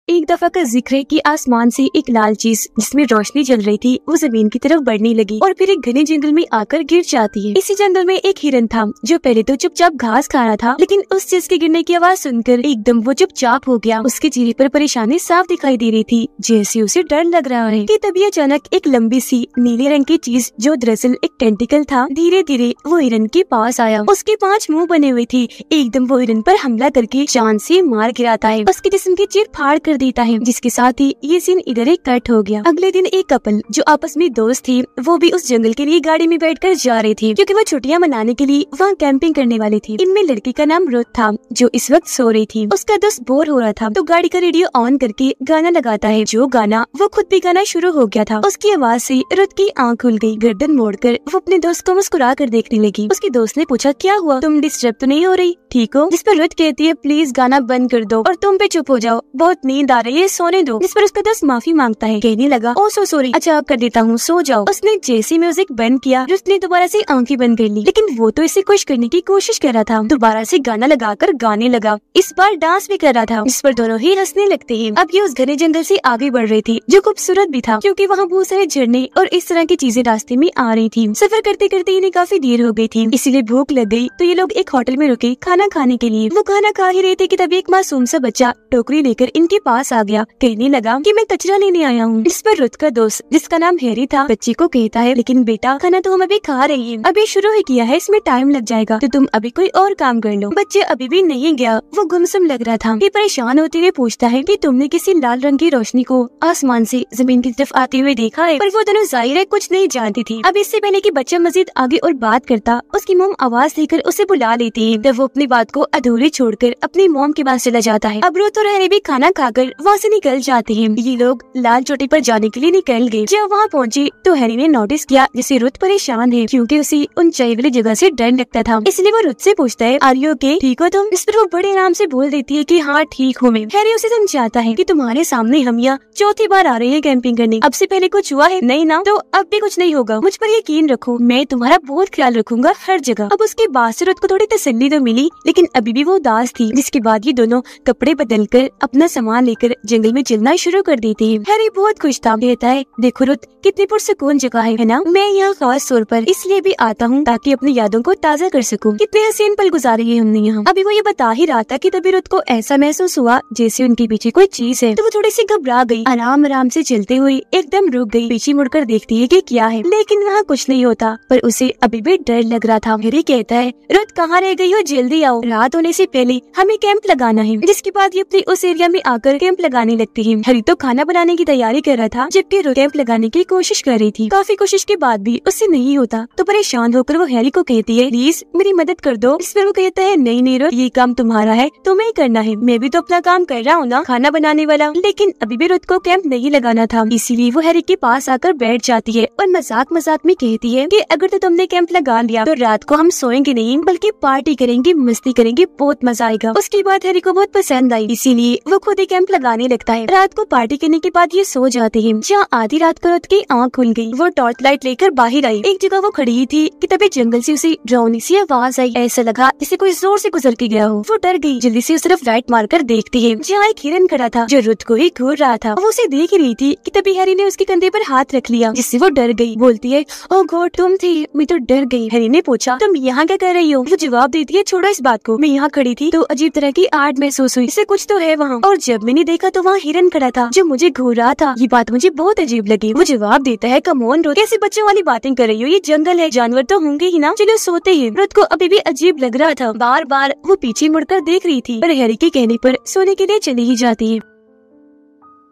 एक दफा का जिक्र है कि आसमान से एक लाल चीज जिसमें रोशनी जल रही थी वो जमीन की तरफ बढ़ने लगी और फिर एक घने जंगल में आकर गिर जाती है। इसी जंगल में एक हिरन था जो पहले तो चुपचाप घास खा रहा था, लेकिन उस चीज के गिरने की आवाज सुनकर एकदम वो चुपचाप हो गया। उसके चेहरे पर परेशानी साफ दिखाई दे रही थी, जैसे उसे डर लग रहा है कि तभी अचानक एक लंबी सी नीले रंग की चीज जो दरअसल एक टेंटिकल था धीरे धीरे वो हिरन के पास आया। उसके 5 मुंह बने हुए थे। एकदम वो हिरन पर हमला करके जान से मार गिराता है, उसके जिस्म की चीर फाड़ कर देता है, जिसके साथ ही ये सीन इधर एक कट हो गया। अगले दिन एक कपल जो आपस में दोस्त थे वो भी उस जंगल के लिए गाड़ी में बैठकर जा रहे थे, क्योंकि वो छुट्टियां मनाने के लिए वहाँ कैंपिंग करने वाले थे। इनमें लड़की का नाम रुथ था जो इस वक्त सो रही थी। उसका दोस्त बोर हो रहा था तो गाड़ी का रेडियो ऑन करके गाना लगाता है, जो गाना वो खुद भी गाना शुरू हो गया था। उसकी आवाज से रुथ की आँख खुल गई। गर्दन मोड़कर वो अपने दोस्त को मुस्कुरा कर देखने लगी। उसके दोस्त ने पूछा, क्या हुआ, तुम डिस्टर्ब तो नहीं हो रही, ठीक हो? जिस पर रुथ कहती है, प्लीज गाना बंद कर दो और तुम पे चुप हो जाओ, बहुत नींद आ रही है, सोने दो। जिस पर उसका दोस्त माफी मांगता है, कहने लगा, ओ सो सॉरी, अच्छा अब कर देता हूँ, सो जाओ। उसने जैसे म्यूजिक बंद किया रुथ ने दोबारा से आंखें बंद कर ली, लेकिन वो तो इसे खुश करने की कोशिश कर रहा था। दोबारा से गाना लगाकर गाने लगा, इस बार डांस भी कर रहा था, जिस पर दोनों ही हंसने लगते हैं। अब ये उस घने जंगल से आगे बढ़ रही थी जो खूबसूरत भी था, क्योंकि वहाँ बहुत सारे झरने और इस तरह की चीजें रास्ते में आ रही थी। सफर करते करते इन्हें काफी देर हो गई थी, इसीलिए भूख लग गई तो ये लोग एक होटल में रुके खाना खाने के लिए। वो खाना खा ही रहे थे कि तभी एक मासूम सा बच्चा टोकरी लेकर इनके पास आ गया। कहने लगा कि मैं कचरा लेने आया हूँ। इस पर रुथ का दोस्त जिसका नाम हैरी था बच्चे को कहता है, लेकिन बेटा खाना तो हम अभी खा रही हैं, अभी शुरू ही किया है, इसमें टाइम लग जाएगा, तो तुम अभी कोई और काम कर लो। बच्चे अभी भी नहीं गया, वो गुमसुम लग रहा था। ये परेशान होते हुए पूछता है कि तुमने किसी लाल रंग की रोशनी को आसमान से जमीन की तरफ आते हुए देखा है? पर वो दोनों जाहिर है कुछ नहीं जानती थी। अब इससे पहले कि बच्चा मजीद आगे और बात करता, उसकी मोम आवाज देकर उसे बुला लेती है, तब वो अपनी बात को अधूरी छोड़कर अपनी मोम के पास चला जाता है। अब रुथ और हैरी भी खाना खाकर वहाँ से निकल जाते हैं। ये लोग लाल चोटी पर जाने के लिए निकल गए। जब वहाँ पहुँचे तो हैरी ने नोटिस किया जैसे रुथ परेशान है, क्योंकि उसे ऊंचाई वाली जगह से डर लगता था। इसलिए वो रुथ से पूछता है, आर यू ओके, ठीक हो तुम? इस पर वो बड़े आराम से बोल देती है कि हाँ ठीक हूँ मैं। हैरी उसे समझाता है कि तुम्हारे सामने हम यहाँ चौथी बार आ रहे हैं कैंपिंग करने, अब से पहले कुछ हुआ है नहीं ना? तो अब भी कुछ नहीं होगा, मुझ पर यकीन रखो, मैं तुम्हारा बहुत ख्याल रखूंगा हर जगह। अब उसके बाद से रुथ को थोड़ी तसल्ली तो मिली, लेकिन अभी भी वो उदास थी। जिसके बाद ये दोनों कपड़े बदलकर अपना सामान लेकर जंगल में चलना शुरू कर देते हैं। हैरी बहुत खुश था, कहता है, देखो रुथ कितनी पुरसुकून जगह है ना? मैं यहाँ खास तौर पर इसलिए भी आता हूँ ताकि अपनी यादों को ताज़ा कर सकूँ। कितने हसीन पल गुजारे हैं हमने यहाँ। अभी वो ये बता ही रहा था कि तभी रुथ को ऐसा महसूस हुआ जैसे उनके पीछे कोई चीज है, तो वो थोड़ी सी घबरा गई। आराम आराम से चलते हुए एकदम रुक गई, पीछे मुड़कर देखती है कि क्या है, लेकिन वहाँ कुछ नहीं होता, पर उसे अभी भी डर लग रहा था। हैरी कहता है, रुथ कहाँ रह गई हो, जल्दी आओ, रात होने से पहले हमें कैंप लगाना है। जिसके बाद ये अपनी उस एरिया में आकर कैंप लगाने लगती है। हैरी तो खाना बनाने की तैयारी कर रहा था, जबकि रुथ कैंप लगाने की कोशिश कर रही थी। काफी कोशिश के बाद भी उससे नहीं होता, तो परेशान होकर वो हैरी को कहती है, प्लीज मेरी मदद कर दो। इस पर वो कहता है, नहीं नहीं रुथ, ये काम तुम्हारा है, तुम्हें ही करना है, मैं भी तो अपना काम कर रहा हूँ ना, खाना बनाने वाला। लेकिन अभी भी रुथ को कैंप नहीं लगाना था, इसीलिए वो हैरी के पास आकर बैठ जाती है और मजाक मजाक में कहती है कि अगर तो तुमने कैंप लगा लिया तो रात को हम सोएंगे नहीं बल्कि पार्टी करेंगे, मस्ती करेंगे, बहुत मजा आएगा। उसके बाद हैरी को बहुत पसंद आई, इसीलिए वो खुद ही कैंप लगाने लगता है। रात को पार्टी करने के बाद ये सो जाते हैं। जहाँ आधी रात को रुथ की आँख खुल गई, वो टॉर्च लाइट लेकर बाहर आई। एक जगह वो खड़ी थी कि तभी जंगल से उसे डरावनी सी आवाज आई, ऐसा लगा जैसे कोई जोर से गुजर के गया हो। वो डर गई, जल्दी से उस तरफ लाइट मारकर देखती है। जहाँ एक हिरन खड़ा था जो रुथ को ही घूर रहा था। वो उसे देख रही थी कि तभी हैरी ने उसके कंधे पर हाथ रख लिया, जिससे वो डर गई। बोलती है, ओह गॉड तुम थे, मैं तो डर गई। हैरी ने पूछा, तुम यहाँ क्या कर रही हो? वो जवाब देती है, छोड़ो इस बात को, मैं यहाँ खड़ी थी तो अजीब तरह की आहट महसूस हुई, इससे कुछ तो है वहाँ, और जब मैंने देखा तो वहाँ हिरन खड़ा था जो मुझे घूर रहा था, ये बात मुझे बहुत अजीब लगी। वो जवाब देता है, कम ऑन रुथ, कैसे बच्चों वाली बातें कर रही हो, ये जंगल है, जानवर तो होंगे ही ना, चलो सोते हैं। रुथ को अभी भी अजीब लग रहा था, बार बार वो पीछे मुड़कर देख रही थी, पर हैरी के कहने पर सोने के लिए चली ही जाती है।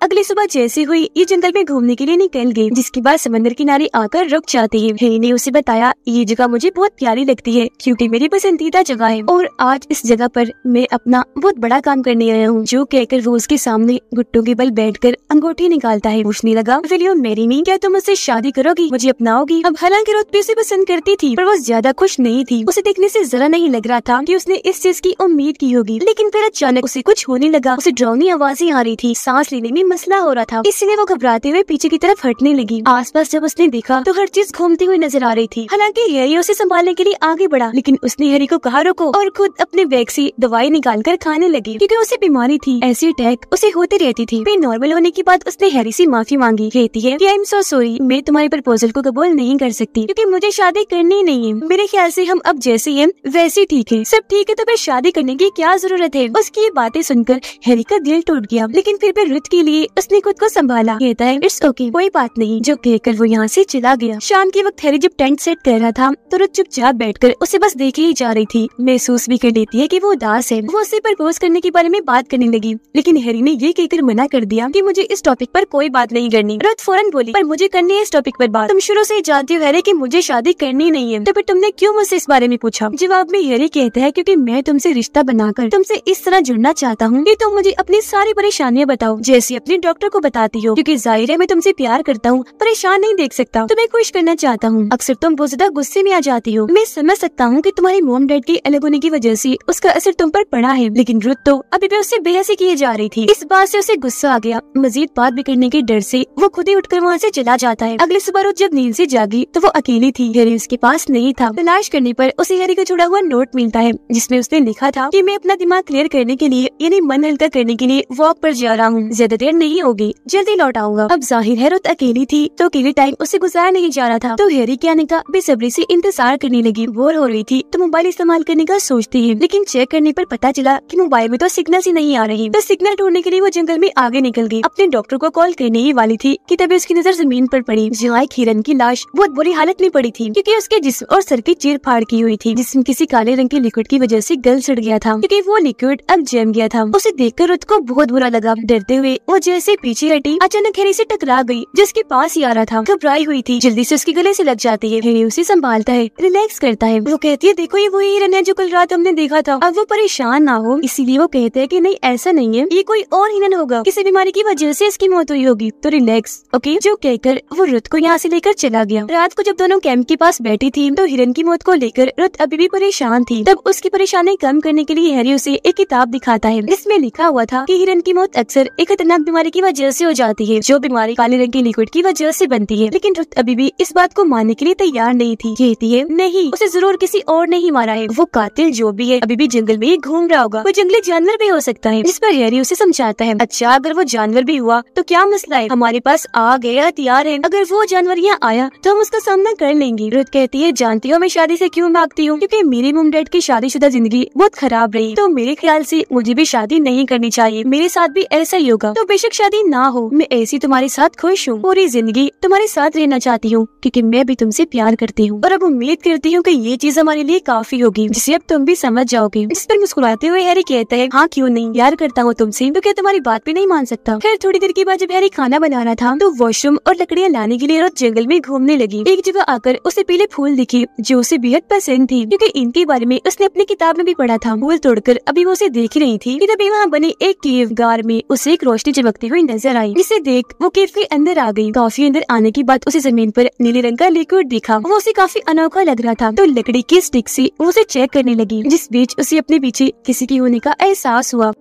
अगली सुबह जैसे हुई ये जंगल में घूमने के लिए निकल गई, जिसके बाद समंदर किनारे आकर रुक जाती है। हैरी ने उसे बताया, ये जगह मुझे बहुत प्यारी लगती है क्योंकि मेरी पसंदीदा जगह है, और आज इस जगह पर मैं अपना बहुत बड़ा काम करने आया हूँ। जो कहकर वो उसके सामने घुट्टों के बल बैठकर अंगूठी निकालता है। पूछने लगा, विल यू मैरी मी, क्या तुम मुझसे शादी करोगी, मुझे अपनाओगी? अब हालांकि रुथ भी उसे पसंद करती थी, पर वो ज्यादा खुश नहीं थी। उसे देखने से जरा नहीं लग रहा था कि उसने इस चीज की उम्मीद की होगी, लेकिन फिर अचानक उसे कुछ होने लगा। उसे डरावनी आवाजें आ रही थी, सांस लेने में मसला हो रहा था, इसलिए वो घबराते हुए पीछे की तरफ हटने लगी। आसपास जब उसने देखा तो हर चीज घूमती हुई नजर आ रही थी। हालांकि हैरी उसे संभालने के लिए आगे बढ़ा, लेकिन उसने हैरी को कहा रुको और खुद अपने बैग से दवाई निकालकर खाने लगी, क्योंकि उसे बीमारी थी। ऐसी अटैक उसे होती रहती थी। फिर नॉर्मल होने के बाद उसने हैरी से माफी मांगी। कहती है कि आई एम सो सॉरी, मैं तुम्हारे प्रपोजल को कबूल नहीं कर सकती, क्योंकि मुझे शादी करनी नहीं है। मेरे ख्याल से हम अब जैसे हैं वैसे ठीक है। सब ठीक है तो फिर शादी करने की क्या जरूरत है। उसकी ये बातें सुनकर हैरी का दिल टूट गया, लेकिन फिर भी रुथ के लिए उसने खुद को संभाला। कहता है इट्स ओके, कोई बात नहीं, जो कहकर वो यहाँ से चला गया। शाम के वक्त हैरी जब टेंट सेट कर रहा था तो रुथ चुपचाप बैठकर उसे बस देखे ही जा रही थी। महसूस भी कर लेती है कि वो उदास है। वो उससे प्रपोज करने के बारे में बात करने लगी, लेकिन हैरी ने ये कहकर मना कर दिया कि मुझे इस टॉपिक पर कोई बात नहीं करनी। रुथ फौरन बोली पर मुझे करनी है इस टॉपिक पर बात। तुम शुरू से ही जानती हो हैरी कि मुझे शादी करनी नहीं है, तो फिर तुमने क्यों मुझसे इस बारे में पूछा। जवाब में हैरी कहता है क्योंकि मैं तुमसे रिश्ता बनाकर तुमसे इस तरह जुड़ना चाहता हूँ कि तुम मुझे अपनी सारी परेशानियाँ बताओ, जैसे अपने डॉक्टर को बताती हो, क्योंकि जाहिर है मैं तुमसे प्यार करता हूँ, परेशान नहीं देख सकता, तुम्हें खुश करना चाहता हूँ। अक्सर तुम बहुत ज्यादा गुस्से में आ जाती हो। मैं समझ सकता हूँ कि तुम्हारी मॉम डैड के अलग होने की वजह से उसका असर तुम पर पड़ा है, लेकिन रुथ तो अभी भी उससे बेहसी किए जा रही थी। इस बात से उसे गुस्सा आ गया। मजीद बात बिगड़ने के डर से वो खुद ही उठकर वहाँ से चला जाता है। अगली सुबह रुथ जब नींद से जागी तो वो अकेली थी। हैरी उसके पास नहीं था। तलाश करने पर उसे हैरी का जुड़ा हुआ नोट मिलता है, जिसमें उसने लिखा था कि मैं अपना दिमाग क्लियर करने के लिए यानी मन हल्का करने के लिए वॉक पर जा रहा हूँ, ज्यादा देर नहीं होगी, जल्दी लौट आऊंगा। अब जाहिर है रुथ अकेली थी तो अकेले टाइम उसे गुजारा नहीं जा रहा था, तो हैरी के आने का बेसब्री से इंतजार करने लगी। बोर हो रही थी तो मोबाइल इस्तेमाल करने का सोचती है, लेकिन चेक करने पर पता चला कि मोबाइल में तो सिग्नल ही नहीं आ रही। तो सिग्नल ढूंढने के लिए वो जंगल में आगे निकल गई। अपने डॉक्टर को कॉल करने ही वाली थी कि तभी उसकी नजर जमीन पर पड़ी, जहाँ एक हिरन की लाश बहुत बुरी हालत में पड़ी थी, क्योंकि उसके जिस्म और सर की चीर फाड़ की हुई थी। जिस्म किसी काले रंग के लिक्विड की वजह से गल सड़ गया था, क्योंकि वो लिक्विड अब जम गया था। उसे देखकर रुथ को बहुत बुरा लगा। डरते हुए वो जैसे पीछे हटी, अचानक हैरी से टकरा गई, जिसके पास ही आ रहा था। घबराई हुई थी, जल्दी से उसके गले से लग जाती है। हैरी उसे संभालता है, रिलैक्स करता है। वो कहती है देखो ये वही हिरन है जो कल रात हमने देखा था। अब वो परेशान ना हो इसीलिए वो कहते हैं कि नहीं ऐसा नहीं है, ये कोई और हिरन होगा, किसी बीमारी की वजह से इसकी मौत हुई होगी, तो रिलैक्स ओके। जो कहकर वो रुथ को यहाँ से लेकर चला गया। रात को जब दोनों कैंप के पास बैठी थी तो हिरन की मौत को लेकर रुथ अभी भी परेशान थी। तब उसकी परेशानी कम करने के लिए हैरी उसे एक किताब दिखाता है। इसमें लिखा हुआ था कि हिरन की मौत अक्सर एक खतरनाक बीमारी की वजह से हो जाती है, जो बीमारी काले रंग के लिक्विड की वजह से बनती है। लेकिन रुथ अभी भी इस बात को मानने के लिए तैयार नहीं थी। कहती है नहीं, उसे जरूर किसी और ने ही मारा है। वो कातिल जो भी है अभी भी जंगल में घूम रहा होगा, वो जंगली जानवर भी हो सकता है। जिस पर हैरी उसे समझाता है अच्छा अगर वो जानवर भी हुआ तो क्या मसला है, हमारे पास आग है, हथियार है, अगर वो जानवर यहाँ आया तो हम उसका सामना कर लेंगे। रुथ कहती है जानती हो मैं शादी से क्यों भागती हूँ, क्योंकि मेरी मॉम डैड की शादीशुदा जिंदगी बहुत खराब रही, तो मेरे ख्याल से मुझे भी शादी नहीं करनी चाहिए। मेरे साथ भी ऐसा ही होगा, तो बेशक शादी ना हो, मैं ऐसी तुम्हारे साथ खुश हूँ, पूरी जिंदगी तुम्हारे साथ रहना चाहती हूँ, क्योंकि मैं भी तुमसे प्यार करती हूँ और अब उम्मीद करती हूँ कि ये चीज हमारे लिए काफी होगी, जिसे अब तुम भी समझ जाओगे। जिस पर मुस्कुराते हुए हैरी कहता है हाँ क्यों नहीं, प्यार करता हूँ तुमसे, तो क्या तुम्हारी बात भी नहीं मान सकता। फिर थोड़ी देर के बाद जब हैरी खाना बना रहा था तो वॉशरूम और लकड़ियाँ लाने के लिए रुथ जंगल में घूमने लगी। एक जगह आकर उसे पीले फूल दिखे जो उसे बेहद पसंद थी, क्योंकि इनके बारे में उसने अपनी किताब में भी पढ़ा था। फूल तोड़कर अभी वो उसे देख रही थी कि तभी वहाँ बने एक केव गार में उसे एक रोशनी चमकती हुई नजर आई, जिसे देख वो केव के अंदर आ गई। काफी अंदर आने के बाद उसे जमीन पर नीले रंग का लिक्विड दिखा। वो उसे काफी अनोखा लग रहा था, तो लकड़ी की स्टिक से वो उसे चेक करने लगी, जिस बीच उसे अपने पीछे किसी की होने का एहसास हुआ।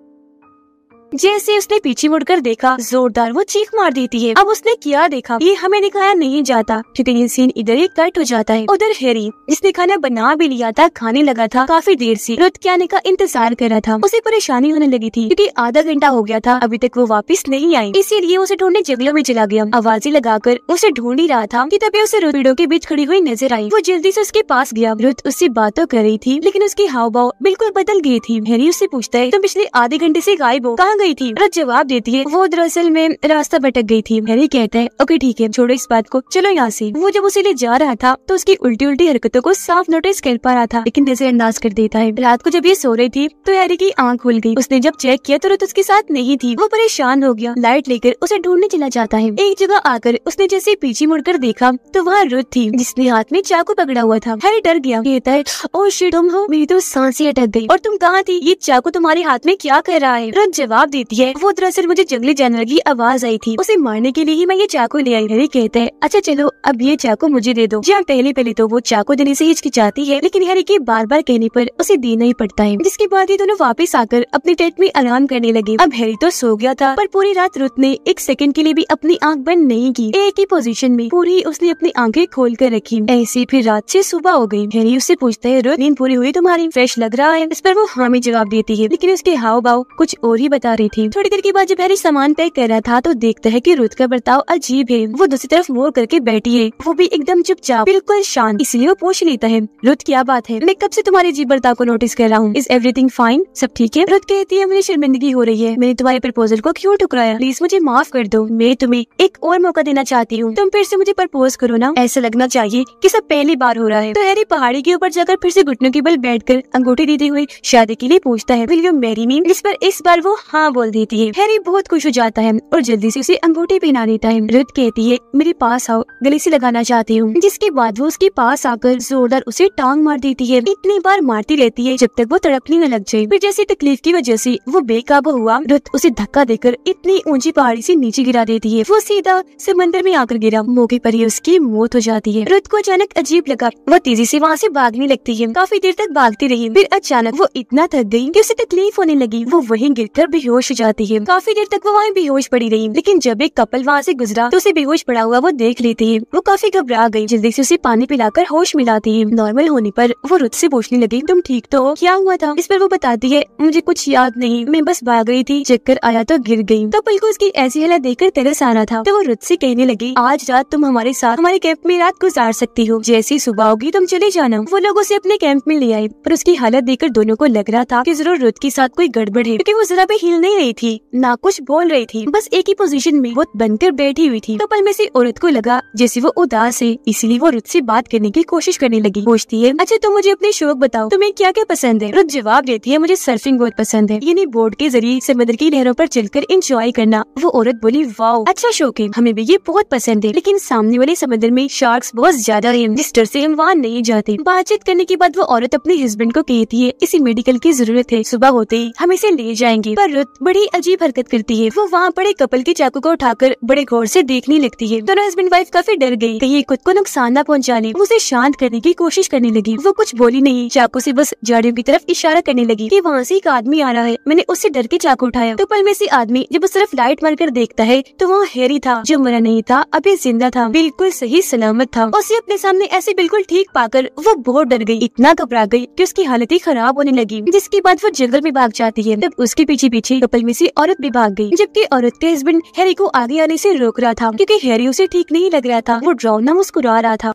जैसे उसने पीछे मुड़कर देखा जोरदार वो चीख मार देती है। अब उसने क्या देखा ये हमें दिखाया नहीं जाता, क्योंकि ये सीन इधर ही कट हो जाता है। उधर हैरी जिसने खाना बना भी लिया था, खाने लगा था काफी देर से, रुथ के आने का इंतजार कर रहा था। उसे परेशानी होने लगी थी क्योंकि आधा घंटा हो गया था अभी तक वो वापस नहीं आई, इसीलिए उसे ढूंढने जंगलों में चला गया। आवाजें लगाकर उसे ढूंढ ही रहा था कि तभी उसे रुथ पेड़ों के बीच खड़ी हुई नजर आई। वो जल्दी से उसके पास गया। रुथ उससे बात तो कर रही थी लेकिन उसकी हाव भाव बिल्कुल बदल गई थी। हैरी उससे पूछता है तुम पिछले आधे घंटे से गायब हो, कहाँ गई थी? रुथ जवाब देती है वो दरअसल में रास्ता भटक गई थी। हैरी कहता है ओके ठीक है छोड़ो इस बात को, चलो यहाँ से। वो जब उसे ले जा रहा था तो उसकी उल्टी उल्टी हरकतों को साफ नोटिस कर पा रहा था, लेकिन नजरअंदाज कर देता है। रात को जब ये सो रही थी तो हैरी की आंख खुल गई। उसने जब चेक किया तो रुथ उसके साथ नहीं थी। वो परेशान हो गया, लाइट लेकर उसे ढूंढने चला जाता है। एक जगह आकर उसने जैसे पीछे मुड़कर देखा तो वहाँ रुथ थी, जिसने हाथ में चाकू पकड़ा हुआ था। हैरी डर गया, कहता है ओह शिट तुम हो, मेरी तो सांसें अटक गई। और तुम कहाँ थी? ये चाकू तुम्हारे हाथ में क्या कर रहा है? रुथ जवाब जवाब देती है, वो दरअसल मुझे जंगली जानवर की आवाज आई थी, उसे मारने के लिए ही मैं ये चाकू ले आई। हैरी कहता है, अच्छा चलो अब ये चाकू मुझे दे दो। जहाँ पहले तो वो चाकू देने से हिचकिचाती है, लेकिन हैरी के बार बार कहने पर उसे देना ही पड़ता है। जिसके बाद ये दोनों वापस आकर अपने टेंट में आराम करने लगे। अब हैरी तो सो गया था, पर पूरी रात रुथ ने एक सेकंड के लिए भी अपनी आंख बंद नहीं की। एक ही पोजीशन में पूरी उसने अपनी आंखें खोल कर रखी। ऐसे फिर रात से सुबह हो गई। हैरी उससे पूछता है, रुथ नींद पूरी हुई तुम्हारी? फ्रेश लग रहा है? इस पर वो हामी जवाब देती है, लेकिन उसके हाव भाव कुछ और ही बता रही थी। थोड़ी देर के बाद जब हैरी सामान पैक कर रहा था तो देखता है कि रुथ का बर्ताव अजीब है। वो दूसरी तरफ मोड़ करके बैठी है, वो भी एकदम चुपचाप, बिल्कुल शांत। इसलिए वो पूछ लेता है, रुथ क्या बात है? मैं कब से तुम्हारे अजीब बर्ताव को नोटिस कर रहा हूँ। Is everything fine? सब ठीक है? रुथ कहती है, मुझे शर्मिंदगी हो रही है, मैंने तुम्हारे प्रपोजल को क्यों ठुकराया? प्लीज मुझे माफ कर दो, मैं तुम्हें एक और मौका देना चाहती हूँ, तुम फिर से मुझे प्रपोज करो ना। ऐसा लगना चाहिए कि सब पहली बार हो रहा है। तो हैरी पहाड़ी के ऊपर जाकर फिर से घुटनों के बल बैठकर अंगूठी देते हुए शादी के लिए पूछता है, विल यू मैरी मी? जिस पर इस बार वो हाँ बोल देती है। हैरी बहुत खुश हो जाता है और जल्दी से उसे अंगूठी पहना देता है। रुथ कहती है, मेरे पास आओ, गले से लगाना चाहती हूँ। जिसके बाद वो उसके पास आकर जोरदार उसे टांग मार देती है। इतनी बार मारती रहती है जब तक वो तड़पने न लग जाए। फिर जैसी तकलीफ की वजह से वो बेकाबू हुआ, रुथ उसे धक्का देकर इतनी ऊंची पहाड़ी से नीचे गिरा देती है। वो सीधा समंदर में आकर गिरा। मौके पर ही उसकी मौत हो जाती है। रुथ को अचानक अजीब लगा, वो तेजी से वहाँ से भागने लगती है। काफी देर तक भागती रही, फिर अचानक वो इतना थक गई कि उसे तकलीफ होने लगी। वो वहीं गिरकर बेहोश हो जाती है। काफी देर तक वो वहीं बेहोश पड़ी रही, लेकिन जब एक कपल वहाँ से गुजरा तो उसे बेहोश पड़ा हुआ वो देख लेती है। वो काफी घबरा गई, जल्दी से उसे पानी पिलाकर होश मिलाती है। नॉर्मल होने पर वो रुथ से पूछने लगी, तुम ठीक तो हो? क्या हुआ था? इस पर वो बताती है, मुझे कुछ याद नहीं, मैं बस भाग रही थी, चक्कर आया तो गिर गई। तो पल को उसकी ऐसी हालत देखकर तरस आ रहा था। तो वो रुथ से कहने लगी, आज रात तुम हमारे साथ हमारे कैंप में रात गुजार सकती हो, जैसी सुबह होगी तुम चले जाना। वो लोग उसे अपने कैंप में ले आए, पर उसकी हालत देखकर दोनों को लग रहा था कि जरूर रुथ के साथ कोई गड़बड़ है, क्योंकि वो जरा भी हिल नहीं रही थी, ना कुछ बोल रही थी, बस एक ही पोजीशन में वो बनकर बैठी हुई थी। तो पल में से औरत को लगा जैसे वो उदास है, इसीलिए वो रुथ से बात करने की कोशिश करने लगी। पूछती है, अच्छा तुम मुझे अपने शौक बताओ, तुम्हें क्या क्या पसंद है? रुथ जवाब देती है, मुझे सर्फिंग बहुत पसंद है, यानी बोट के जरिए समुद्र की लहरों पर चलकर एंजॉय करना। वो औरत बोली, वाओ अच्छा शौक है, हमें भी ये बहुत पसंद है, लेकिन सामने वाले समुद्र में शार्क्स बहुत ज्यादा है, जिस डर से हम वहाँ नहीं जाते। बातचीत करने के बाद वो औरत अपने हस्बैंड को कहती है, इसे मेडिकल की जरूरत है, सुबह होते ही हम इसे ले जाएंगे। पर रुथ बड़ी अजीब हरकत करती है। वो वहाँ पड़े कपल के चाकू को उठाकर बड़े गौर से देखने लगती है। दोनों हस्बैंड वाइफ काफी डर गई, कहीं खुद को नुकसान न पहुँचा ले। उसे शांत करने की कोशिश करने लगी। वो कुछ बोली नहीं, चाकू से बस झाड़ियों की तरफ इशारा करने लगी कि वहाँ से एक आदमी आ रहा है। मैंने उससे डर के चाकू उठाया। तो पल में से आदमी जब उस तरफ लाइट मारकर देखता है तो वहाँ हैरी था, जो मरा नहीं था, अभी जिंदा था, बिल्कुल सही सलामत था। उसे अपने सामने ऐसे बिल्कुल ठीक पाकर वो बहुत डर गई, इतना घबरा गई कि उसकी हालत ही खराब होने लगी। जिसके बाद वो जंगल में भाग जाती है। तब उसके पीछे पीछे कपल में से औरत भी भाग गई, जबकि औरत के हस्बैंड हैरी को आगे आने से रोक रहा था, क्योंकि हैरी उसे ठीक नहीं लग रहा था। वो डरावना मुस्कुरा रहा था।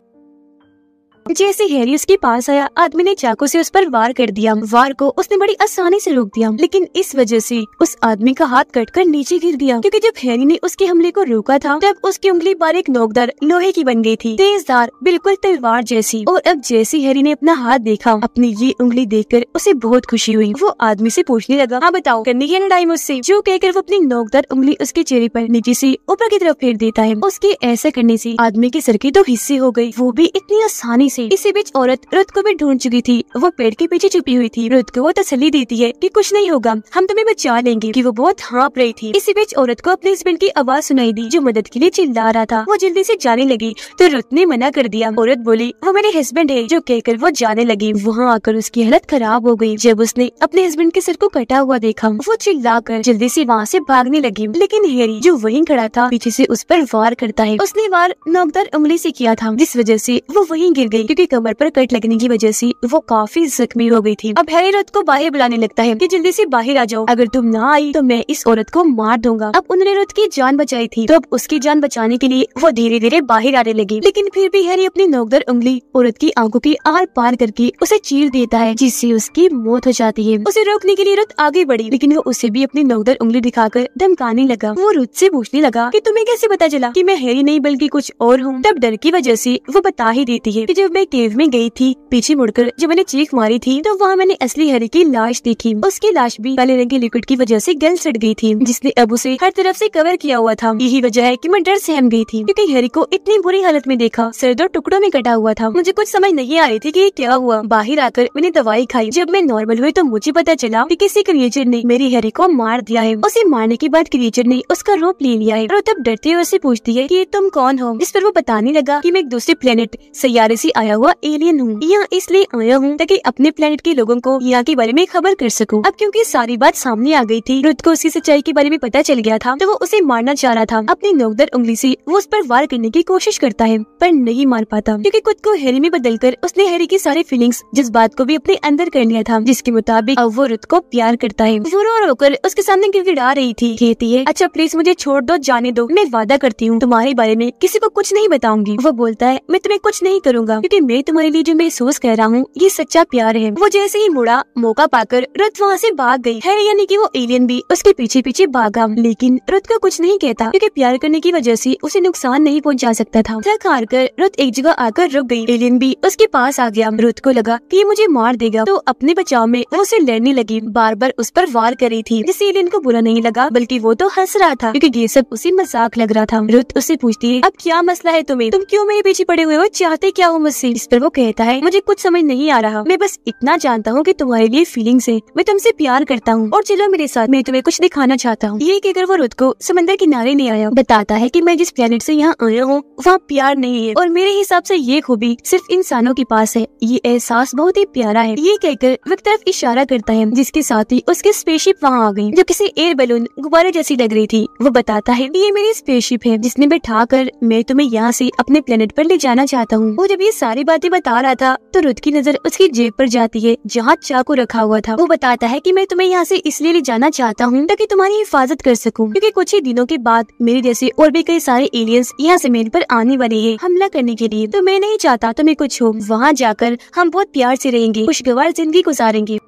जैसे हैरी उसके पास आया, आदमी ने चाकू से उस पर वार कर दिया। वार को उसने बड़ी आसानी से रोक दिया, लेकिन इस वजह से उस आदमी का हाथ कटकर नीचे गिर गया, क्योंकि जब हैरी ने उसके हमले को रोका था तब उसकी उंगली बारीक नोकदार लोहे की बन गई थी, तेजदार, बिल्कुल तलवार जैसी। और अब जैसे हैरी ने अपना हाथ देखा, अपनी ये उंगली देखकर उसे बहुत खुशी हुई। वो आदमी से पूछने लगा, हाँ बताओ, करनी है लड़ाई मुझसे? जो कहकर वो अपनी नोकदार उंगली उसके चेहरे पर नीचे से ऊपर की तरफ फेर देता है। उसके ऐसा करने से आदमी के सर के 2 हिस्से हो गए, वो भी इतनी आसानी से। इसी बीच औरत रुथ को भी ढूंढ चुकी थी। वो पेड़ के पीछे छुपी हुई थी। रुथ को वो तसल्ली देती है कि कुछ नहीं होगा, हम तुम्हें बचा लेंगे, कि वो बहुत हाँप रही थी। इसी बीच औरत को अपने हस्बैंड की आवाज सुनाई दी, जो मदद के लिए चिल्ला रहा था। वो जल्दी से जाने लगी तो रुथ ने मना कर दिया। औरत बोली, वो मेरे हस्बैंड है, जो कहकर वो जाने लगी। वहाँ आकर उसकी हालत खराब हो गई। जब उसने अपने हस्बैंड के सर को कटा हुआ देखा, वो चिल्लाकर जल्दी से वहाँ से भागने लगी। लेकिन हैरी, जो वहीं खड़ा था, पीछे से उस पर वार करता है। उसने वार नोकदार उंगली से किया था, जिस वजह से वो वहीं गिर गई, क्योंकि कमर पर कट लगने की वजह से वो काफी जख्मी हो गई थी। अब हैरी रुथ को बाहर बुलाने लगता है कि जल्दी से बाहर आ जाओ, अगर तुम ना आई तो मैं इस औरत को मार दूंगा। अब उन्होंने रुथ की जान बचाई थी, तो अब उसकी जान बचाने के लिए वो धीरे धीरे बाहर आने लगी। लेकिन फिर भी हैरी अपनी नोकदार उंगली औरत की आंखों की आर पार करके उसे चीर देता है, जिससे उसकी मौत हो जाती है। उसे रोकने के लिए रुथ आगे बढ़ी, लेकिन वो उसे भी अपनी नोकदार उंगली दिखाकर धमकाने लगा। वो रुथ से पूछने लगा कि तुम्हें कैसे पता चला कि मैं हैरी नहीं बल्कि कुछ और हूँ। तब डर की वजह से वो बता ही देती है कि जब जब मैं केव में गई थी, पीछे मुड़कर जब मैंने चीख मारी थी, तो वहाँ मैंने असली हैरी की लाश देखी। उसकी लाश भी काले रंग के लिक्विड की वजह से गल सड़ गई थी, जिसने अब उसे हर तरफ से कवर किया हुआ था। यही वजह है कि मैं डर सहम गई थी, क्योंकि हैरी को इतनी बुरी हालत में देखा, सर 2 टुकड़ों में कटा हुआ था। मुझे कुछ समझ नहीं आ रही थी कि ये क्या हुआ। बाहर आकर मैंने दवाई खाई। जब मैं नॉर्मल हुई तो मुझे पता चला कि किसी क्रिएचर ने मेरी हैरी को मार दिया है। उसे मारने के बाद क्रिएचर ने उसका रूप ले लिया है और तब डरते हुए उससे पूछती है कि तुम कौन हो। इस पर वो बताने लगा कि मैं एक दूसरे प्लेनेट सैयारे से आया हुआ एलियन हूँ। यहाँ इसलिए आया हूँ ताकि अपने प्लेनेट के लोगों को यहाँ के बारे में खबर कर सकूँ। अब क्योंकि सारी बात सामने आ गई थी, रुथ को उसकी सच्चाई के बारे में पता चल गया था, तो वो उसे मारना चाह रहा था। अपनी नोकदार उंगली से वो उस पर वार करने की कोशिश करता है, पर नहीं मार पाता, क्योंकि खुद को हैरी में बदलकर उसने हैरी की सारी फीलिंग्स, जज्बात को भी अपने अंदर कर लिया था, जिसके मुताबिक अब वो रुथ को प्यार करता है। वो रो रोकर उसके सामने गिड़गिड़ा रही थी, कहती है, अच्छा प्लीज मुझे छोड़ दो, जाने दो, मैं वादा करती हूँ तुम्हारे बारे में किसी को कुछ नहीं बताऊंगी। वो बोलता है, मैं तुम्हें कुछ नहीं करूँगा, क्योंकि मैं तुम्हारे लिए जो महसूस कर रहा हूँ ये सच्चा प्यार है। वो जैसे ही मुड़ा, मौका पाकर रुथ वहाँ से भाग गई। हैरी यानी कि वो एलियन भी उसके पीछे पीछे भागा, लेकिन रुथ को कुछ नहीं कहता, क्योंकि प्यार करने की वजह से उसे नुकसान नहीं पहुंचा सकता था। थक हार कर रुथ एक जगह आकर रुक गई। एलियन भी उसके पास आ गया। रुथ को लगा कि ये मुझे मार देगा, तो अपने बचाव में वो उसे लड़ने लगी, बार बार उस पर वार कर रही थी, जिससे एलियन को बुरा नहीं लगा, बल्कि वो तो हंस रहा था, क्योंकि ये सब उसे मजाक लग रहा था। रुथ उससे पूछती है, अब क्या मसला है तुम्हें, तुम क्यों मेरे पीछे पड़े हुए हो, चाहते क्या हो मुझसे। इस पर वो कहता है, मुझे कुछ समझ नहीं आ रहा, मैं बस इतना जानता हूँ कि तुम्हारे लिए फीलिंग्स है, मैं तुमसे प्यार करता हूँ और चलो मेरे साथ, मैं तुम्हें कुछ दिखाना चाहता हूँ। ये कहकर वो रुथ को समंदर किनारे ले आया, बताता है कि मैं जिस प्लेनेट से यहाँ आया हूँ वहाँ प्यार नहीं है, और मेरे हिसाब से ये खूबी सिर्फ इंसानों के पास है। ये एहसास बहुत ही प्यारा है। ये कहकर वो एक तरफ इशारा करता है, जिसके साथ ही उसकी स्पेसशिप वहाँ आ गई, जो किसी एयर बैलून गुब्बारे जैसी लग रही थी। वो बताता है, ये मेरी स्पेसशिप है, जिसने बैठा कर मैं तुम्हें यहाँ से अपने प्लेनेट पर ले जाना चाहता हूँ। वो जब ये सारी बातें बता रहा था, तो रुथ की नजर उसकी जेब पर जाती है, जहाँ चाकू रखा हुआ था। वो बताता है कि मैं तुम्हें यहाँ से इसलिए ले जाना चाहता हूँ ताकि तुम्हारी हिफाजत कर सकूँ, क्योंकि कुछ ही दिनों के बाद मेरे जैसे और भी कई सारे एलियंस यहाँ से मेरे पर आने वाले हैं हमला करने के लिए। तो मैं नहीं चाहता तुम्हें कुछ हो। वहाँ जाकर हम बहुत प्यार से रहेंगे, खुशगवार जिंदगी गुजारेंगे।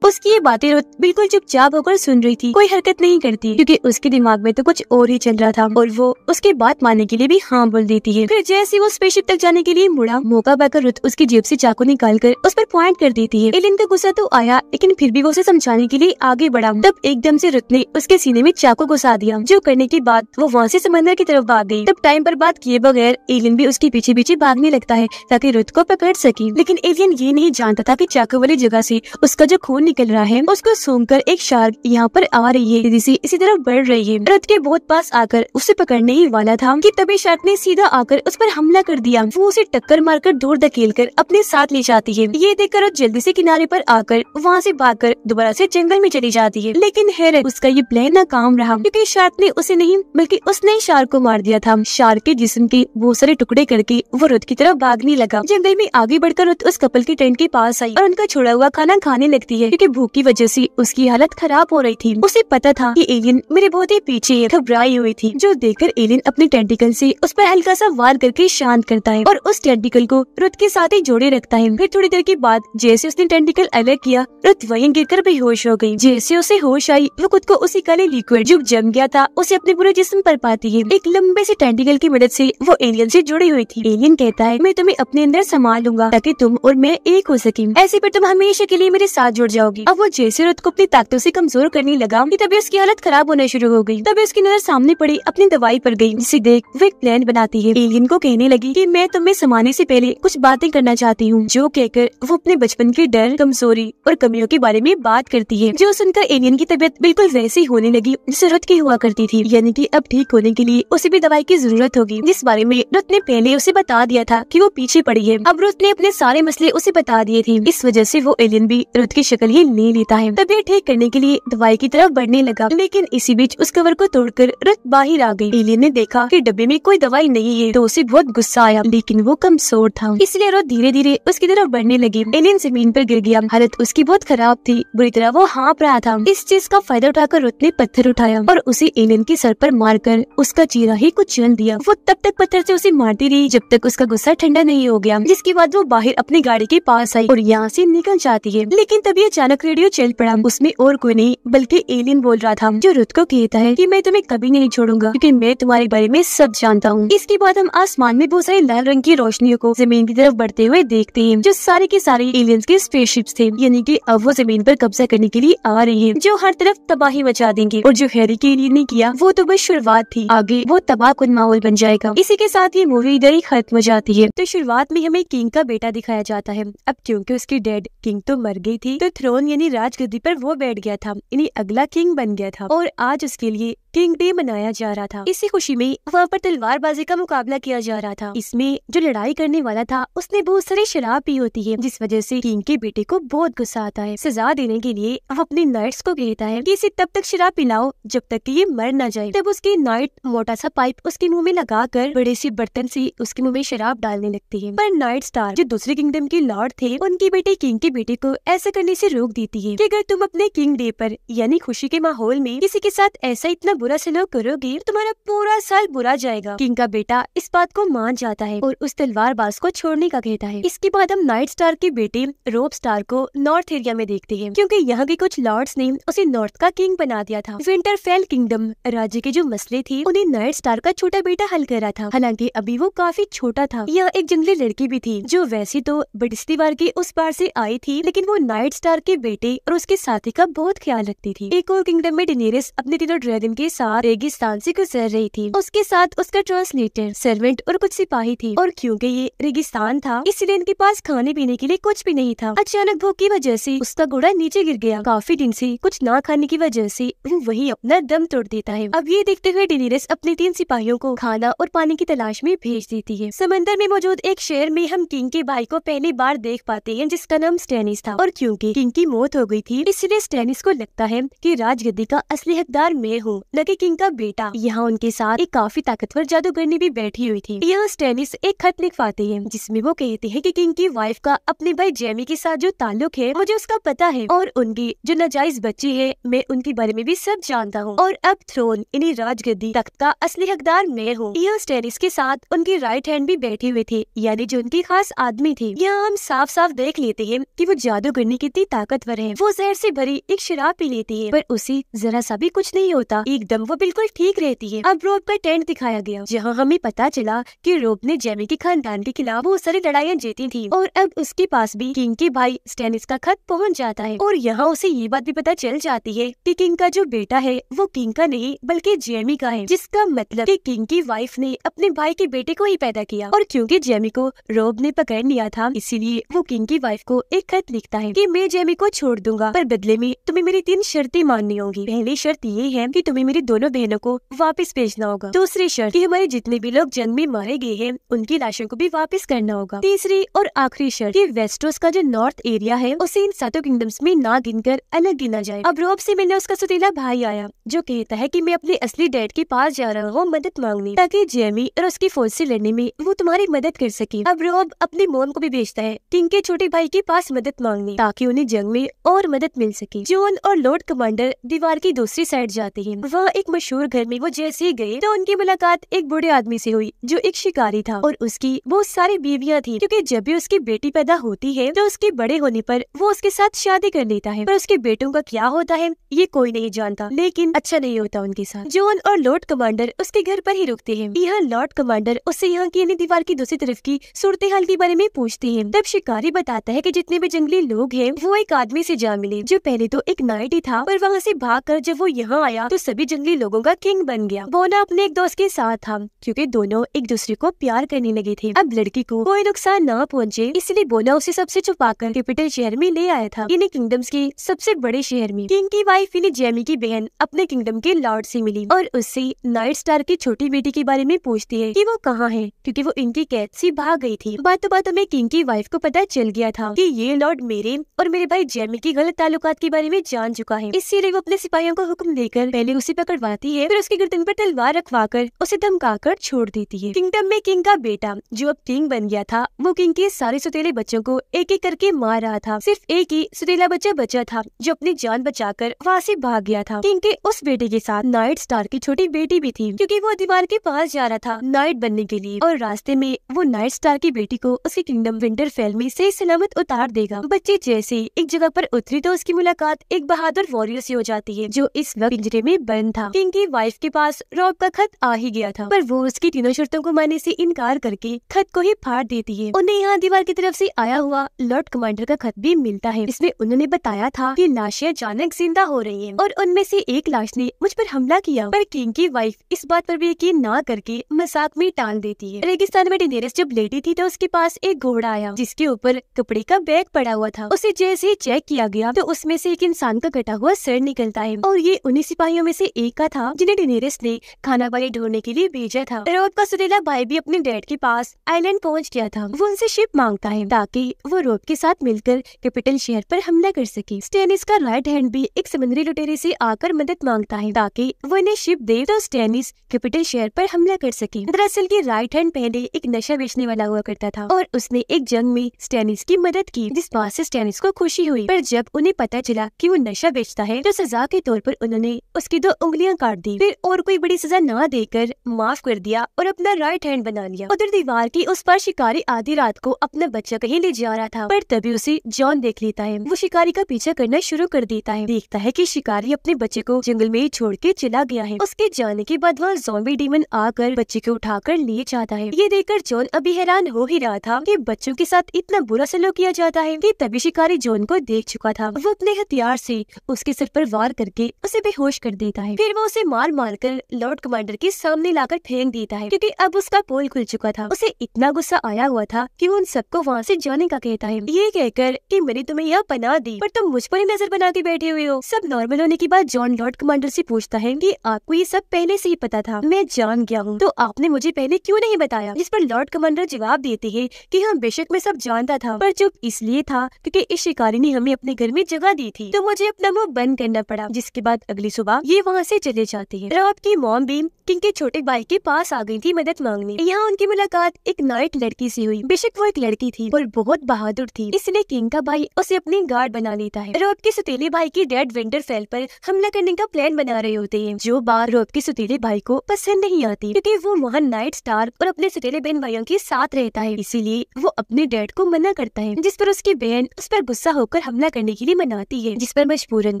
उसकी ये बातें रुथ बिल्कुल चुपचाप होकर सुन रही थी, कोई हरकत नहीं करती, क्योंकि उसके दिमाग में तो कुछ और ही चल रहा था, और वो उसके बात मानने के लिए भी हाँ बोल देती है। फिर जैसे वो स्पेसशिप तक जाने के लिए मुड़ा, मौका पाकर रुथ उसकी जेब से चाकू निकालकर उस पर पॉइंट कर देती है। एलियन का गुस्सा तो आया, लेकिन फिर भी वो उसे समझाने के लिए आगे बढ़ा। तब एकदम से रुथ ने उसके सीने में चाकू घुसा दिया, जो करने के बाद वो वहाँ से समंदर की तरफ भाग गई। तब टाइम पर बात किए बगैर एलियन भी उसके पीछे पीछे भागने लगता है, ताकि रुथ को पकड़ सके। लेकिन एलियन ये नहीं जानता था कि चाकू वाली जगह से उसका जो खून निकल रहा है, उसको सूंघकर एक शार्क यहाँ पर आ रही है, जिसे इसी तरफ बढ़ रही है। रुथ के बहुत पास आकर उसे पकड़ने ही वाला था कि तभी शार्क ने सीधा आकर उस पर हमला कर दिया। वो उसे टक्कर मारकर दूर धकेलकर अपने साथ ले जाती है। ये देखकर रुथ जल्दी से किनारे पर आकर वहाँ से भागकर दोबारा से जंगल में चली जाती है। लेकिन हैरत, उसका ये प्लान नाकाम रहा, क्योंकि शार्क ने उसे नहीं बल्कि उसने ही शार्क को मार दिया था। शार्क के जिस्म के बहुत सारे टुकड़े करके वो रुथ की तरफ भागने लगा। जंगल में आगे बढ़कर रुथ उस कपल के टेंट के पास आई और उनका छोड़ा हुआ खाना खाने लगती है, क्योंकि भूख की वजह से उसकी हालत खराब हो रही थी। उसे पता था कि एलियन मेरे बहुत ही पीछे है, घबराई हुई थी, जो देखकर एलियन अपने टेंटिकल से उस पर हल्का सा वार करके शांत करता है और उस टेंटिकल को रुथ के साथ ही जोड़े रखता है। फिर थोड़ी देर के बाद जैसे उसने टेंटिकल अलग किया, रुथ वहीं गिरकर बेहोश हो गई। जैसे उसे होश आई, वो खुद को उसी काले लिक्विड जो जम गया था उसे अपने पूरे जिस्म पर पाती है। एक लंबे से टेंटिकल की मदद से वो एलियन से जुड़ी हुई थी। एलियन कहता है, मैं तुम्हें अपने अंदर संभाल लूंगा ताकि तुम और मैं एक हो सके, ऐसे पर तुम हमेशा के लिए मेरे साथ जुड़ जाओगी। अब वो जैसे रुथ को अपनी ताकतों से कमजोर करने लगा कि तभी उसकी हालत खराब होने शुरू हो गई। तभी उसकी नजर सामने पड़ी अपनी दवाई पर गई, जिसे देख वो एक प्लान बनाती है। एलियन को कहने लगी कि मैं तुम्हें समाने से पहले कुछ बातें करना चाहती हूँ, जो कहकर वो अपने बचपन के डर, कमजोरी और कमियों के बारे में बात करती है, जो सुनकर एलियन की तबीयत बिल्कुल वैसी होने लगी जैसे रुथ की हुआ करती थी, यानी कि अब ठीक होने के लिए उसे भी दवाई की जरूरत होगी, जिस बारे में रुथ ने पहले उसे बता दिया था कि वो पीछे पड़ी है। अब रुथ ने अपने सारे मसले उसे बता दिए थे, इस वजह से वो एलियन भी रुथ की शक्ल ही ले लेता है। तबीयत ठीक करने के लिए दवाई की तरफ बढ़ने लगा, लेकिन इसी बीच उस कवर को तोड़कर रुथ बाहर आ गई। एलियन ने देखा कि डब्बे में कोई दवाई नहीं है, तो उसे बहुत गुस्सा आया, लेकिन वो कमजोर था, इसलिए रुथ धीरे धीरे उसकी तरफ बढ़ने लगी। एलियन जमीन पर गिर गया, हालत उसकी बहुत खराब थी, बुरी तरह वो हाँप रहा था। इस चीज का फायदा उठाकर रुथ ने पत्थर उठाया और उसे एलियन के सर पर मारकर उसका चेहरा ही कुछ चल दिया। वो तब तक पत्थर से उसे मारती रही जब तक उसका गुस्सा ठंडा नहीं हो गया, जिसके बाद वो बाहर अपनी गाड़ी के पास आई और यहाँ से निकल जाती है। लेकिन तभी अचानक अचानक रेडियो चल पड़ा। उसमें और कोई नहीं बल्कि एलियन बोल रहा था, जो रुथ को कहता है कि मैं तुम्हें कभी नहीं छोड़ूंगा क्योंकि मैं तुम्हारे बारे में सब जानता हूँ। इसके बाद हम आसमान में बहुत सारी लाल रंग की रोशनियों को जमीन की तरफ बढ़ते हुए देखते हैं, जो सारे के सारे एलियंस के स्पेसशिप्स थे, यानी कि अब वो जमीन पर कब्जा करने के लिए आ रहे हैं, जो हर तरफ तबाही मचा देंगे। और जो हैरी के एलियन ने किया वो तो बस शुरुआत थी, आगे वो तबाहकुन माहौल बन जाएगा। इसी के साथ ये मूवी इधर ही खत्म हो जाती है। तो शुरुआत में हमें किंग का बेटा दिखाया जाता है। अब क्योंकि उसकी डेड किंग तो मर गई थी, तो थ्रोन यानी राजगद्दी पर वो बैठ गया था, यानी अगला किंग बन गया था। और आज उसके लिए किंग डे मनाया जा रहा था। इसी खुशी में वहाँ पर तलवारबाजी का मुकाबला किया जा रहा था। इसमें जो लड़ाई करने वाला था उसने बहुत सारी शराब पी होती है, जिस वजह से किंग के बेटे को बहुत गुस्सा आता है। सजा देने के लिए वो अपने नाइट्स को कहता है कि इसे तब तक शराब पिलाओ जब तक कि ये मर न जाए। तब उसके नाइट मोटा सा पाइप उसके मुंह में लगाकर बड़े से बर्तन से उसके मुंह में शराब डालने लगती है। पर नाइट स्टार जो दूसरे किंगडम के लॉर्ड थे, उनकी बेटे किंग के बेटे को ऐसा करने से रोक देती है कि अगर तुम अपने किंग डे पर यानी खुशी के माहौल में किसी के साथ ऐसा इतना बुरा सलूक करोगे तो तुम्हारा पूरा साल बुरा जाएगा। किंग का बेटा इस बात को मान जाता है और उस तलवारबाज को छोड़ने का कहता है। इसके बाद हम नाइट स्टार के बेटे रोब स्टार को नॉर्थ एरिया में देखते हैं, क्योंकि यहाँ के कुछ लॉर्ड्स ने उसे नॉर्थ का किंग बना दिया था। विंटरफेल किंगडम राज्य के जो मसले थे उन्हें नाइट स्टार का छोटा बेटा हल कर रहा था। हालांकि अभी वो काफी छोटा था। यहाँ एक जंगली लड़की भी थी जो वैसे तो बड़ी दीवार के उस पार से आई थी, लेकिन वो नाइट स्टार के बेटे और उसके साथी का बहुत ख्याल रखती थी। एक और किंगडम में डेनेरिस अपने तीनों ड्रैगन के साथ रेगिस्तान से गुजर रही थी। उसके साथ उसका ट्रांसलेटर, सर्वेंट और कुछ सिपाही थी। और क्योंकि ये रेगिस्तान था इसलिए इनके पास खाने पीने के लिए कुछ भी नहीं था। अचानक भूख की वजह से उसका घोड़ा नीचे गिर गया। काफी दिन से कुछ ना खाने की वजह से वही अपना दम तोड़ देता है। अब ये देखते हुए डेनेरिस अपने 3 सिपाहियों को खाना और पानी की तलाश में भेज देती है। समंदर में मौजूद एक शहर में हम किंग के भाई को पहली बार देख पाते हैं, जिसका नाम स्टैनिस था। और क्योंकि किंग की मौत हो गई थी इसलिए स्टैनिस को लगता है कि राजगद्दी का असली हकदार मैं हूँ, न कि किंग का बेटा। यहाँ उनके साथ एक काफी ताकतवर जादूगरनी भी बैठी हुई थी। यहाँ स्टैनिस एक खत लिख पाते हैं जिसमें वो कहते हैं कि किंग की वाइफ का अपने भाई जेमी के साथ जो ताल्लुक है मुझे उसका पता है, और उनकी जो नाजायज बच्ची है मैं उनके बारे में भी सब जानता हूँ। और अब थ्रोन यानी राजगद्दी तख्त का असली हकदार मैं हूँ। यहाँ स्टैनिस के साथ उनकी राइट हैंड भी बैठे हुए थे, यानी जो उनकी खास आदमी थे। यहाँ हम साफ साफ देख लेते हैं कि वो जादूगरनी कितनी ताकतवर है। वो जहर से भरी एक शराब पी लेती है पर उसे जरा सा भी कुछ नहीं होता, एकदम वो बिल्कुल ठीक रहती है। अब रोब का टेंट दिखाया गया जहाँ हमें पता चला कि रोब ने जेमी के खानदान के खिलाफ बहुत सारी लड़ाइयाँ जीती थी, और अब उसके पास भी किंग के भाई स्टैनिस का खत पहुँच जाता है। और यहाँ उसे ये बात भी पता चल जाती है कि किंग का जो बेटा है वो किंग का नहीं बल्कि जेमी का है, जिसका मतलब कि किंग की वाइफ ने अपने भाई के बेटे को ही पैदा किया। और क्योंकि जेमी को रोब ने पकड़ लिया था इसीलिए वो किंग की वाइफ को एक खत लिखता है कि मैं जेमी को छोड़ दूंगा, पर बदले में तुम्हें मेरी 3 शर्तें माननी होगी। पहली शर्त ये है कि तुम्हें मेरी दोनों बहनों को वापस भेजना होगा। दूसरी शर्त कि हमारे जितने भी लोग जंग में मारे गए हैं उनकी लाशों को भी वापस करना होगा। तीसरी और आखिरी शर्त कि वेस्टरोस का जो नॉर्थ एरिया है उसे इन 7 किंगडम्स में ना गिनकर अलग गिना जाए। अब रोब से मिलने उसका सौतेला भाई आया जो कहता है कि मैं अपने असली डैड के पास जा रहा हूँ मदद मांगने, ताकि जेमी और उसकी फौज से लड़ने में वो तुम्हारी मदद कर सके। अब रोब अपनी मोम को भी भेजता है किंग के छोटे भाई के पास मदद मांगने, ताकि उन्हें जंग में और मदद मिल सके। जॉन और लॉर्ड कमांडर दीवार की दूसरी साइड जाते हैं। वहाँ एक मशहूर घर में वो जैसे ही गए तो उनकी मुलाकात एक बूढ़े आदमी से हुई जो एक शिकारी था, और उसकी बहुत सारी बीवियां थी, क्योंकि जब भी उसकी बेटी पैदा होती है तो उसके बड़े होने पर वो उसके साथ शादी कर लेता है। पर उसके बेटों का क्या होता है ये कोई नहीं जानता, लेकिन अच्छा नहीं होता उनके साथ। जॉन और लॉर्ड कमांडर उसके घर पर ही रुकते हैं। यहाँ लॉर्ड कमांडर उससे यहाँ की दीवार की दूसरी तरफ की सूरत हाल के बारे में पूछते हैं। तब शिकारी बताता है कि जितने भी जंगली लोग हैं वो एक आदमी से जा मिले जो पहले तो एक नाइट ही था, पर वहाँ से भागकर जब वो यहाँ आया तो सभी जंगली लोगों का किंग बन गया। बोना अपने एक दोस्त के साथ था क्योंकि दोनों एक दूसरे को प्यार करने लगे थे। अब लड़की को कोई नुकसान ना पहुँचे इसलिए बोना उसे सबसे छुपाकर कैपिटल शहर में ले आया था, यानी किंगडम्स के सबसे बड़े शहर में। किंग की वाइफ यानी जेमी की बहन अपने किंगडम के लॉर्ड से मिली और उससे नाइट स्टार की छोटी बेटी के बारे में पूछती है कि वो कहाँ है, क्योंकि वो इनकी कैद से भाग गई थी। बातों बातों में किंग की वाइफ को पता चल गया था कि ये लॉर्ड मेरे और मेरे भाई जेमी की गलत ताल्लुकात के बारे में जान चुका है, इसीलिए वो अपने सिपाहियों को हुक्म देकर पहले उसे पकड़वाती है, फिर उसकी गर्दन पर तलवार रखवाकर उसे धमकाकर छोड़ देती है। किंगडम में किंग का बेटा जो अब किंग बन गया था, वो किंग के सारे सौतेले बच्चों को एक एक करके मार रहा था। सिर्फ एक ही सौतेला बच्चा बचा था जो अपनी जान बचाकर वहाँ से भाग गया था। किंग के उस बेटे के साथ नाइट स्टार की छोटी बेटी भी थी, क्योंकि वो दीवार के पास जा रहा था नाइट बनने के लिए, और रास्ते में वो नाइट स्टार की बेटी को उसके किंगडम विंटरफेल में सही सलामत उतार देगा। बच्ची जैसे एक जगह पर उतरी तो उसकी मुलाकात एक बहादुर वॉरियर से हो जाती है जो इस वक्त पिंजरे में बंद था। किंग की वाइफ के पास रॉब का खत आ ही गया था, पर वो उसकी तीनों शर्तों को मानने से इनकार करके खत को ही फाड़ देती है। उन्हें यहाँ दीवार की तरफ से आया हुआ लॉर्ड कमांडर का खत भी मिलता है, जिसमें उन्होंने बताया था कि लाशें अचानक जिंदा हो रही हैं और उनमें से एक लाश ने मुझ पर हमला किया। पर किंग की वाइफ इस बात पर भी यकीन ना करके मजाक में टाल देती है। रेगिस्तान में डेनेरिस जब लेटी थी तो उसके पास एक घोड़ा आया जिसके ऊपर कपड़े का बैग पड़ा हुआ था। उसे जैसे ही चेक किया गया तो उसमें से एक इंसान का कटा हुआ सर निकलता है, और ये उन्हीं सिपाहियों में से एक का था जिन्हें डेनेरिस ने खाना पानी ढूंढने के लिए भेजा था। रॉब का सौतेला भाई भी अपने डैड के पास आइलैंड पहुंच गया था। वो उनसे शिप मांगता है ताकि वो रॉब के साथ मिलकर कैपिटल शहर पर हमला कर सके। स्टैनिस का राइट हैंड भी एक समुद्री लुटेरे से आकर मदद मांगता है ताकि वो इन्हें शिप दे तो स्टैनिस कैपिटल शहर पर हमला कर सके। दरअसल की राइट हैंड पहले एक नशा बेचने वाला हुआ करता था और उसने एक जंग में स्टैनिस की मदद की, जिस बात से स्टैनिस को खुशी हुई। पर जब उन्हें पता चला कि वो नशा बेचता है तो सजा के तौर पर उन्होंने उसकी 2 उंगलियां काट दी। फिर और कोई बड़ी सजा ना देकर माफ कर दिया और अपना राइट हैंड बना लिया। उधर दीवार की उस पर शिकारी आधी रात को अपना बच्चा कहीं ले जा रहा था, पर तभी उसे जॉन देख लेता है। वो शिकारी का पीछा करना शुरू कर देता है। देखता है कि शिकारी अपने बच्चे को जंगल में छोड़ के चला गया है। उसके जाने के बाद वहाँ ज़ॉम्बी डीमन आकर बच्चे को उठाकर ले जाता है। ये देखकर जॉन अभी हैरान हो ही रहा था कि बच्चों के साथ इतना बुरा सलूक किया जाता है कि तभी शिकारी जॉन को देख चुका था। वो अपने हथियार से उसके सिर पर वार करके उसे बेहोश कर देता है। फिर वो उसे मार मार कर लॉर्ड कमांडर के सामने लाकर फेंक देता है, क्योंकि अब उसका पोल खुल चुका था। उसे इतना गुस्सा आया हुआ था कि वो उन सबको वहाँ से जाने का कहता है, ये कहकर कि मैंने तुम्हें यहाँ पनाह दी पर तुम मुझ पर ही नजर बना के बैठे हुए हो। सब नॉर्मल होने के बाद जॉन लॉर्ड कमांडर से पूछता है कि आपको ये सब पहले से ही पता था, मैं जान गया हूँ, तो आपने मुझे पहले क्यों नहीं बताया? जिस पर लॉर्ड कमांडर जवाब देते हैं कि हाँ बेशक मैं सब जानता था, पर चुप इसलिए था क्योंकि इस शिकारी ने हमें अपने घर में जगह दी थी, तो मुझे अपना मुंह बंद करना पड़ा। जिसके बाद अगली सुबह ये वहाँ से चले जाते हैं। रॉब की मॉम भी किंग के छोटे भाई के पास आ गई थी मदद मांगने। यहाँ उनकी मुलाकात एक नाइट लड़की से हुई। बेशक वो एक लड़की थी और बहुत बहादुर थी, इसलिए किंग का भाई उसे अपनी गार्ड बना लेता है। रॉब के सौतेले भाई की डैड विंटरफेल पर हमला करने का प्लान बना रहे होते हैं, जो बात रॉब के सौतेले भाई को पसंद नहीं आती, क्योंकि वो वहाँ नाइट स्टार और अपने सौतेले बहन भाइयों के साथ रहता है। इसीलिए वो अपने डैड को मना करता है, जिस पर उसकी बहन उस पर गुस्सा होकर हमला करने के लिए मनाती है, जिस पर मजबूरन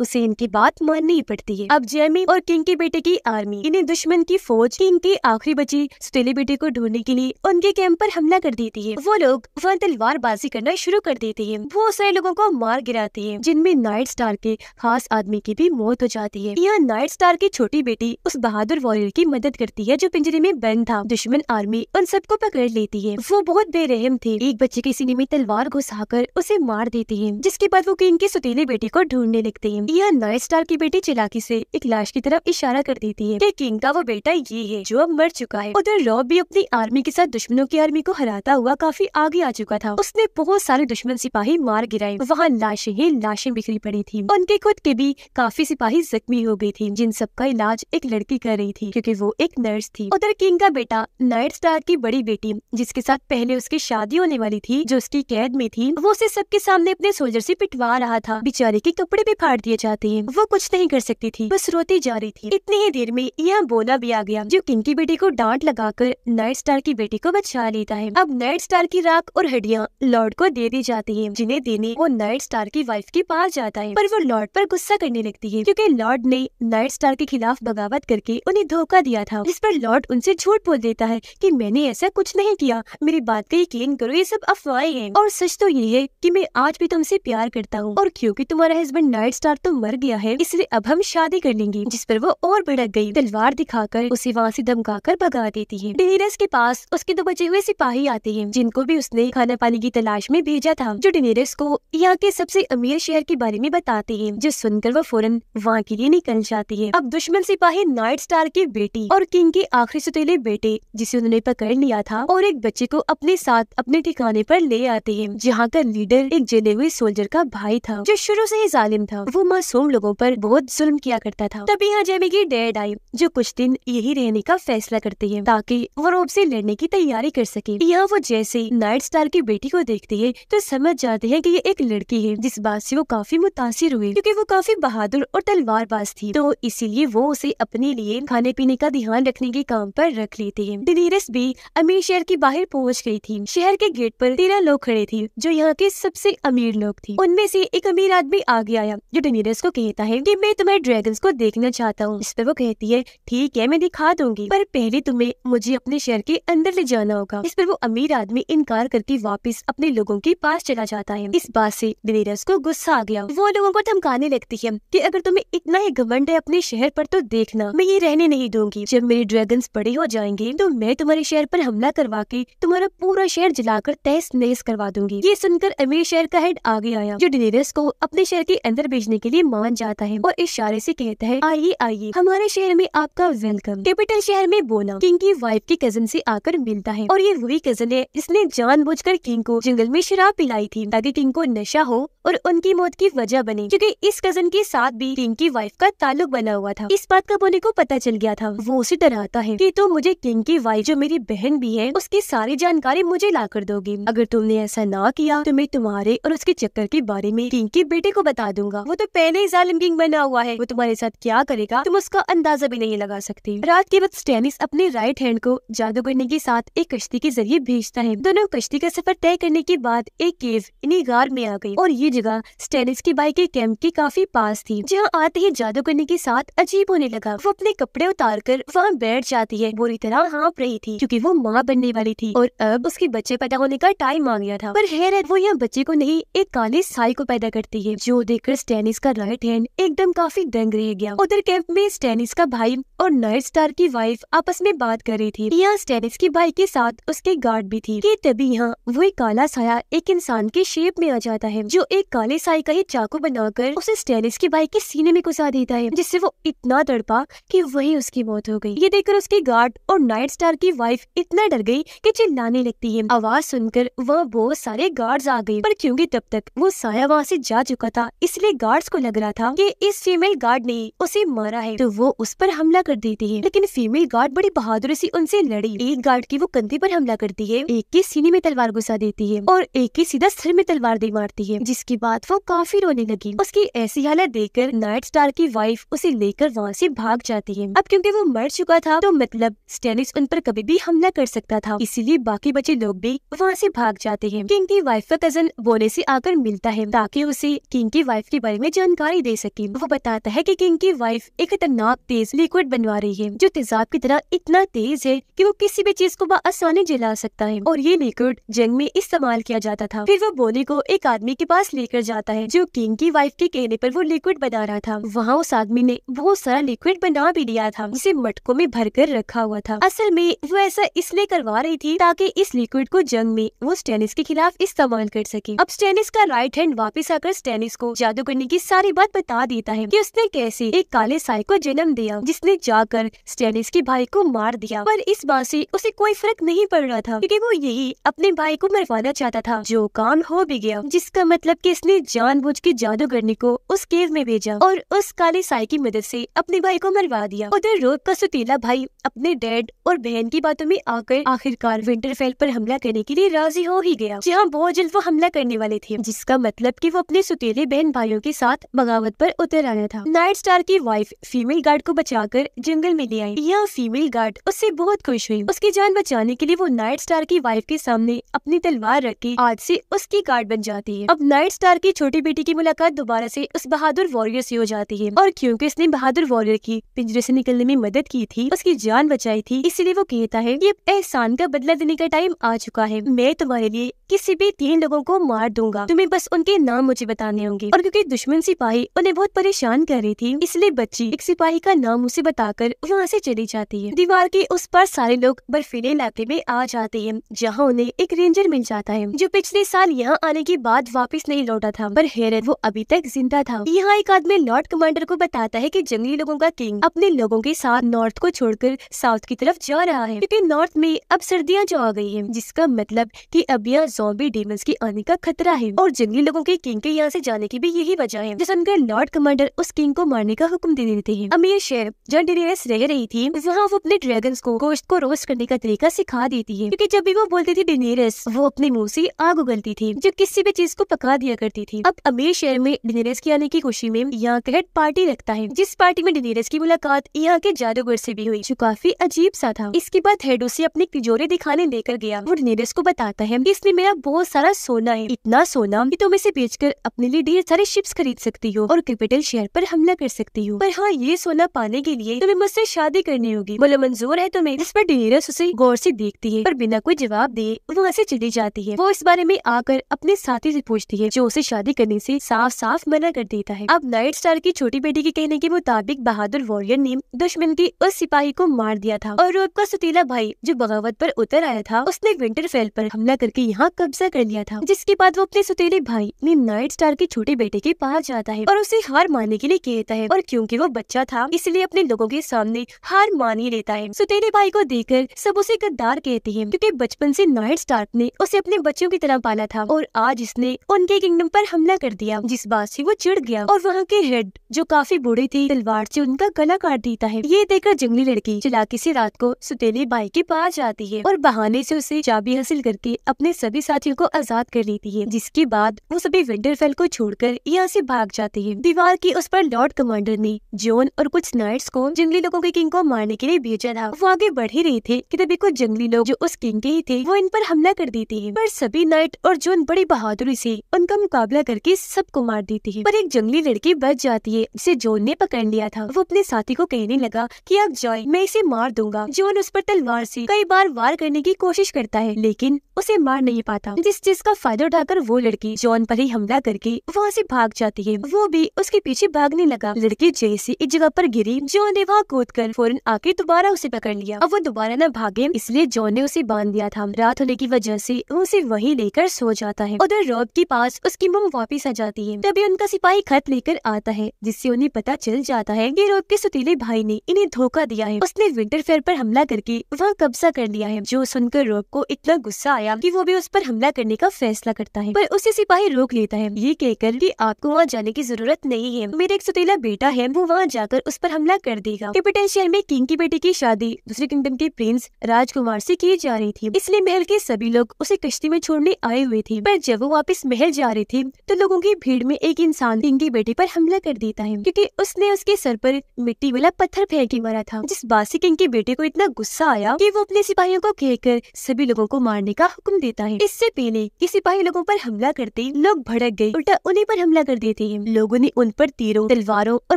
उसे इनकी बात माननी पड़ती है। अब जेमी और किंग के बेटे की आर्मी इन्हें दुश्मन की फौज किंग के आखिरी बचे सौतेले बेटे को ढूंढने के लिए उनके कैंप पर हमला कर देती है। वो लोग वहाँ तलवारबाजी करना शुरू कर देते हैं। बहुत सारे लोगों को मार गिराते हैं, जिनमें नाइट स्टार के खास आदमी की भी मौत हो जाती है। यहाँ नाइट स्टार की छोटी बेटी उस बहादुर वॉरियर की मदद करती है जो पिंजरे में बंद था। दुश्मन आर्मी उन सबको पकड़ लेती है। वो बहुत बेरहम थे, एक बच्चे के सीने में तलवार घुसाकर उसे मार देती है। जिसके बाद वो किंग के सौतेले बेटे को ढूंढने लगते हैं। यहाँ नाइट स्टार की बेटी चालाकी से एक लाश की तरफ इशारा कर देती है कि किंग का वो बेटा ये है जो अब मर चुका है। उधर रॉब भी अपनी आर्मी के साथ दुश्मनों की आर्मी को हराता हुआ काफी आगे आ चुका था। उसने बहुत सारे दुश्मन सिपाही मार गिराए। वहाँ लाशें ही लाशें बिखरी पड़ी थी। उनके खुद के भी काफी सिपाही जख्मी हो गई थी, जिन सबका इलाज एक लड़की कर रही थी, क्योंकि वो एक नर्स थी। उधर किंग का बेटा नाइट स्टार की बड़ी बेटी, जिसके साथ पहले उसकी शादी होने वाली थी, जो उसकी कैद में थी, वो उसे सबके सामने अपने सोल्जर से पिटवा रहा था। बेचारे के कपड़े भी फाड़ दिए जाते हैं। वो कुछ नहीं कर सकती थी, बस रोती जा रही थी। इतनी ही देर में यहाँ बोला भी आ गया, जो किंग की बेटी को डांट लगाकर नाइट स्टार की बेटी को बचा लेता है। अब नाइट स्टार की राख और हड्डियाँ लॉर्ड को दे दी जाती है, जिन्हें देने वो नाइट स्टार की वाइफ के पास जाता है। पर वो लॉर्ड पर गुस्सा करने लगती है, क्योंकि लॉर्ड ने नाइट स्टार के खिलाफ बगावत करके उन्हें धोखा दिया था। जिस पर लॉर्ड उनसे झूठ बोल देता है कि मैंने ऐसा कुछ नहीं किया, मेरी बात का यकीन करो, ये सब अफवाहें हैं, और सच तो ये है कि मैं आज भी तुमसे प्यार करता हूँ, और क्योंकि तुम्हारा हस्बैंड नाइट स्टार तो मर गया है, इसलिए अब हम शादी कर लेंगे। जिस पर वो और भड़क गई, तलवार दिखाकर उसे वहाँ से धमकाकर भगा देती है। डेनेरिस के पास उसके 2 बचे हुए सिपाही आते हैं, जिनको भी उसने खाना पानी की तलाश में भेजा था, जो डेनेरिस को यहाँ के सबसे अमीर शहर के बारे में बताते हैं, जो सुनकर वो फौरन वहाँ के लिए निकल जाती है। अब दुश्मन सिपाही नाइट स्टार की बेटी और किंग के आखिरी सौतेले बेटे, जिसे उन्होंने पकड़ लिया था, और एक बच्चे को अपने साथ अपने ठिकाने पर ले आते हैं, जहाँ का लीडर एक जले हुए सोल्जर का भाई था, जो शुरू से ही जालिम था। वो मासूम लोगों पर बहुत जुल्म किया करता था। तभी यहाँ जेमी की डैड आई जो कुछ दिन यही रहने का फैसला करती है ताकि वो रोब से लड़ने की तैयारी कर सके। यहाँ वो जैसे नाइट स्टार की बेटी को देखती है तो समझ जाते हैं कि ये एक लड़की है, जिस बात से वो काफी मुतासिर हुए क्योंकि वो काफी बहादुर और तलवारबाज थी, तो इसीलिए वो उसे अपने लिए खाने पीने का ध्यान रखने के काम पर रख लेती है। डेनेरिस भी अमीर शहर के बाहर पहुँच गई थी। शहर के गेट पर 13 लोग खड़े थे जो यहाँ के सबसे अमीर लोग थे। उनमें से एक अमीर आदमी आगे आया जो डेनेरिस को कहता है कि मैं तुम्हारे ड्रैगन्स को देखना चाहता हूँ। इस पर वो कहती है ठीक है मैं दिखा दूंगी, पर पहले तुम्हें मुझे अपने शहर के अंदर ले जाना होगा। इस पर वो अमीर आदमी इनकार करके वापस अपने लोगों के पास चला जाता है। इस बात से डेनेरिस को गुस्सा आ गया। वो लोगों को धमकाने लगती है कि अगर तुम्हें इतना ही घमंड है अपने शहर पर तो देखना मैं ये रहने नहीं दूंगी। जब मेरे ड्रैगन्स बड़े हो जाएंगे तो मैं तुम्हारे शहर पर हमला करवा के तुम्हारा पूरा शहर जलाकर तहस नहस करवा दूंगी। ये सुनकर अमीर शहर का हेड आगे आया जो डेनेरिस को अपने शहर के अंदर भेजने के लिए मान जाता है और इशारे से कहता है आइए आइए हमारे शहर में आपका वेलकम। कैपिटल शहर में बोना किंग की वाइफ की कजन से आकर मिलता है और ये वही कजन है जिसने जानबूझकर किंग को जंगल में शराब पिलाई थी ताकि किंग को नशा हो और उनकी मौत की वजह बने, क्योंकि इस कजन के साथ भी किंग की वाइफ का ताल्लुक बना हुआ था। इस बात का बोने को पता चल गया था। वो उसे डराता है कि तुम मुझे किंग की वाइफ जो मेरी बहन भी है उसकी सारी जानकारी मुझे ला कर दोगी। अगर तुमने ऐसा ना किया तो मैं तुम्हारे और उसके चक्कर के बारे में किंग के बेटे को बता दूंगा। वो तो पहले ही जालिम किंग बना हुआ है, वो तुम्हारे साथ क्या करेगा तुम उसका अंदाजा भी नहीं लगा सकती। रात के वक्त स्टैनिस अपने राइट हैंड को जादूगरनी के साथ एक कश्ती के जरिए भेजता है। दोनों कश्ती का सफर तय करने के बाद एक केव इन्हीं गार में आ गई और ये जगह स्टैनिस की बाइक के कैंप के काफी पास थी। जहाँ आते ही जादूगरनी के साथ अजीब होने लगा। वो अपने कपड़े उतार कर वहाँ बैठ जाती है। बुरी तरह हाँप रही थी क्योंकि वो माँ बनने वाली थी और अब उसके बच्चे पैदा होने का टाइम आ गया था। पर हैरत वो यहाँ बच्चे को नहीं एक काले साई को पैदा करती है जो देखकर स्टैनिस का राइट हैंड एकदम काफी दंग रह गया। उधर कैंप में स्टैनिस का भाई और नाइट स्टार की वाइफ आपस में बात कर रही थी। यहाँ स्टैनिस की भाई के साथ उसके गार्ड भी थी कि तभी यहाँ वो एक काला साया एक इंसान के शेप में आ जाता है जो एक काले साई का ही चाकू बनाकर उसे स्टैनिस की भाई के सीने में घुसा देता है, जिससे वो इतना तड़पा कि वही उसकी मौत हो गई। ये देखकर उसके गार्ड और नाइट स्टार की वाइफ इतना डर गई कि चिल्लाने लगती है। आवाज सुनकर वहाँ बहुत सारे गार्ड्स आ गए, पर क्योंकि तब तक वो साया वहाँ से जा चुका था इसलिए गार्ड्स को लग रहा था कि इस फीमेल गार्ड ने उसे मारा है, तो वो उस पर हमला कर देती है। लेकिन फीमेल गार्ड बड़ी बहादुरी से उनसे लड़ी। एक गार्ड की वो कंधे पर हमला करती है, एक के सीने में तलवार घुसा देती है और एक के सीधा सिर में तलवार दे मारती है, जिसके बाद वो काफी रोने लगी। उसकी ऐसी हालत देखकर नाइट स्टार की वाइफ उसे लेकर वहाँ से भाग जाती है। अब क्योंकि वो मर चुका था तो मतलब स्टैनिस उन पर कभी भी हमला कर सकता था, इसीलिए बाकी बचे लोग भी वहाँ से भाग जाते हैं। किंग की वाइफ का कजन बोने से आकर मिलता है ताकि उसे किंग की वाइफ के बारे में जानकारी दे सके। वो बताता है कि किंग की वाइफ एक खतरनाक तेज लिक्विड बनवा रही है जो तेजाब की तरह इतना तेज है कि वो किसी भी चीज को आसानी जला सकता है और ये लिक्विड जंग में इस्तेमाल किया जाता था। फिर वो बोने को एक आदमी के पास लेकर जाता है जो किंग की वाइफ के कहने पर वो लिक्विड बना रहा था। वहाँ उस आदमी ने बहुत सारा लिक्विड बना भी दिया था जिसे मटकों में भरकर रखा हुआ था। असल में वो ऐसा इसलिए करवा रही थी ताकि इस लिक्विड को जंग में वो स्टैनिस के खिलाफ इस्तेमाल कर सके। अब स्टैनिस का राइट हैंड वापस आकर स्टैनिस को जादू करने की सारी बात बता देता है कि उसने कैसे एक काले साई को जन्म दिया जिसने जाकर स्टैनिस के भाई को मार दिया। पर इस बात से उसे कोई फर्क नहीं पड़ रहा था क्योंकि वो यही अपने भाई को मरवाना चाहता था, जो काम हो भी गया, जिसका मतलब कि इसने जानबूझ के जादूगरनी को उस केव में भेजा और उस काले साई की मदद से अपने भाई को मरवा दिया। उधर रोब का सुतीला भाई अपने डैड और बहन की बातों में आकर आखिरकार विंटरफेल पर हमला करने के लिए राजी हो ही गया, जहाँ बहुत जल्द वो हमला करने वाले थे, जिसका मतलब कि वो अपने सुतीले बहन भाइयों के साथ बगावत पर उतर आया था। नाइट स्टार की वाइफ फीमेल गार्ड को बचाकर जंगल में ले आई। यह फीमेल गार्ड उससे बहुत खुश हुई। उसकी जान बचाने के लिए वो नाइट स्टार की वाइफ के सामने अपनी तलवार रख के आज से उसकी गार्ड बन जाती है। अब नाइट स्टार की छोटी बेटी की मुलाकात दोबारा से उस बहादुर वॉरियर से हो जाती है और क्योंकि उसने बहादुर वॉरियर की पिंजरे से निकलने में मदद की थी, उसकी जान बचाई थी, इसलिए वो कहता है कि अब एहसान का बदला देने का टाइम आ चुका है। मैं तुम्हारे लिए किसी भी 3 लोगों को मार दूंगा, तुम्हें बस उनके नाम मुझे बताने होंगे। और क्योंकि दुश्मन सिपाही उन्हें बहुत परेशान कर रही थी, इसलिए बच्ची एक सिपाही का नाम उसे बताकर वहाँ से चली जाती है। दीवार के उस पार सारे लोग बर्फीले इलाके में आ जाते हैं, जहाँ उन्हें एक रेंजर मिल जाता है जो पिछले साल यहाँ आने के बाद वापस नहीं लौटा था, पर हैरत वो अभी तक जिंदा था। यहाँ एक आदमी लॉर्ड कमांडर को बताता है कि जंगली लोगों का किंग अपने लोगों के साथ नॉर्थ को छोड़कर साउथ की तरफ जा रहा है, क्योंकि नॉर्थ में अब सर्दियाँ जो आ गई है, जिसका मतलब कि अब यहाँ ज़ॉम्बी डीमंस के आने का खतरा है और जंगली लोगों के किंग के यहाँ से जाने की भी यही वजह है। जिस उनका लॉर्ड कमांडर उस किंग को मारने का हुक्म दे देते हैं। अमीर शेर जहाँ डेनेरिस रह रही थी वहाँ वो अपने ड्रैगन्स को गोश्त को रोस्ट करने का तरीका सिखा देती है, क्योंकि जब भी वो बोलती थी डेनेरिस, वो अपने मुंह से आग उगलती थी जो किसी भी चीज को पका दिया करती थी। अब अमीर शहर में डेनेरिस के आने की खुशी में यहाँ का हेड पार्टी रखता है, जिस पार्टी में डेनेरिस की मुलाकात यहाँ के जादूगर से भी हुई जो काफी अजीब सा था। इसके बाद हेड उसे अपनी तिजोरी दिखाने लेकर गया। वो डेनेरिस को बताता है कि इसमें मेरा बहुत सारा सोना है, इतना सोना कि तुम इसे बेचकर अपने लिए ढेर सारे शिप्स खरीद सकती हो और कैपिटल शहर पर हमला कर सकती हो। पर हाँ, ये सोना पाने के लिए तुम्हें मुझसे शादी करनी होगी। बोलो मंजूर है तुम्हें? इस पर डेनेरिस उसे गौर से देखती है पर बिना कोई जवाब दे वहाँ से चली जाती है। वो इस बारे में आकर अपने साथी से पूछती है जो उसे शादी करने से साफ साफ मना कर देता है। अब नाइट स्टार की छोटी बेटी के कहने के मुताबिक बहादुर वॉरियर ने दुश्मन की उस सिपाही को मार दिया था और रोब का सुतीला भाई जो बगावत पर उतर आया था उसने विंटरफेल पर हमला करके यहाँ कब्जा कर लिया था। जिसके बाद वो अपने सुतीले भाई ने नाइट स्टार के छोटे बेटे के पास जाता है और उसे हार मानने के लिए कहता है, और क्योंकि वो बच्चा था इसलिए अपने लोगों के सामने हार मान ही लेता है। सुतीले भाई को देखकर सब उसे गद्दार कहते हैं, क्योंकि बचपन से नाइट स्टार ने उसे अपने बच्चों की तरह पाला था और आज इसने उनके किंगडम पर हमला कर दिया, जिस बात से वो चिढ़ गया और वहाँ के हेड जो काफी बूढ़े थे तलवार से उनका गला काट देता है। ये देखकर जंगली लड़की चालाकी से रात को सुतीले भाई के पास जाती है और बहाने से उसे चाबी हासिल करके अपने सभी साथियों को आजाद कर लेती है। जिसके बाद वो सभी विंटरफेल को छोड़कर यहाँ से भाग जाते हैं। दीवार की उस पर लॉर्ड कमांडर ने जॉन और कुछ नाइट्स को जंगली लोगों के किंग को मारने के लिए भेजा था। वो आगे बढ़ ही रहे थे कि तभी कुछ जंगली लोग जो उस किंग के ही थे वो इन पर हमला कर देते हैं, पर सभी नाइट और जॉन बड़ी बहादुरी से उनका मुकाबला करके सबको मार देती है। पर एक जंगली लड़की बच जाती है जिसे जॉन ने पकड़ लिया था। वो अपने साथी को कहने लगा कि आप जाए, मैं इसे मार दूंगा। जॉन उस पर तलवार से कई बार वार करने की कोशिश करता है लेकिन उसे मार नहीं पाता, जिस चीज का फायदा उठाकर वो लड़की जॉन पर ही हमला करके वहाँ से भाग जाती है। वो भी उसके पीछे भागने लगा। लड़की जैसे एक जगह पर गिरी, जॉन ने वहाँ कूदकर फौरन आके दोबारा उसे पकड़ लिया। अब वो दोबारा न भागे इसलिए जॉन ने उसे बांध दिया था। रात होने की वजह से वो उसे वहीं लेकर सो जाता है। उधर रॉब के पास उसकी मम वापिस आ जाती है। तभी उनका सिपाही खत लेकर आता है जिससे उन्हें पता चल जाता है कि रॉब के सुतीले भाई ने इन्हें धोखा दिया है। उसने विंटरफेल पर हमला करके वहाँ कब्जा कर लिया है। जो सुनकर रॉब को इतना गुस्सा आया कि वो भी उस पर हमला करने का फैसला करता है, पर उसे सिपाही रोक लेता है ये कहकर कि आपको वहाँ जाने की जरूरत नहीं है, मेरा एक सुतीला बेटा है वो वहाँ जाकर उस पर हमला कर देगा। कैपिटल शहर में किंग की बेटी की शादी दूसरे किंगडम के प्रिंस राजकुमार से की जा रही थी, इसलिए महल के सभी लोग उसे कश्ती में छोड़ने आए हुए थे। पर जब वो वापस महल जा रहे थे तो लोगों की भीड़ में एक इंसान किंग की बेटी पर हमला कर देता है, क्योंकि उसने उसके सर पर मिट्टी वाला पत्थर फेंक के मारा था। जिस बात से किंग के बेटे को इतना गुस्सा आया कि वो अपने सिपाहियों को कहकर सभी लोगों को मारने का हुक्म देता है। इससे पहले कि सिपाही लोगों पर हमला करते लोग भड़क गए, उल्टा उन्हीं पर हमला कर देते हैं। लोगों ने उन पर तीरों, तलवारों और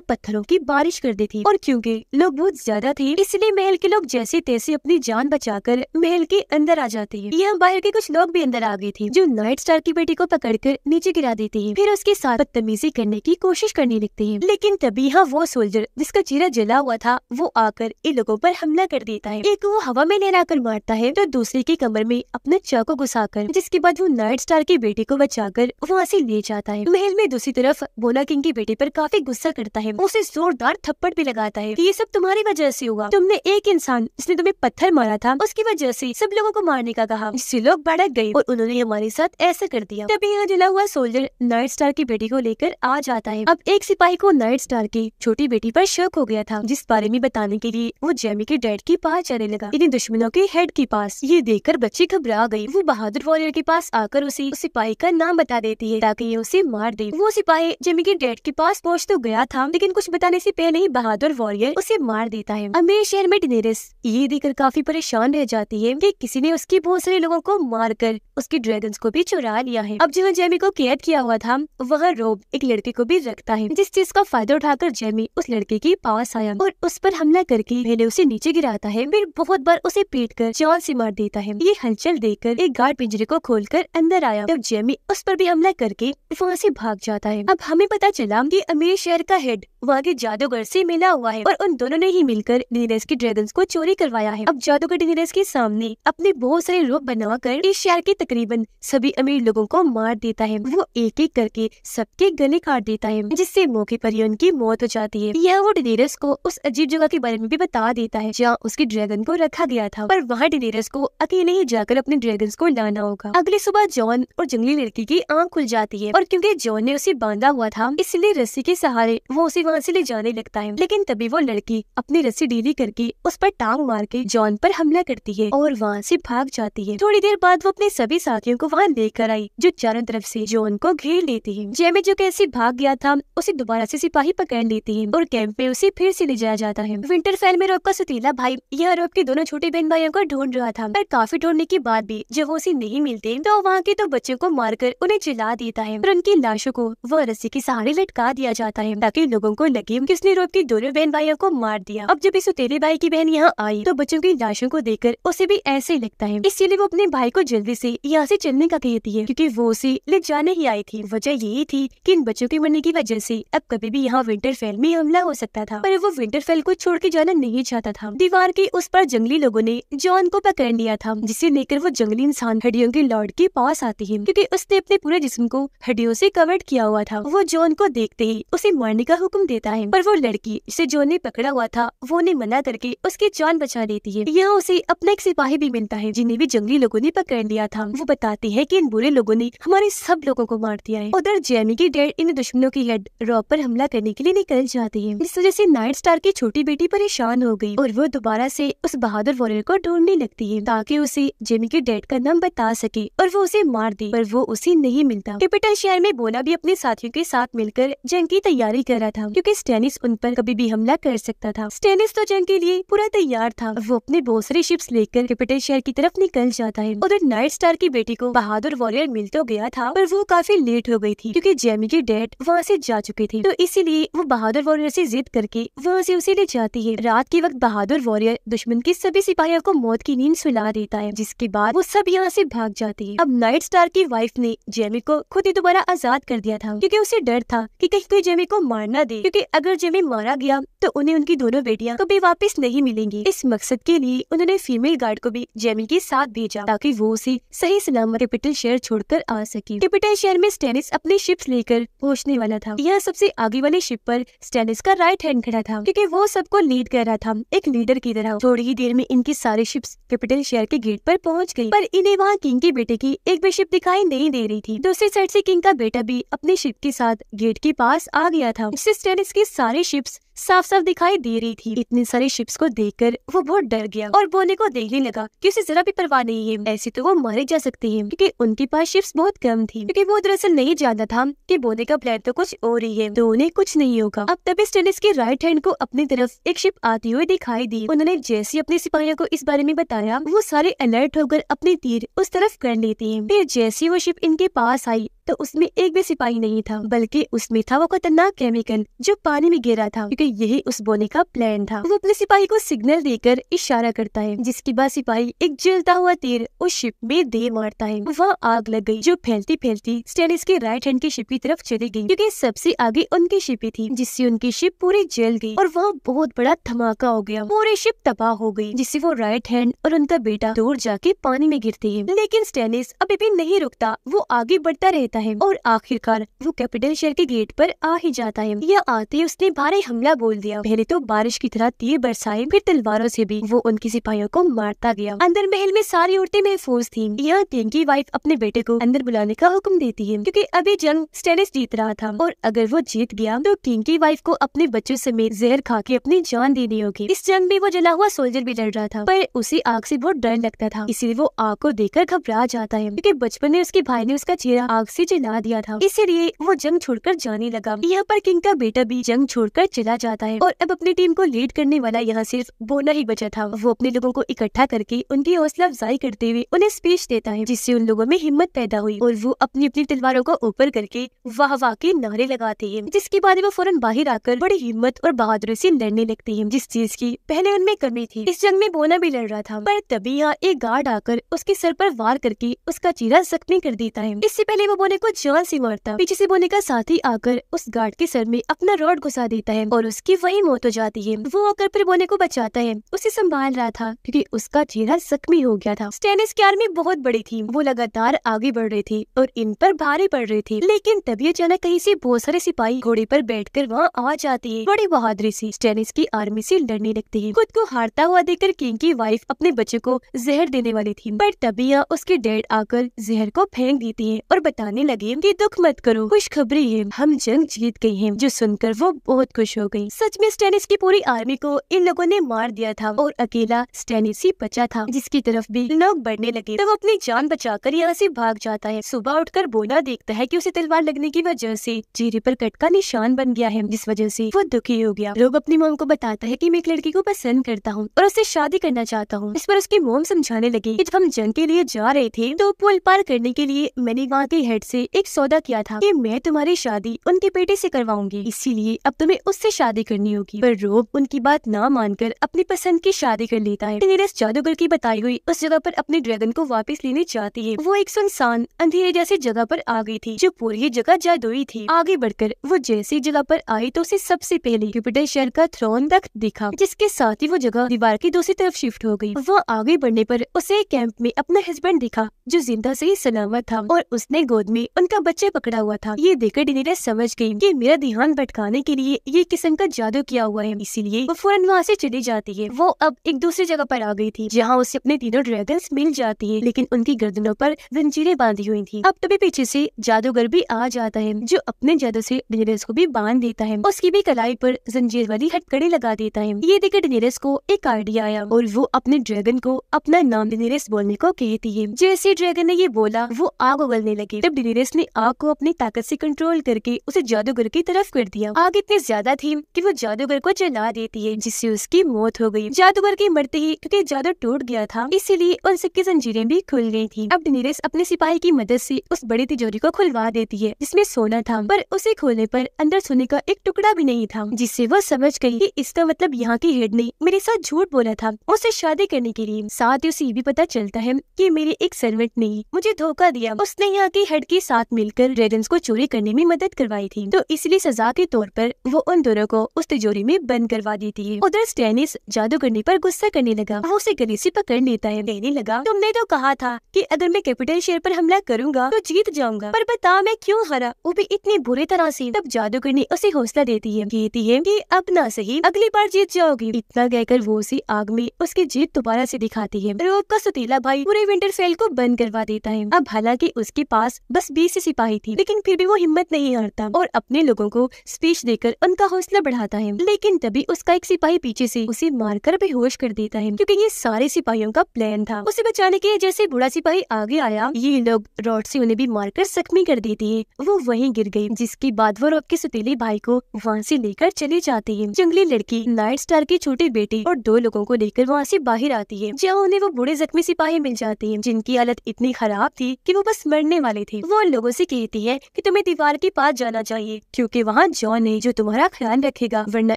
पत्थरों की बारिश कर दी थी और क्योंकि लोग बहुत ज्यादा थे इसलिए महल के लोग जैसे तैसे अपनी जान बचाकर महल के अंदर आ जाते हैं। यहाँ बाहर के कुछ लोग भी अंदर आ गए थे जो नाइट स्टार की बेटी को पकड़कर नीचे गिरा देते हैं, फिर उसके साथ बदतमीजी करने की कोशिश करने लगते हैं। लेकिन तभी यहाँ वो सोल्जर जिसका चेहरा जला हुआ था वो आकर इन लोगों पर हमला कर देता है। एक वो हवा में लहराकर मारता है तो दूसरे की कमर में अपना चाकू घुसाकर, जिसके बाद वो नाइट स्टार की बेटी को बचाकर वहाँ से ले जाता है। महल में दूसरी तरफ बोना किंग की बेटी पर काफी गुस्सा करता है, उसे जोरदार थप्पड़ भी लगाता है कि ये सब तुम्हारी वजह से हुआ। तुमने एक इंसान जिसने तुम्हें पत्थर मारा था उसकी वजह से सब लोगों को मारने का कहा, जिससे लोग भड़क गए और उन्होंने हमारे साथ ऐसा कर दिया। तभी यहाँ जला हुआ सोल्जर नाइट स्टार की बेटी को लेकर आ जाता है। अब एक सिपाही को नाइट स्टार की छोटी बेटी पर शक हो गया था, जिस बारे में बताने के लिए वो जेमी के डैड के पास जाने लगा, इन्हें दुश्मनों के हेड के पास। ये देखकर बच्ची घबरा गई। वो बहादुर वॉरियर के पास आकर उसे उस सिपाही का नाम बता देती है ताकि ये उसे मार दे। वो सिपाही जेमी के डैड के पास पहुँच तो गया था लेकिन कुछ बताने से पहले ही बहादुर वॉरियर उसे मार देता है। अमीर शहर में डेनेरिस ये देखकर काफी परेशान रह जाती है कि किसी ने उसके बहुत सारे लोगों को मारकर उसके ड्रैगन्स को भी चुरा लिया है। अब जहाँ जेमी को कैद किया हुआ था वहाँ रोब एक लड़के को भी रखता है, जिस चीज का फायदा उठाकर जेमी उस लड़के के पास आया और उस पर हमला करके पहले उसे नीचे गिराता है, फिर बहुत बार उसे पीटकर जान से मार देता है। ये हलचल देखकर एक गार्ड पिंजरे को खोलकर अंदर आया, तब जेमी उस पर भी हमला करके वहाँ से भाग जाता है। अब हमें पता चला कि अमीर शहर का हेड वहाँ के जादूगर से मिला हुआ है और उन दोनों ने ही मिलकर डेनेरिस के ड्रैगन्स को चोरी करवाया है। अब जादूगर डेनेरिस के सामने अपने बहुत सारे रूप बनाकर इस शहर के तकरीबन सभी अमीर लोगों को मार देता है। वो एक एक करके सबके गले काट देता है, जिससे मौके पर ही उनकी मौत हो जाती है। यह वो डेनेरिस को उस अजीब जगह के बारे में भी बता देता है जहाँ उसके ड्रैगन को रखा गया था, पर वहाँ डेनेरिस को अकेले ही जाकर अपने ड्रैगन्स को लाना होगा। अगली सुबह जॉन और जंगली लड़की की आंख खुल जाती है और क्योंकि जॉन ने उसे बांधा हुआ था इसलिए रस्सी के सहारे वो उसे वहाँ से ले जाने लगता है। लेकिन तभी वो लड़की अपनी रस्सी ढीली करके उस पर टांग मार के जॉन पर हमला करती है और वहाँ से भाग जाती है। थोड़ी देर बाद वो अपने सभी साथियों को वहाँ लेकर आई जो चारों तरफ से जॉन को घेर लेती है। जेमी जो कैसे भाग गया था उसे दोबारा से सिपाही पकड़ लेती है और कैंप में उसे फिर से ले जाया जाता है। विंटरफेल में रॉब का सतीला भाई यह रॉब के दोनों छोटे बहन भाइयों को ढूंढ रहा था, पर काफी ढूंढने के बाद भी जब वो उसे नहीं मिलते तो वहाँ के 2 बच्चों को मारकर उन्हें जला देता है और उनकी लाशों को वह रस्सी के सहारे लटका दिया जाता है ताकि लोगों को लगे कि उसने रॉब के दोनों बहन भाइयों को मार दिया। अब जब इस सौतेले भाई की बहन यहाँ आई तो बच्चों की लाशों को देखकर उसे भी ऐसे ही लगता है, इसलिए वो अपने भाई को जल्दी से यहाँ से चलने का कहती है क्योंकि वो उसे ले जाने ही आई थी। वजह यही थी कि इन बच्चों के मरने की वजह से अब कभी भी यहाँ विंटरफेल में हमला हो सकता था, पर वो विंटरफेल को छोड़ के जाना नहीं चाहता था। दीवार के उस पर जंगली लोगों ने जॉन को पकड़ लिया था, जिसे लेकर वो जंगली इंसान हड्डियों के लॉर्ड के पास आती है क्योंकि उसने अपने पूरे जिस्म को हड्डियों से कवर्ड किया हुआ था। वो जॉन को देखते ही उसे मारने का हुक्म देता है, पर वो लड़की जिसे जॉन ने पकड़ा हुआ था वो ने मना करके उसकी जान बचा लेती है। यहाँ उसे अपना एक सिपाही भी मिलता है जिन्हें भी जंगली लोगों ने पकड़ लिया था। वो बताती है कि इन बुरे लोगों ने हमारे सब लोगों को मार दिया है। उधर जेमी की डैड इन दुश्मनों की हेड रॉब पर हमला करने के लिए निकल जाती है। इस वजह से नाइट स्टार की छोटी बेटी परेशान हो गई और वो दोबारा से उस बहादुर वॉरियर को ढूंढने लगती है ताकि उसे जेमी के डैड का नाम बता सके और वो उसे मार दे, पर वो उसे नहीं मिलता। कैपिटल शहर में बोना भी अपने साथियों के साथ मिलकर जंग की तैयारी कर रहा था क्योंकि स्टेनिस उन पर कभी भी हमला कर सकता था। स्टेनिस तो जंग के लिए पूरा तैयार था। वो अपने बहुत सारी शिप्स लेकर कैपिटल शहर की तरफ निकल जाता है। उधर नाइट स्टार की बेटी को बहादुर वॉरियर मिल तो गया था, पर वो काफी लेट हो गई थी क्योंकि जेमी के डैड वहाँ से जा चुके थे, तो इसीलिए वो बहादुर वॉरियर से जिद करके वहाँ से उसे ले जाती है। रात के वक्त बहादुर वॉरियर दुश्मन के सभी सिपाहियों को मौत की नींद सुला देता है, जिसके बाद वो सब यहाँ से भाग जाती है। अब नाइट स्टार की वाइफ ने जेमी को खुद ही दोबारा आजाद कर दिया था क्योंकि उसे डर था कि कहीं कोई जेमी को मार ना दे, क्योंकि अगर जेमी मारा गया तो उन्हें उनकी दोनों बेटियां कभी वापस नहीं मिलेंगी। इस मकसद के लिए उन्होंने फीमेल गार्ड को भी जेमी के साथ भेजा ताकि वो उसे सही सलामत कैपिटल शहर छोड़कर आ सके। कैपिटल शहर में स्टेनिस अपनी शिप्स लेकर पहुंचने वाला था। यहाँ सबसे आगे वाली शिप पर स्टेनिस का राइट हैंड खड़ा था क्योंकि वो सबको लीड कर रहा था एक लीडर की तरह। थोड़ी ही देर में इनकी सारी शिप्स कैपिटल शहर के गेट पर पहुंच गई, पर इन्हें वहाँ किंग के बेटे की एक भी शिप दिखाई नहीं दे रही थी। दूसरी साइड से किंग का बेटा भी अपनी शिप के साथ गेट के पास आ गया था, जिससे स्टेनिस की सारी शिप्स साफ साफ दिखाई दे रही थी। इतनी सारी शिप्स को देखकर वो बहुत डर गया और बोने को देखने लगा कि उसे जरा भी परवाह नहीं है, ऐसे तो वो मारे जा सकते हैं क्योंकि उनके पास शिप्स बहुत कम थी। क्योंकि वो दरअसल नहीं जानता था कि बोने का प्लान तो कुछ और ही है, तो उन्हें कुछ नहीं होगा। अब तभी स्टेनिस के राइट हैंड को अपनी तरफ एक शिप आती हुई दिखाई दी। उन्होंने जैसे अपने सिपाहियों को इस बारे में बताया, वो सारे अलर्ट होकर अपने तीर उस तरफ कर लेते हैं। फिर जैसे वो शिप इनके पास आई तो उसमें एक भी सिपाही नहीं था, बल्कि उसमें था वो खतरनाक केमिकल जो पानी में गिरा था, क्योंकि यही उस बोने का प्लान था। वो अपने सिपाही को सिग्नल देकर इशारा करता है, जिसके बाद सिपाही एक जलता हुआ तीर उस शिप में दे मारता है। वहाँ आग लग गई जो फैलती फैलती स्टेनिस के राइट हैंड की शिप की तरफ चली गई, क्योंकि सबसे आगे उनकी शिप ही थी, जिससे उनकी शिप पूरी जल गई और वहाँ बहुत बड़ा धमाका हो गया। पूरी शिप तबाह हो गई, जिससे वो राइट हैंड और उनका बेटा दूर जाके पानी में गिरते हैं। लेकिन स्टेनिस अभी भी नहीं रुकता, वो आगे बढ़ता रहता है और आखिरकार वो कैपिटल शहर के गेट पर आ ही जाता है। यह आते ही उसने भारी हमला बोल दिया। पहले तो बारिश की तरह तीर बरसाए, फिर तलवारों से भी वो उनके सिपाहियों को मारता गया। अंदर महल में सारी औरतें महफूज थीं। यहाँ किंग की वाइफ अपने बेटे को अंदर बुलाने का हुक्म देती है, क्योंकि अभी जंग स्टेनिस जीत रहा था और अगर वो जीत गया तो किंग की वाइफ को अपने बच्चों समेत जहर खा के अपनी जान देनी होगी। इस जंग में वो जला हुआ सोल्जर भी लड़ रहा था, पर उसे आग से बहुत डर लगता था, इसलिए वो आग को देखकर घबरा जाता है, क्योंकि बचपन में उसके भाई ने उसका चेहरा आग से जला दिया था, इसीलिए वो जंग छोड़कर जाने लगा। यहाँ पर किंग का बेटा भी जंग छोड़कर चला जाता है और अब अपनी टीम को लीड करने वाला यहाँ सिर्फ बोना ही बचा था। वो अपने लोगों को इकट्ठा करके उनकी हौसला अफजाई करते हुए उन्हें स्पीच देता है, जिससे उन लोगों में हिम्मत पैदा हुई और वो अपनी अपनी तलवारों को ऊपर करके वाह वाह के नारे लगाते हैं। जिसके बाद वो फौरन बाहर आकर बड़ी हिम्मत और बहादुरी से लड़ने लगते हैं, जिस चीज की पहले उनमें कमी थी। इस जंग में बोना भी लड़ रहा था, पर तभी यहाँ एक गार्ड आकर उसके सर पर वार करके उसका चेहरा जख्मी कर देता है। इससे पहले वो बोने बोने को जान से मारता। पीछे से बोने का साथी आकर उस गार्ड के सर में अपना रॉड घुसा देता है और उसकी वही मौत हो जाती है। वो आकर फिर बोने को बचाता है, उसे संभाल रहा था क्योंकि उसका चेहरा जख्मी हो गया था। स्टैनिस की आर्मी बहुत बड़ी थी, वो लगातार आगे बढ़ रही थी और इन पर भारी पड़ रही थी। लेकिन तभी अचानक कहीं से बहुत सारे सिपाही घोड़े पर बैठकर वहाँ आ जाती है। बड़ी बहादुरी से स्टैनिस की आर्मी से लड़ने लगती है। खुद को हारता हुआ देखकर किंग की वाइफ अपने बच्चे को जहर देने वाली थी, पर तभी यहाँ उसके डैड आकर जहर को फेंक देती है और बताने लगे कि दुख मत करो, खुशखबरी है, हम जंग जीत गए हैं। जो सुनकर वो बहुत खुश हो गई। सच में स्टैनिस की पूरी आर्मी को इन लोगों ने मार दिया था और अकेला स्टैनिस ही बचा था, जिसकी तरफ भी लोग बढ़ने लगे। तो वो अपनी जान बचाकर यहाँ से भाग जाता है। सुबह उठकर बोना देखता है कि उसे तलवार लगने की वजह से चेहरे पर कट का निशान बन गया है, जिस वजह से वो दुखी हो गया। लोग अपनी मॉम को बताता है कि मैं एक लड़की को पसंद करता हूँ और उससे शादी करना चाहता हूँ। इस पर उसकी मॉम समझाने लगी कि जब हम जंग के लिए जा रहे थे तो पुल पार करने के लिए मैंने वहाँ के हेड से एक सौदा किया था कि मैं तुम्हारी शादी उनके बेटे से करवाऊंगी, इसीलिए अब तुम्हें उससे शादी करनी होगी। पर रोब उनकी बात ना मानकर अपनी पसंद की शादी कर लेता है। डेनेरिस जादूगर की बताई हुई उस जगह पर अपने ड्रैगन को वापस लेने चाहती है। वो एक सुनसान अंधेरे जैसी जगह पर आ गई थी जो पूरी जगह जादुई थी। आगे बढ़कर वो जैसी जगह पर आई तो उसे सबसे पहले जुपिटर शहर का थ्रोन तख्त दिखा, जिसके साथ ही वो जगह दीवार की दूसरी तरफ शिफ्ट हो गई। वो आगे बढ़ने पर उसे कैंप में अपना हस्बैंड दिखा जो जिंदा सही सलामत था और उसने गोद में उनका बच्चा पकड़ा हुआ था। ये देखकर डेनेरिस समझ गई कि मेरा ध्यान भटकाने के लिए ये किस्म का जादू किया हुआ है, इसीलिए वो फौरन वहाँ से चली जाती है। वो अब एक दूसरी जगह पर आ गई थी जहाँ उसे अपने तीनों ड्रैगन्स मिल जाती है, लेकिन उनकी गर्दनों पर जंजीरें बांधी हुई थी। अब तभी पीछे से जादूगर भी आ जाता है जो अपने जादू से डेनेरिस को भी बांध देता है। उसकी भी कलाई पर जंजीर वाली हथकड़ी लगा देता है। ये देखकर डेनेरिस को एक आइडिया आया और वो अपने ड्रैगन को अपना नाम डेनेरिस बोलने को कहती है। जैसे ड्रैगन ने ये बोला वो आग उगलने लगी। तब डेनेरिस ने आग को अपनी ताकत से कंट्रोल करके उसे जादूगर की तरफ कर दिया। आग इतनी ज्यादा थी कि वो जादूगर को जला देती है, जिससे उसकी मौत हो गई। जादूगर के मरते ही क्योंकि जादू टूट गया था इसीलिए उन सबकी जंजीरें भी खुल गई थी। अब डेनेरिस अपने सिपाही की मदद से उस बड़ी तिजोरी को खुलवा देती है जिसमें सोना था, पर उसे खोलने पर अंदर सोने का एक टुकड़ा भी नहीं था, जिससे वो समझ गई कि इसका मतलब यहाँ की हेड ने मेरे साथ झूठ बोला था उससे शादी करने के लिए। साथ ही उसे ये भी पता चलता है कि मेरे एक सर्वेंट ने मुझे धोखा दिया, उसने यहाँ की हेड के साथ मिलकर ड्रैगन्स को चोरी करने में मदद करवाई थी, तो इसलिए सजा के तौर पर वो उन दोनों को उस तिजोरी में बंद करवा देती है। उधर स्टैनिस जादू करने पर गुस्सा करने लगा। वो उसे गले से पकड़ लेता है, कहने लगा तुमने तो कहा था कि अगर मैं कैपिटल शहर पर हमला करूंगा तो जीत जाऊंगा, पर बता मैं क्यों हारा, वो भी इतनी बुरी तरह से। तब जादूगर ने उसे हौसला देती है, कहती है कि अब ना सही अगली बार जीत जाओगी। इतना कहकर वो उसे आग में उसकी जीत दोबारा से दिखाती है। रोब का सतीला भाई पूरे विंटरफेल को बंद करवा देता है। अब हालांकि उसके पास बस 20 सिपाही थी, लेकिन फिर भी वो हिम्मत नहीं हारता और अपने लोगों को स्पीच देकर उनका हौसला बढ़ाता है। लेकिन तभी उसका एक सिपाही पीछे से उसे मारकर बेहोश कर देता है, क्योंकि ये सारे सिपाहियों का प्लान था। उसे बचाने के लिए जैसे बूढ़ा सिपाही आगे आया, ये लोग रॉड से उन्हें भी मारकर जख्मी कर देते हैं। वो वहीं गिर गई, जिसके बाद वो रोब के सतीले भाई को वहाँ से लेकर चली जाती है। जंगली लड़की नाइट स्टार की छोटी बेटी और 2 लोगों को लेकर वहाँ से बाहर आती है, जहाँ उन्हें वो बूढ़े जख्मी सिपाही मिल जाते हैं जिनकी हालत इतनी खराब थी कि वो बस मरने वाले थे। वो उन लोगों से कहती है कि तुम्हें दीवार के पास जाना चाहिए क्योंकि वहाँ जॉन है जो तुम्हारा ख्याल रखेगा, वरना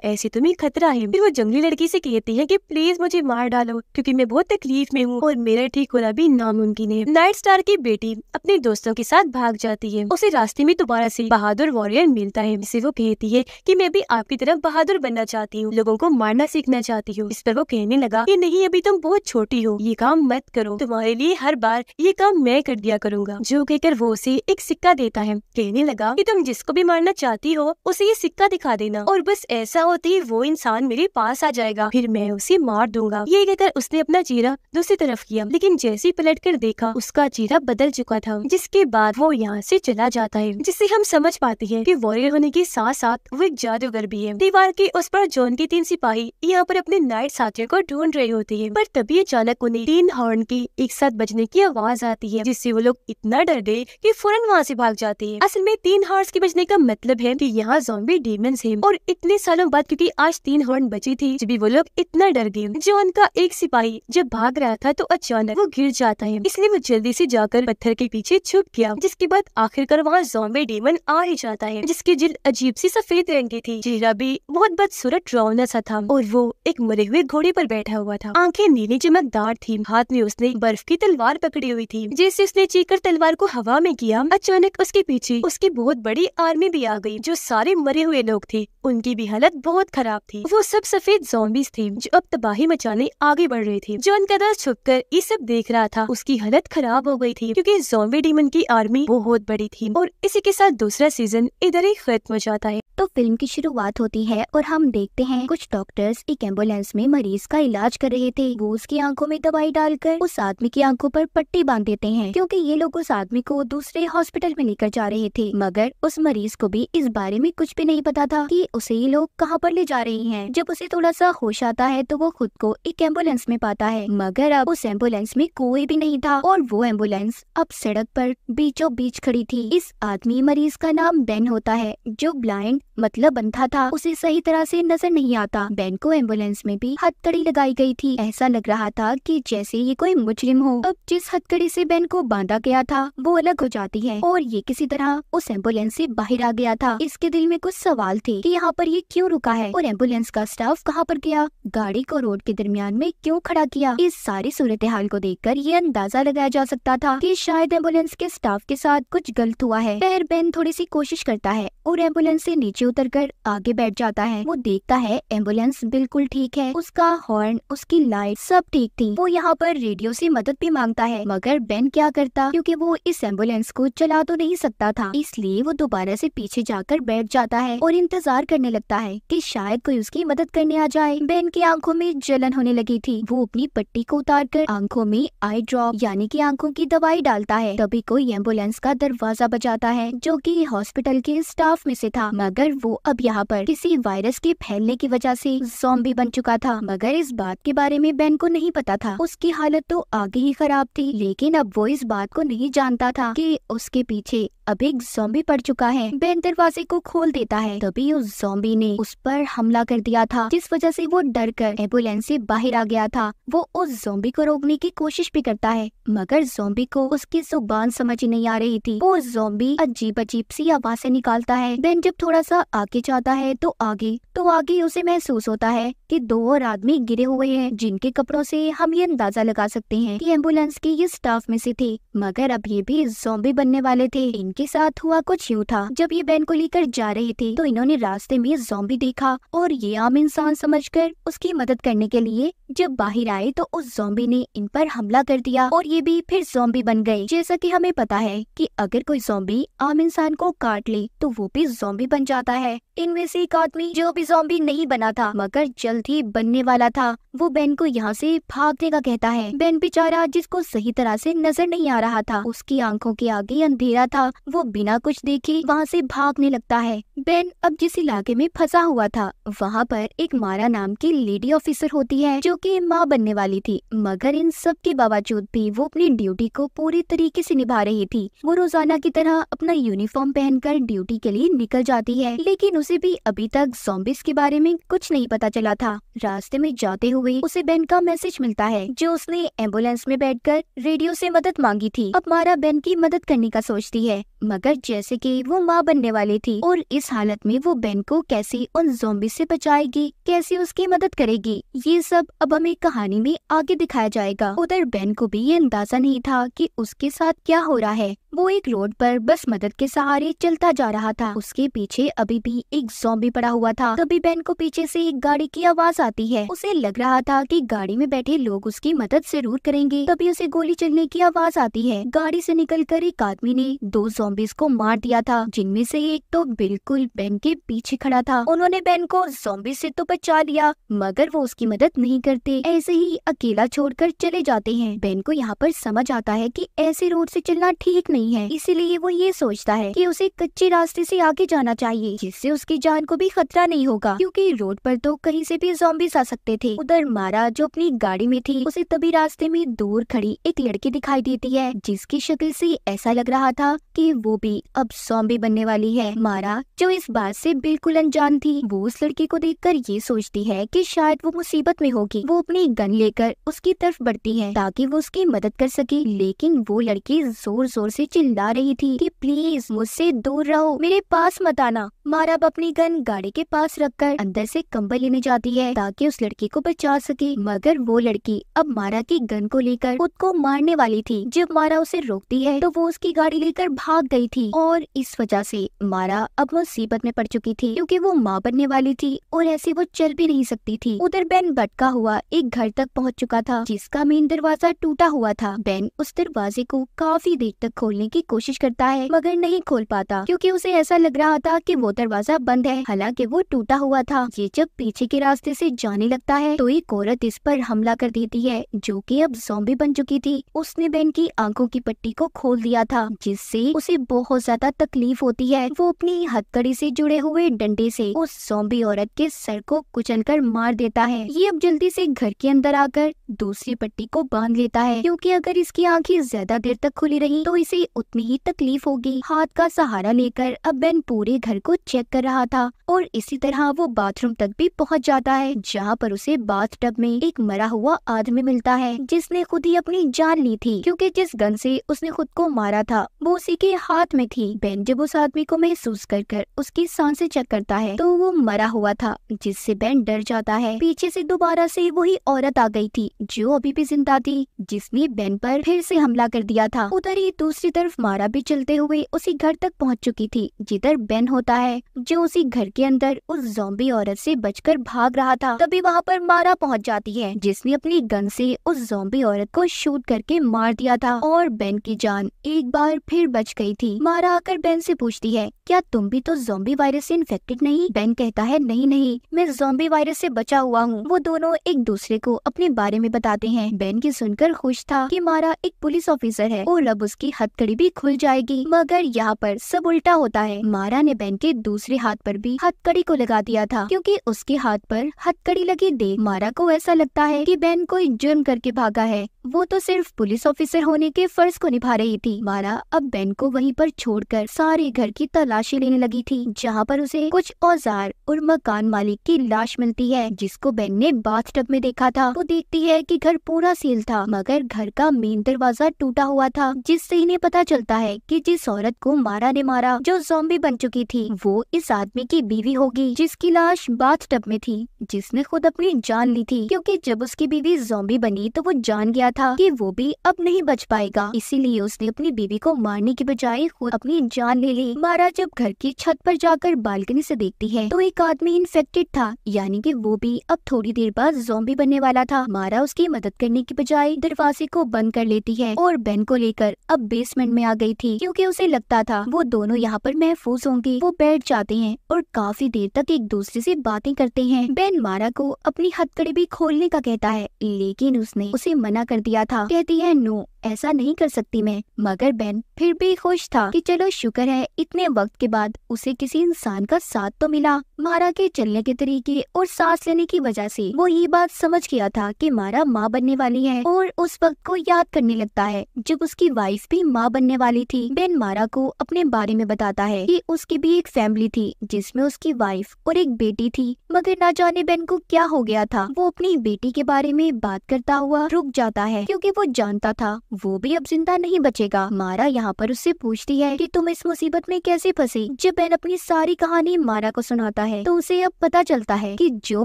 ऐसे तुम्हें खतरा है। फिर वो जंगली लड़की से कहती है कि प्लीज मुझे मार डालो क्योंकि मैं बहुत तकलीफ में हूँ और मेरा ठीक होना भी नामुमकिन है। नाइट स्टार की बेटी अपने दोस्तों के साथ भाग जाती है। उसे रास्ते में दोबारा से बहादुर वॉरियर मिलता है, जिसे वो कहती है कि मैं भी आपकी तरफ बहादुर बनना चाहती हूँ, लोगों को मारना सीखना चाहती हूँ। इस पर वो कहने लगा कि नहीं, अभी तुम बहुत छोटी हो, ये काम मत करो, तुम्हारे लिए हर बार ये काम मैं कर दिया करूँगा। जो कहकर वो उसे एक सिक्का देता है, कहने लगा कि तुम जिसको भी मारना चाहती हो उसे ये सिक्का दिखा देना और बस ऐसा होते ही वो इंसान मेरे पास आ जाएगा, फिर मैं उसे मार दूंगा। ये कहकर उसने अपना चेहरा दूसरी तरफ किया, लेकिन जैसे ही पलट कर देखा उसका चेहरा बदल चुका था, जिसके बाद वो यहाँ से चला जाता है। जिससे हम समझ पाते हैं कि वॉरियर होने के साथ साथ वो एक जादूगर भी है। दीवार के उस पर जॉन के 3 सिपाही यहाँ पर अपने नाइट साथियों को ढूंढ रहे होते हैं, पर तभी अचानक उन्हें 3 हॉर्न की एक साथ बजने की आवाज आती है, जिससे वो लोग इतना डर गए कि फौरन वहाँ से भाग जाते हैं। असल में 3 हॉर्न्स के बजने का मतलब है कि यहाँ ज़ॉम्बी डीमंस हैं और इतने सालों बाद क्योंकि आज 3 हॉर्न बची थी, जब भी वो लोग इतना डर गए। जॉन का एक सिपाही जब भाग रहा था तो अचानक वो गिर जाता है, इसलिए वो जल्दी से जाकर पत्थर के पीछे छुप गया, जिसके बाद आखिरकार वहाँ ज़ॉम्बी डीमन आ ही जाता है, जिसकी जिल्द अजीब सी सफेद रंग की थी, चेहरा भी बहुत बदसूरत डरावना सा था और वो एक मरे हुए घोड़े पर बैठा हुआ था। आंखें नीली चमकदार थी, हाथ में उसने बर्फ की तलवार पकड़ी हुई थी। जैसे उसने चीखकर तलवार को हवा में किया किया, अचानक उसके पीछे उसकी बहुत बड़ी आर्मी भी आ गई। जो सारे मरे हुए लोग थे उनकी भी हालत बहुत खराब थी। वो सब सफेद ज़ॉम्बीज़ थे जो अब तबाही मचाने आगे बढ़ रहे थे। जो अनकदा छुपकर ये सब देख रहा था उसकी हालत खराब हो गई थी, क्योंकि ज़ॉम्बी डीमन की आर्मी बहुत बड़ी थी। और इसी के साथ दूसरा सीजन इधर ही खत्म हो जाता है। तो फिल्म की शुरुआत होती है और हम देखते हैं कुछ डॉक्टर्स एक एम्बुलेंस में मरीज का इलाज कर रहे थे। वो उसकी आंखों में दवाई डालकर उस आदमी की आंखों पर पट्टी बांध देते हैं, क्योंकि ये लोग उस आदमी को दूसरे हॉस्पिटल में लेकर जा रहे थे। मगर उस मरीज को भी इस बारे में कुछ भी नहीं पता था कि उसे ये लोग कहाँ पर ले जा रहे हैं। जब उसे थोड़ा सा होश आता है तो वो खुद को एक एम्बुलेंस में पाता है, मगर अब उस एम्बुलेंस में कोई भी नहीं था और वो एम्बुलेंस अब सड़क पर बीचों बीच खड़ी थी। इस आदमी मरीज का नाम बेन होता है, जो ब्लाइंड मतलब अंधा था। उसे सही तरह से नजर नहीं आता। बेन को एम्बुलेंस में भी हथकड़ी लगाई गई थी। ऐसा लग रहा था कि जैसे ये कोई मुजरिम हो। अब जिस हथकड़ी से बेन को बांधा गया था वो अलग हो जाती है और ये किसी तरह उस एम्बुलेंस से बाहर आ गया था। इसके दिल में कुछ सवाल थे कि यहाँ पर ये क्यों रुका है और एम्बुलेंस का स्टाफ कहाँ पर गया, गाड़ी को रोड के दरमियान में क्यों खड़ा किया। इस सारी सूरत हाल को देखकर ये अंदाजा लगाया जा सकता था कि शायद एम्बुलेंस के स्टाफ के साथ कुछ गलत हुआ है। फिर बेन थोड़ी सी कोशिश करता है और एम्बुलेंस से नीचे उतरकर आगे बैठ जाता है। वो देखता है एम्बुलेंस बिल्कुल ठीक है, उसका हॉर्न, उसकी लाइट सब ठीक थी। वो यहाँ पर रेडियो से मदद भी मांगता है, मगर बेन क्या करता, क्योंकि वो इस एम्बुलेंस को चला तो नहीं सकता था, इसलिए वो दोबारा से पीछे जाकर बैठ जाता है और इंतजार करने लगता है कि शायद कोई उसकी मदद करने आ जाए। बेन की आंखों में जलन होने लगी थी। वो अपनी पट्टी को उतारकर आंखों में आई ड्रॉप यानी कि आंखों की दवाई डालता है। तभी कोई एम्बुलेंस का दरवाजा बजाता है, जो कि हॉस्पिटल के स्टाफ में से था। मगर वो अब यहाँ पर किसी वायरस के फैलने की वजह से ज़ॉम्बी बन चुका था। मगर इस बात के बारे में बेन को नहीं पता था। उसकी हालत तो आगे ही खराब थी, लेकिन अब वो इस बात को नहीं जानता था कि उसके पीछे अब एक ज़ॉम्बी पड़ चुका है। बेन दरवाजे को खोल देता है, तभी उस ज़ॉम्बी ने उस पर हमला कर दिया था, जिस वजह से वो डरकर एम्बुलेंस से बाहर आ गया था। वो उस ज़ॉम्बी को रोकने की कोशिश भी करता है, मगर ज़ॉम्बी को उसकी जुबान समझ ही नहीं आ रही थी। वो ज़ॉम्बी अजीब अजीब सी आवाज़ें निकालता है। बेन जब थोड़ा सा आगे जाता है तो आगे उसे महसूस होता है कि दो और आदमी गिरे हुए हैं, जिनके कपड़ों से हम ये अंदाजा लगा सकते हैं कि एम्बुलेंस के ये स्टाफ में से थे। मगर अब ये भी ज़ॉम्बी बनने वाले थे। इनके साथ हुआ कुछ यूँ था, जब ये बेन को लेकर जा रहे थे तो इन्होंने रास्ते में ज़ॉम्बी देखा और ये आम इंसान समझकर उसकी मदद करने के लिए जब बाहर आए तो उस ज़ॉम्बी ने इन पर हमला कर दिया और ये भी फिर ज़ॉम्बी बन गए। जैसा कि हमें पता है कि अगर कोई ज़ॉम्बी आम इंसान को काट ले तो वो भी ज़ॉम्बी बन जाता है। इनमें से एक आदमी जो भी ज़ॉम्बी नहीं बना था मगर जल्द ही बनने वाला था, वो बेन को यहाँ से भागने का कहता है। बेन बेचारा, जिसको सही तरह से नजर नहीं आ रहा था, उसकी आंखों के आगे अंधेरा था, वो बिना कुछ देखे वहाँ से भागने लगता है। बेन अब जिस इलाके में फंसा हुआ था वहाँ पर एक मारा नाम की लेडी ऑफिसर होती है, जो कि माँ बनने वाली थी। मगर इन सब के बावजूद भी वो अपनी ड्यूटी को पूरी तरीके से निभा रही थी। वो रोजाना की तरह अपना यूनिफॉर्म पहनकर ड्यूटी के लिए निकल जाती है, लेकिन उसे भी अभी तक ज़ॉम्बीज़ के बारे में कुछ नहीं पता चला था। रास्ते में जाते हुए उसे बेन का मैसेज मिलता है, जो उसने एम्बुलेंस में बैठकर रेडियो से मदद मांगी थी। अब मारा बेन की मदद करने का सोचती है, मगर जैसे कि वो माँ बनने वाली थी और इस हालत में वो बेन को कैसे उन ज़ॉम्बी से बचाएगी, कैसे उसकी मदद करेगी, ये सब अब हमें कहानी में आगे दिखाया जाएगा। उधर बेन को भी ये अंदाजा नहीं था कि उसके साथ क्या हो रहा है। वो एक रोड पर बस मदद के सहारे चलता जा रहा था। उसके पीछे अभी भी एक ज़ॉम्बी पड़ा हुआ था। तभी बेन को पीछे से एक गाड़ी की आवाज आती है। उसे लग रहा था कि गाड़ी में बैठे लोग उसकी मदद जरूर करेंगे। तभी उसे गोली चलने की आवाज आती है। गाड़ी से निकलकर एक आदमी ने दो ज़ॉम्बीज़ को मार दिया था, जिनमें से एक तो बिल्कुल बेन के पीछे खड़ा था। उन्होंने बेन को ज़ॉम्बी से तो बचा लिया, मगर वो उसकी मदद नहीं करते, ऐसे ही अकेला छोड़कर चले जाते हैं। बेन को यहाँ पर समझ आता है कि ऐसे रोड से चलना ठीक नहीं है, इसीलिए वो ये सोचता है कि उसे कच्चे रास्ते से आगे जाना चाहिए, जिससे उसकी जान को भी खतरा नहीं होगा, क्योंकि रोड पर तो कहीं से भी ज़ॉम्बीज़ आ सकते थे। उधर मारा, जो अपनी गाड़ी में थी, उसे तभी रास्ते में दूर खड़ी एक लड़की दिखाई देती है, जिसकी शक्ल से ऐसा लग रहा था कि वो भी अब ज़ॉम्बी बनने वाली है। मारा, जो इस बात से बिल्कुल अनजान थी, वो उस लड़की को देखकर ये सोचती है कि शायद वो मुसीबत में होगी। वो अपनी गन लेकर उसकी तरफ बढ़ती है ताकि वो उसकी मदद कर सके, लेकिन वो लड़की जोर जोर से चिल्ला रही थी कि प्लीज मुझसे दूर रहो, मेरे पास मत आना। मारा अब अपनी गन गाड़ी के पास रखकर अंदर से कंबल लेने जाती है ताकि उस लड़की को बचा सके, मगर वो लड़की अब मारा की गन को लेकर खुद को मारने वाली थी। जब मारा उसे रोकती है तो वो उसकी गाड़ी लेकर भाग गई थी और इस वजह से मारा अब मुसीबत में पड़ चुकी थी क्योंकि वो माँ बनने वाली थी और ऐसे वो चल भी नहीं सकती थी। उधर बेन भटका हुआ एक घर तक पहुँच चुका था जिसका मेन दरवाजा टूटा हुआ था। बेन उस दरवाजे को काफी देर तक खोलने की कोशिश करता है मगर नहीं खोल पाता क्योंकि उसे ऐसा लग रहा था कि वो दरवाजा बंद है, हालांकि वो टूटा हुआ था। ये जब पीछे के रास्ते से जाने लगता है तो एक औरत इस पर हमला कर देती है जो कि अब ज़ॉम्बी बन चुकी थी। उसने बेन की आंखों की पट्टी को खोल दिया था जिससे उसे बहुत ज्यादा तकलीफ होती है। वो अपनी हथकड़ी से जुड़े हुए डंडे से उस ज़ॉम्बी औरत के सर को कुचलकर मार देता है। ये अब जल्दी से घर के अंदर आकर दूसरी पट्टी को बांध लेता है क्योंकि अगर इसकी आंखें ज्यादा देर तक खुली रही तो इसे उतनी ही तकलीफ होगी। हाथ का सहारा लेकर अब बेन पूरे घर को चेक कर रहा था और इसी तरह वो बाथरूम तक भी पहुंच जाता है जहां पर उसे बाथटब में एक मरा हुआ आदमी मिलता है जिसने खुद ही अपनी जान ली थी क्योंकि जिस गन से उसने खुद को मारा था वो उसी के हाथ में थी। बेन जब उस आदमी को महसूस कर उसकी सांसें चेक करता है तो वो मरा हुआ था जिससे बेन डर जाता है। पीछे से दोबारा से वही औरत आ गई थी जो अभी भी जिंदा थी जिसने बेन पर फिर से हमला कर दिया था। उधर ही दूसरी तरफ मारा भी चलते हुए उसी घर तक पहुंच चुकी थी जिधर बेन होता है जो उसी घर के अंदर उस ज़ॉम्बी औरत से बचकर भाग रहा था। तभी वहां पर मारा पहुंच जाती है जिसने अपनी गन से उस ज़ॉम्बी औरत को शूट करके मार दिया था और बेन की जान एक बार फिर बच गई थी। मारा आकर बेन से पूछती है क्या तुम भी तो ज़ॉम्बी वायरस से इन्फेक्टेड नहीं? बेन कहता है नहीं मैं ज़ॉम्बी वायरस से बचा हुआ हूँ। वो दोनों एक दूसरे को अपने बारे में बताते हैं। बेन की सुनकर खुश था कि मारा एक पुलिस ऑफिसर है और अब उसकी हथकड़ी भी खुल जाएगी, मगर यहाँ पर सब उल्टा होता है। मारा ने बेन के दूसरे हाथ पर भी हथकड़ी को लगा दिया था क्योंकि उसके हाथ पर हथकड़ी लगी देख मारा को ऐसा लगता है कि बेन कोई जुर्म करके भागा है। वो तो सिर्फ पुलिस ऑफिसर होने के फर्ज को निभा रही थी। मारा अब बेन को वहीं पर छोड़कर सारे घर की तलाशी लेने लगी थी जहाँ पर उसे कुछ औजार और मकान मालिक की लाश मिलती है जिसको बेन ने बाथटब में देखा था। वो देखती है कि घर पूरा सील था मगर घर का मेन दरवाजा टूटा हुआ था जिससे इन्हें पता चलता है कि जिस औरत को मारा ने मारा जो ज़ॉम्बी बन चुकी थी वो इस आदमी की बीवी होगी जिसकी लाश बाथटब में थी जिसने खुद अपनी जान ली थी क्योंकि जब उसकी बीवी ज़ॉम्बी बनी तो वो जान गया था कि वो भी अब नहीं बच पाएगा, इसीलिए उसने अपनी बीवी को मारने की बजाय खुद अपनी जान ले ली। मारा जब घर की छत पर जाकर बालकनी से देखती है तो एक आदमी इन्फेक्टेड था यानी कि वो भी अब थोड़ी देर बाद ज़ॉम्बी बनने वाला था। मारा उसकी मदद करने की बजाय दरवाजे को बंद कर लेती है और बेन को लेकर अब बेसमेंट में आ गई थी क्योंकि उसे लगता था वो दोनों यहाँ पर महफूज होंगे। वो बैठ जाते हैं और काफी देर तक एक दूसरे से बातें करते हैं। बेन मारा को अपनी हथकड़ी भी खोलने का कहता है लेकिन उसने उसे मना कर दिया था। कहती है नो ऐसा नहीं कर सकती मैं, मगर बेन फिर भी खुश था कि चलो शुक्र है इतने वक्त के बाद उसे किसी इंसान का साथ तो मिला। मारा के चलने के तरीके और सांस लेने की वजह से वो ये बात समझ गया था कि मारा माँ बनने वाली है और उस वक्त को याद करने लगता है जब उसकी वाइफ भी माँ बनने वाली थी। बेन मारा को अपने बारे में बताता है कि उसकी भी एक फैमिली थी जिसमें उसकी वाइफ और एक बेटी थी, मगर ना जाने बेन को क्या हो गया था। वो अपनी बेटी के बारे में बात करता हुआ रुक जाता है क्योंकि वो जानता था वो भी अब जिंदा नहीं बचेगा। मारा यहाँ पर उससे पूछती है कि तुम इस मुसीबत में कैसे फंसी। जब बेन अपनी सारी कहानी मारा को सुनाता है तो उसे अब पता चलता है कि जो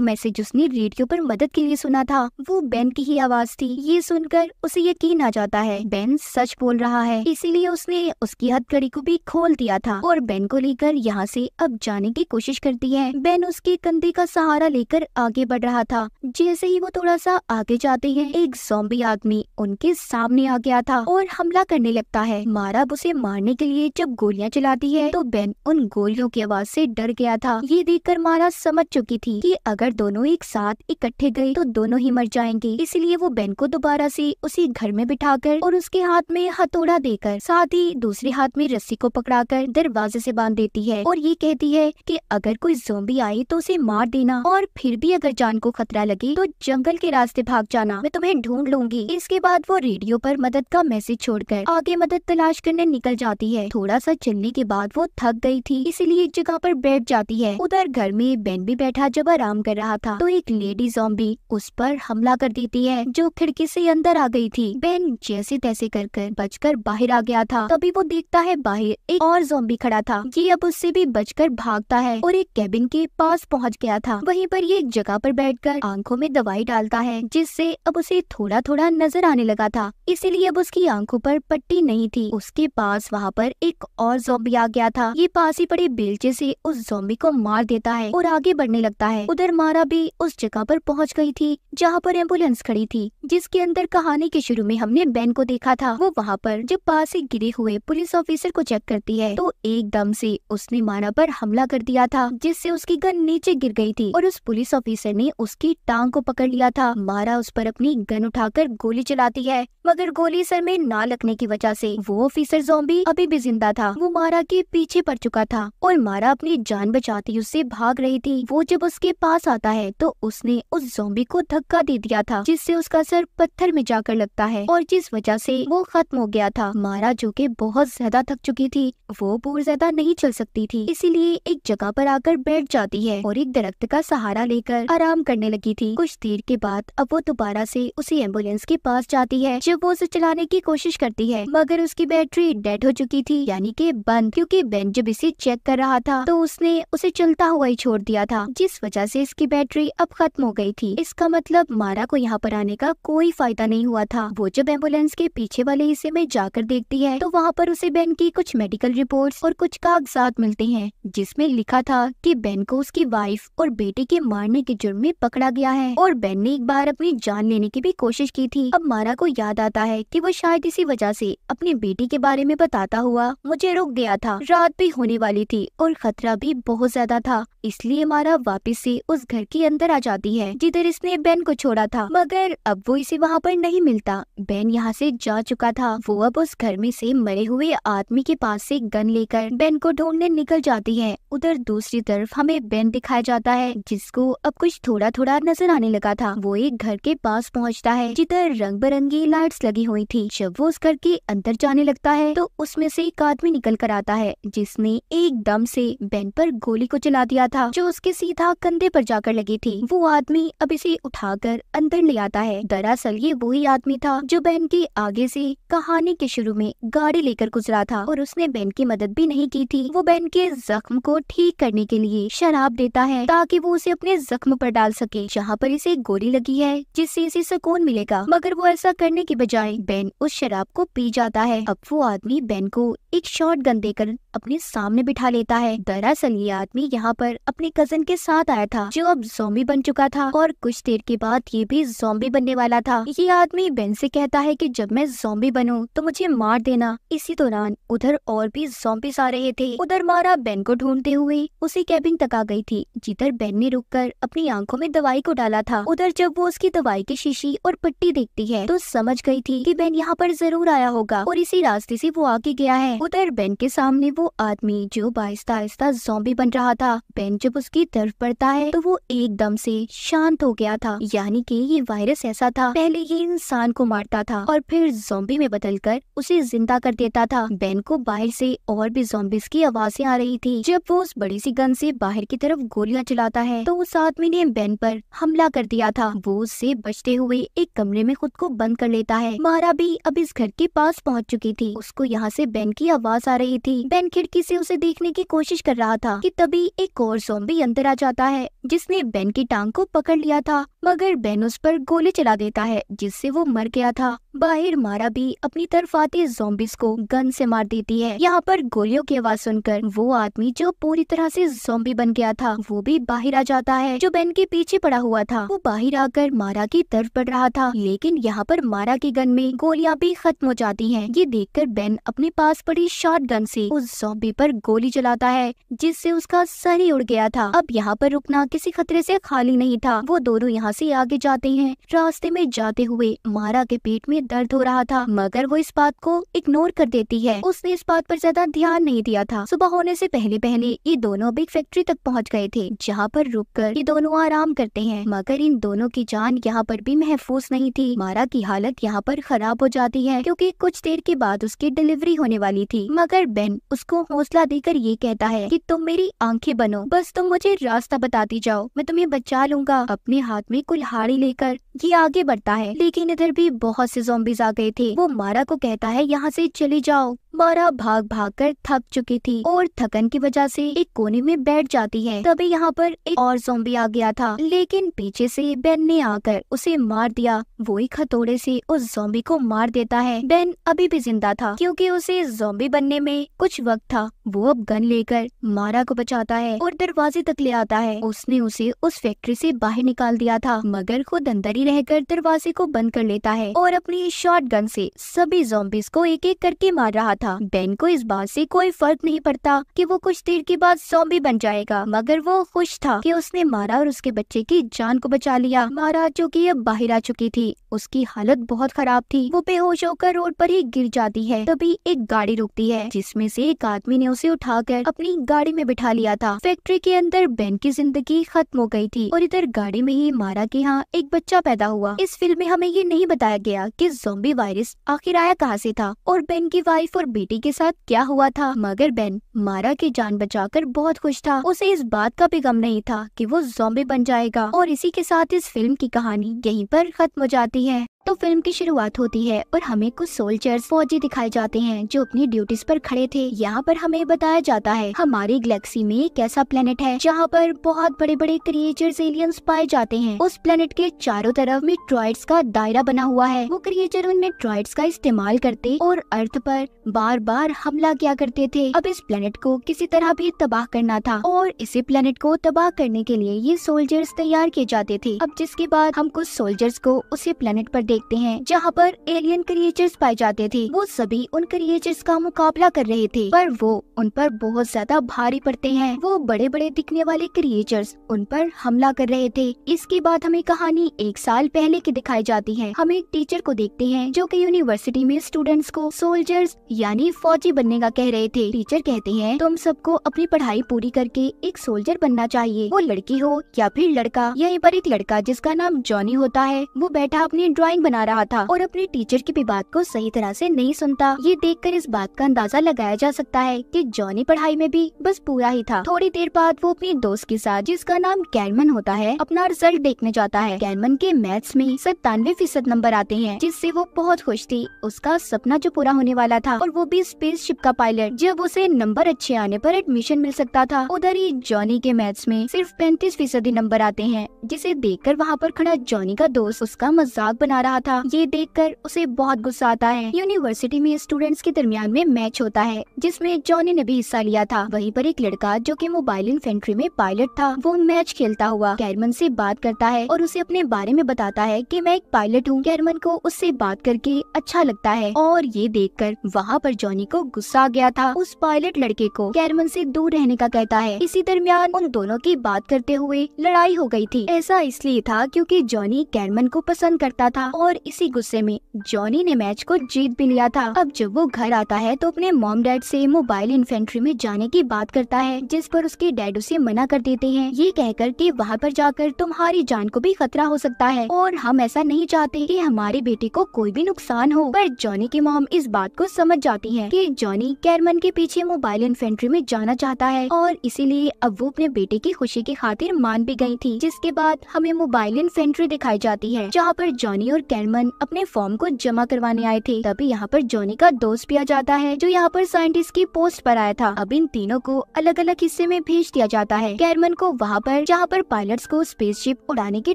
मैसेज उसने रेडियो पर मदद के लिए सुना था वो बेन की ही आवाज थी। ये सुनकर उसे यकीन आ जाता है बेन सच बोल रहा है, इसीलिए उसने उसकी हथकड़ी को भी खोल दिया था और बेन को लेकर यहाँ से अब जाने की कोशिश करती है। बेन उसके कंधे का सहारा लेकर आगे बढ़ रहा था। जैसे ही वो थोड़ा सा आगे जाते हैं एक ज़ॉम्बी आदमी उनके सामने आ गया था और हमला करने लगता है। मारा उसे मारने के लिए जब गोलियां चलाती है तो बेन उन गोलियों की आवाज से डर गया था। ये देखकर मारा समझ चुकी थी कि अगर दोनों एक साथ इकट्ठे गए तो दोनों ही मर जाएंगे, इसलिए वो बेन को दोबारा से उसी घर में बिठाकर और उसके हाथ में हथौड़ा देकर साथ ही दूसरे हाथ में रस्सी को पकड़ाकर दरवाजे से बांध देती है और ये कहती है कि अगर कोई ज़ॉम्बी आए तो उसे मार देना और फिर भी अगर जान को खतरा लगे तो जंगल के रास्ते भाग जाना, मैं तुम्हें ढूंढ लूंगी। इसके बाद वो रेडियो पर मदद का मैसेज छोड़कर आगे मदद तलाश करने निकल जाती है। थोड़ा सा चलने के बाद वो थक गई थी, इसीलिए एक जगह पर बैठ जाती है। उधर घर में बेन भी बैठा जब आराम कर रहा था तो एक लेडी ज़ॉम्बी उस पर हमला कर देती है जो खिड़की से अंदर आ गई थी। बेन जैसे तैसे कर बचकर बाहर आ गया था। तभी वो देखता है बाहर एक और ज़ॉम्बी खड़ा था। ये अब उससे भी बचकर भागता है और एक कैबिन के पास पहुंच गया था। वहीं पर ये एक जगह पर बैठकर आंखों में दवाई डालता है, जिससे अब उसे थोड़ा थोड़ा नजर आने लगा था। इसीलिए अब उसकी आंखों पर पट्टी नहीं थी। उसके पास वहाँ पर एक और ज़ॉम्बी आ गया था। ये पास ही पड़े बेलचे से उस ज़ॉम्बी को मार देता है और आगे बढ़ने लगता है। उधर मारा भी उस जगह पर पहुँच गई थी जहाँ पर एम्बुलेंस खड़ी थी, जिसके अंदर कहानी के शुरू में हमने बेन को देखा था। वो वहाँ पर जब पास ही गिरे हुए पुलिस ऑफिसर को चेक करती है तो एकदम से उसने मारा पर हमला कर दिया था, जिससे उसकी गन नीचे गिर गई थी और उस पुलिस ऑफिसर ने उसकी टांग को पकड़ लिया था। मारा उस पर अपनी गन उठाकर गोली चलाती है, मगर गोली सर में ना लगने की वजह से वो ऑफिसर ज़ॉम्बी अभी भी जिंदा था। वो मारा के पीछे पड़ चुका था और मारा अपनी जान बचाती उससे भाग रही थी। वो जब उसके पास आता है तो उसने उस ज़ॉम्बी को धक्का दे दिया था, जिससे उसका सर पत्थर में जाकर लगता है और जिस वजह से वो खत्म हो गया था। मारा जो कि बहुत ज्यादा थक चुकी थी, वो बहुत ज्यादा नहीं चल सकती थी, इसीलिए एक जगह पर आकर बैठ जाती है और एक दरख्त का सहारा लेकर आराम करने लगी थी। कुछ देर के बाद अब वो दोबारा से उसी एम्बुलेंस के पास जाती है। जब वो उसे चलाने की कोशिश करती है मगर उसकी बैटरी डेड हो चुकी थी, यानी कि बंद, क्योंकि बेन जब इसे चेक कर रहा था तो उसने उसे चलता हुआ ही छोड़ दिया था, जिस वजह से इसकी बैटरी अब खत्म हो गई थी। इसका मतलब मारा को यहाँ पर आने का कोई फायदा नहीं हुआ था। वो जब एम्बुलेंस के पीछे वाले हिस्से में जाकर देखती है तो वहाँ पर उसे बेन की कुछ मेडिकल रिपोर्ट्स और कुछ कागजात मिलते हैं, जिसमें लिखा था कि बेन को उसकी वाइफ और बेटे के मारने के जुर्म में पकड़ा गया है और बेन ने एक बार अपनी जान लेने की भी कोशिश की थी। अब मारा को याद आता है कि वो शायद इसी वजह से अपनी बेटी के बारे में बताता हुआ मुझे रोक गया था। रात भी होने वाली थी और खतरा भी बहुत ज्यादा था, इसलिए मारा वापस से उस घर के अंदर आ जाती है जिधर इसने बेन को छोड़ा था, मगर अब वो इसे वहाँ पर नहीं मिलता। बेन यहाँ से जा चुका था। वो अब उस घर में से मरे हुए आदमी के पास से गन लेकर बेन को ढूंढने निकल जाती है। उधर दूसरी तरफ हमें बेन दिखाया जाता है, जिसको अब कुछ थोड़ा थोड़ा नजर आने लगा था। वो एक घर के पास पहुँचता है जिधर रंग बिरंगी लाइट्स लगी हुई थी। जब वो उस घर के अंदर जाने लगता है तो उसमें से एक आदमी निकल कर आता है, जिसने एकदम से बेन पर गोली को चला दिया था, जो उसके सीधा कंधे पर जाकर लगी थी। वो आदमी अब इसे उठाकर अंदर ले आता है। दरअसल ये वही आदमी था जो बेन के आगे से कहानी के शुरू में गाड़ी लेकर गुजरा था और उसने बेन की मदद भी नहीं की थी। वो बेन के जख्म को ठीक करने के लिए शराब देता है ताकि वो उसे अपने जख्म पर डाल सके, जहाँ पर इसे गोली लगी है, जिससे इसे सुकून मिलेगा। मगर वो ऐसा करने की बजाय बेन उस शराब को पी जाता है। अब वो आदमी बेन को एक शॉटगन देकर अपने सामने बिठा लेता है। दरअसल ये आदमी यहाँ पर अपने कजन के साथ आया था, जो अब ज़ॉम्बी बन चुका था और कुछ देर के बाद ये भी ज़ॉम्बी बनने वाला था। ये आदमी बेन से कहता है कि जब मैं ज़ॉम्बी बनूं तो मुझे मार देना। इसी दौरान उधर और भी ज़ॉम्बीज़ आ रहे थे। उधर मारा बेन को ढूंढते हुए उसी कैबिन तक आ गई थी, जिधर बेन ने रुककर अपनी आंखों में दवाई को डाला था। उधर जब वो उसकी दवाई की शीशी और पट्टी देखती है तो समझ गई थी कि बेन यहाँ पर जरूर आया होगा और इसी रास्ते से वो आगे गया है। उधर बेन के सामने वो आदमी जो आहिस्ता आहिस्ता ज़ॉम्बी बन रहा था। बेन जब उसकी तरफ बढ़ता है तो वो एकदम से शांत हो गया था, यानी कि ये वायरस ऐसा था, पहले ये इंसान को मारता था और फिर ज़ॉम्बी में बदलकर उसे जिंदा कर देता था। बेन को बाहर से और भी ज़ॉम्बीज़ की आवाजें आ रही थी। जब वो उस बड़ी सी गन से बाहर की तरफ गोलियां चलाता है तो उस आदमी ने बेन पर हमला कर दिया था। वो उससे बचते हुए एक कमरे में खुद को बंद कर लेता है। मारा भी अब इस घर के पास पहुंच चुकी थी। उसको यहाँ से बेन की आवाज आ रही थी। बेन खिड़की से उसे देखने की कोशिश कर रहा था कि तभी एक और ज़ॉम्बी अंदर आ जाता है, जिसने बेन की टांग को पकड़ लिया था, मगर बेन उस पर गोली चला देता है, जिससे वो मर गया था। बाहर मारा भी अपनी तरफ आते ज़ॉम्बीज़ को गन से मार देती है। यहाँ पर गोलियों की आवाज सुनकर वो आदमी जो पूरी तरह से ज़ॉम्बी बन गया था वो भी बाहर आ जाता है। जो बेन के पीछे पड़ा हुआ था वो बाहर आकर मारा की तरफ बढ़ रहा था, लेकिन यहाँ पर मारा की गन में गोलियां भी खत्म हो जाती हैं। ये देखकर बेन अपने पास पड़ी शॉटगन से उस ज़ॉम्बी पर गोली चलाता है, जिससे उसका सर ही उड़ गया था। अब यहाँ पर रुकना किसी खतरे से खाली नहीं था। वो दोनों यहाँ से आगे जाते हैं। रास्ते में जाते हुए मारा के पेट में दर्द हो रहा था, मगर वो इस बात को इग्नोर कर देती है। उसने इस बात पर ज्यादा ध्यान नहीं दिया था। सुबह होने से पहले पहले ये दोनों बिग फैक्ट्री तक पहुंच गए थे, जहाँ पर रुककर ये दोनों आराम करते हैं। मगर इन दोनों की जान यहाँ पर भी महफूज नहीं थी। मारा की हालत यहाँ पर खराब हो जाती है, क्योंकि कुछ देर के बाद उसकी डिलीवरी होने वाली थी। मगर बेन उसको हौसला देकर ये कहता है कि तुम मेरी आंखें बनो, बस तुम मुझे रास्ता बताती जाओ, मैं तुम्हें बचा लूंगा। अपने हाथ में कुल्हाड़ी लेकर ये आगे बढ़ता है, लेकिन इधर भी बहुत से ज़ॉम्बीज़ आ गए थे। वो मारा को कहता है यहाँ से चली जाओ। मारा भाग भाग कर थक चुकी थी और थकन की वजह से एक कोने में बैठ जाती है। तभी यहाँ पर एक और ज़ॉम्बी आ गया था, लेकिन पीछे से बेन ने आकर उसे मार दिया। वो एक हथौड़े से उस ज़ॉम्बी को मार देता है। बेन अभी भी जिंदा था, क्योंकि उसे ज़ॉम्बी बनने में कुछ वक्त था। वो अब गन लेकर मारा को बचाता है और दरवाजे तक ले आता है। उसने उसे उस फैक्ट्री से बाहर निकाल दिया था, मगर खुद अंदर ही रहकर दरवाजे को बंद कर लेता है और अपनी शॉटगन से सभी ज़ॉम्बीज़ को एक एक करके मार रहा था। बेन को इस बात से कोई फर्क नहीं पड़ता कि वो कुछ देर के बाद ज़ॉम्बी बन जाएगा, मगर वो खुश था कि उसने मारा और उसके बच्चे की जान को बचा लिया। मारा जो कि अब बाहर आ चुकी थी, उसकी हालत बहुत खराब थी। वो बेहोश होकर रोड पर ही गिर जाती है। तभी एक गाड़ी रुकती है, जिसमें से एक आदमी ने उसे उठाकर अपनी गाड़ी में बिठा लिया था। फैक्ट्री के अंदर बेन की जिंदगी खत्म हो गई थी और इधर गाड़ी में ही मारा के यहाँ एक बच्चा पैदा हुआ। इस फिल्म में हमें ये नहीं बताया गया कि ज़ॉम्बी वायरस आखिर आया कहाँ से था और बेन की वाइफ और बेटी के साथ क्या हुआ था। मगर बेन मारा की जान बचाकर बहुत खुश था। उसे इस बात का भी गम नहीं था कि वो ज़ॉम्बी बन जाएगा। और इसी के साथ इस फिल्म की कहानी यहीं पर खत्म हो जाती है। तो फिल्म की शुरुआत होती है और हमें कुछ सोल्जर्स फौजी दिखाए जाते हैं जो अपनी ड्यूटीज पर खड़े थे। यहाँ पर हमें बताया जाता है हमारी गैलेक्सी में एक ऐसा प्लेनेट है जहाँ पर बहुत बड़े बड़े क्रिएचर्स एलियंस पाए जाते हैं। उस प्लेनेट के चारों तरफ मेट्रॉइड्स का दायरा बना हुआ है। वो क्रिएचर उन मेट्रॉइड्स का इस्तेमाल करते और अर्थ पर बार बार हमला किया करते थे। अब इस प्लेनेट को किसी तरह भी तबाह करना था और इसी प्लेनेट को तबाह करने के लिए ये सोल्जर्स तैयार किए जाते थे। अब जिसके बाद हम कुछ सोल्जर्स को उसी प्लेनेट पर देखते हैं जहाँ पर एलियन क्रिएचर्स पाए जाते थे। वो सभी उन क्रिएचर्स का मुकाबला कर रहे थे, पर वो उन पर बहुत ज्यादा भारी पड़ते हैं। वो बड़े बड़े दिखने वाले क्रिएचर्स उन पर हमला कर रहे थे। इसके बाद हमें कहानी 1 साल पहले की दिखाई जाती है। हम एक टीचर को देखते हैं जो कि यूनिवर्सिटी में स्टूडेंट्स को सोल्जर्स यानी फौजी बनने का कह रहे थे। टीचर कहते हैं तुम सबको अपनी पढ़ाई पूरी करके एक सोल्जर बनना चाहिए, वो लड़की हो या फिर लड़का। यहीं पर एक लड़का जिसका नाम जॉनी होता है, वो बैठा अपनी ड्राइंग बना रहा था और अपने टीचर की भी बात को सही तरह से नहीं सुनता। ये देखकर इस बात का अंदाजा लगाया जा सकता है कि जॉनी पढ़ाई में भी बस पूरा ही था। थोड़ी देर बाद वो अपनी दोस्त के साथ जिसका नाम कैरमन होता है अपना रिजल्ट देखने जाता है। कैरमन के मैथ्स में 97% नंबर आते हैं, जिससे वो बहुत खुश थी। उसका सपना जो पूरा होने वाला था और वो भी स्पेसशिप का पायलट। जब उसे नंबर अच्छे आने पर एडमिशन मिल सकता था, उधर ही जॉनी के मैथ्स में सिर्फ 35% नंबर आते हैं, जिसे देखकर वहाँ पर खड़ा जॉनी का दोस्त उसका मजाक बना रहा था। ये देखकर उसे बहुत गुस्सा आता है। यूनिवर्सिटी में स्टूडेंट्स के दरमियान में मैच होता है जिसमें जॉनी ने भी हिस्सा लिया था। वहीं पर एक लड़का जो कि मोबाइल इन्फेंट्री में पायलट था, वो मैच खेलता हुआ कैरमन से बात करता है और उसे अपने बारे में बताता है कि मैं एक पायलट हूँ। कैरमन को उससे बात करके अच्छा लगता है और ये देखकर वहाँ पर जॉनी को गुस्सा आ गया था। उस पायलट लड़के को कैरमन से दूर रहने का कहता है। इसी दरमियान उन दोनों की बात करते हुए लड़ाई हो गई थी। ऐसा इसलिए था क्योंकि जॉनी कैरमन को पसंद करता था और इसी गुस्से में जॉनी ने मैच को जीत भी लिया था। अब जब वो घर आता है तो अपने मॉम डैड से मोबाइल इन्फेंट्री में जाने की बात करता है, जिस पर उसके डैड उसे मना कर देते हैं, ये कहकर कि वहाँ पर जाकर तुम्हारी जान को भी खतरा हो सकता है और हम ऐसा नहीं चाहते कि हमारे बेटे को कोई भी नुकसान हो। पर जॉनी की मॉम इस बात को समझ जाती है कि जॉनी कैरमन के पीछे मोबाइल इन्फेंट्री में जाना चाहता है और इसीलिए अब वो अपने बेटे की खुशी की खातिर मान भी गई थी। जिसके बाद हमें मोबाइल इन्फेंट्री दिखाई जाती है जहाँ पर जॉनी और कैरमन अपने फॉर्म को जमा करवाने आए थे। तभी यहाँ पर जॉनी का दोस्त भी आ जाता है जो यहाँ पर साइंटिस्ट की पोस्ट पर आया था। अब इन तीनों को अलग अलग हिस्से में भेज दिया जाता है। कैरमन को वहाँ पर जहाँ पर पायलट्स को स्पेसशिप उड़ाने की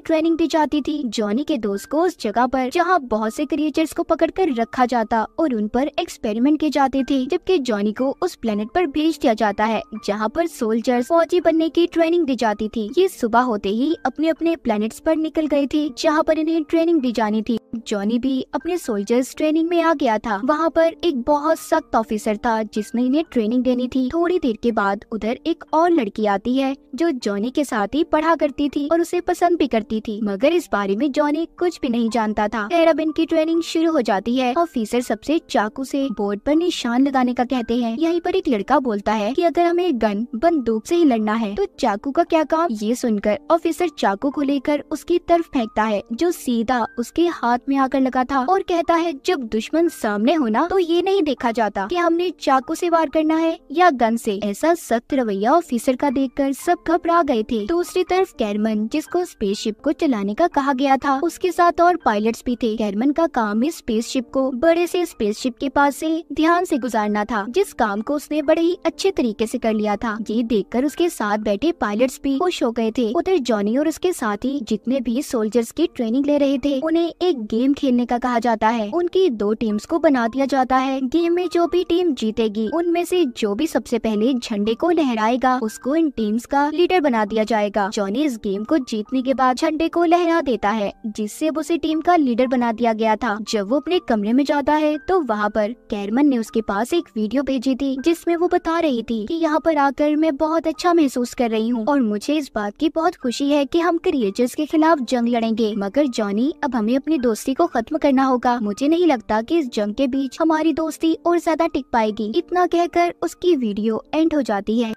ट्रेनिंग दी जाती थी, जॉनी के दोस्त को उस जगह पर जहाँ बहुत से क्रिएचर्स को पकड़कर रखा जाता और उन पर एक्सपेरिमेंट किए जाते थे, जबकि जॉनी को उस प्लेनेट पर भेज दिया जाता है जहाँ पर सोल्जर्स फौजी बनने की ट्रेनिंग दी जाती थी। ये सुबह होते ही अपने अपने प्लेनेट्स पर निकल गए थे जहाँ पर इन्हें ट्रेनिंग दी जानी थी। जॉनी भी अपने सोल्जर्स ट्रेनिंग में आ गया था। वहाँ पर एक बहुत सख्त ऑफिसर था जिसने इन्हें ट्रेनिंग देनी थी। थोड़ी देर के बाद उधर एक और लड़की आती है जो जॉनी के साथ ही पढ़ा करती थी और उसे पसंद भी करती थी, मगर इस बारे में जॉनी कुछ भी नहीं जानता था। खैर अब इनकी ट्रेनिंग शुरू हो जाती है। ऑफिसर सबसे चाकू से बोर्ड पर निशान लगाने का कहते हैं। यहीं पर एक लड़का बोलता है कि अगर हमें गन बंदूक से ही लड़ना है तो चाकू का क्या काम। ये सुनकर ऑफिसर चाकू को लेकर उसकी तरफ फेंकता है जो सीधा उसके हाथ में आकर लगा था और कहता है जब दुश्मन सामने हो ना तो ये नहीं देखा जाता कि हमने चाकू से वार करना है या गन से। ऐसा सख्त रवैया ऑफिसर का देखकर सब घबरा गए थे। दूसरी तरफ कैरमन, जिसको स्पेसशिप को चलाने का कहा गया था, उसके साथ और पायलट्स भी थे। कैरमन का काम इस स्पेसशिप को बड़े से स्पेसशिप के पास से ध्यान से गुजारना था, जिस काम को उसने बड़े ही अच्छे तरीके से कर लिया था। ये देखकर उसके साथ बैठे पायलट्स भी खुश हो गए थे। उधर जॉनी और उसके साथी जितने भी सोल्जर्स की ट्रेनिंग ले रहे थे उन्हें एक गेम खेलने का कहा जाता है। उनकी 2 टीम्स को बना दिया जाता है। गेम में जो भी टीम जीतेगी उनमें से जो भी सबसे पहले झंडे को लहराएगा उसको इन टीम्स का लीडर बना दिया जाएगा। जॉनी इस गेम को जीतने के बाद झंडे को लहरा देता है जिससे अब उसे टीम का लीडर बना दिया गया था। जब वो अपने कमरे में जाता है तो वहाँ पर कैरमन ने उसके पास एक वीडियो भेजी थी जिसमें वो बता रही थी कि यहाँ पर आकर मैं बहुत अच्छा महसूस कर रही हूँ और मुझे इस बात की बहुत खुशी है कि हम क्रिएचर्स के खिलाफ जंग लड़ेंगे, मगर जॉनी अब हमें अपनी दोस्ती को खत्म करना होगा। मुझे नहीं लगता कि इस जंग के बीच हमारी दोस्ती और ज्यादा टिक पाएगी। इतना कहकर उसकी वीडियो एंड हो जाती है।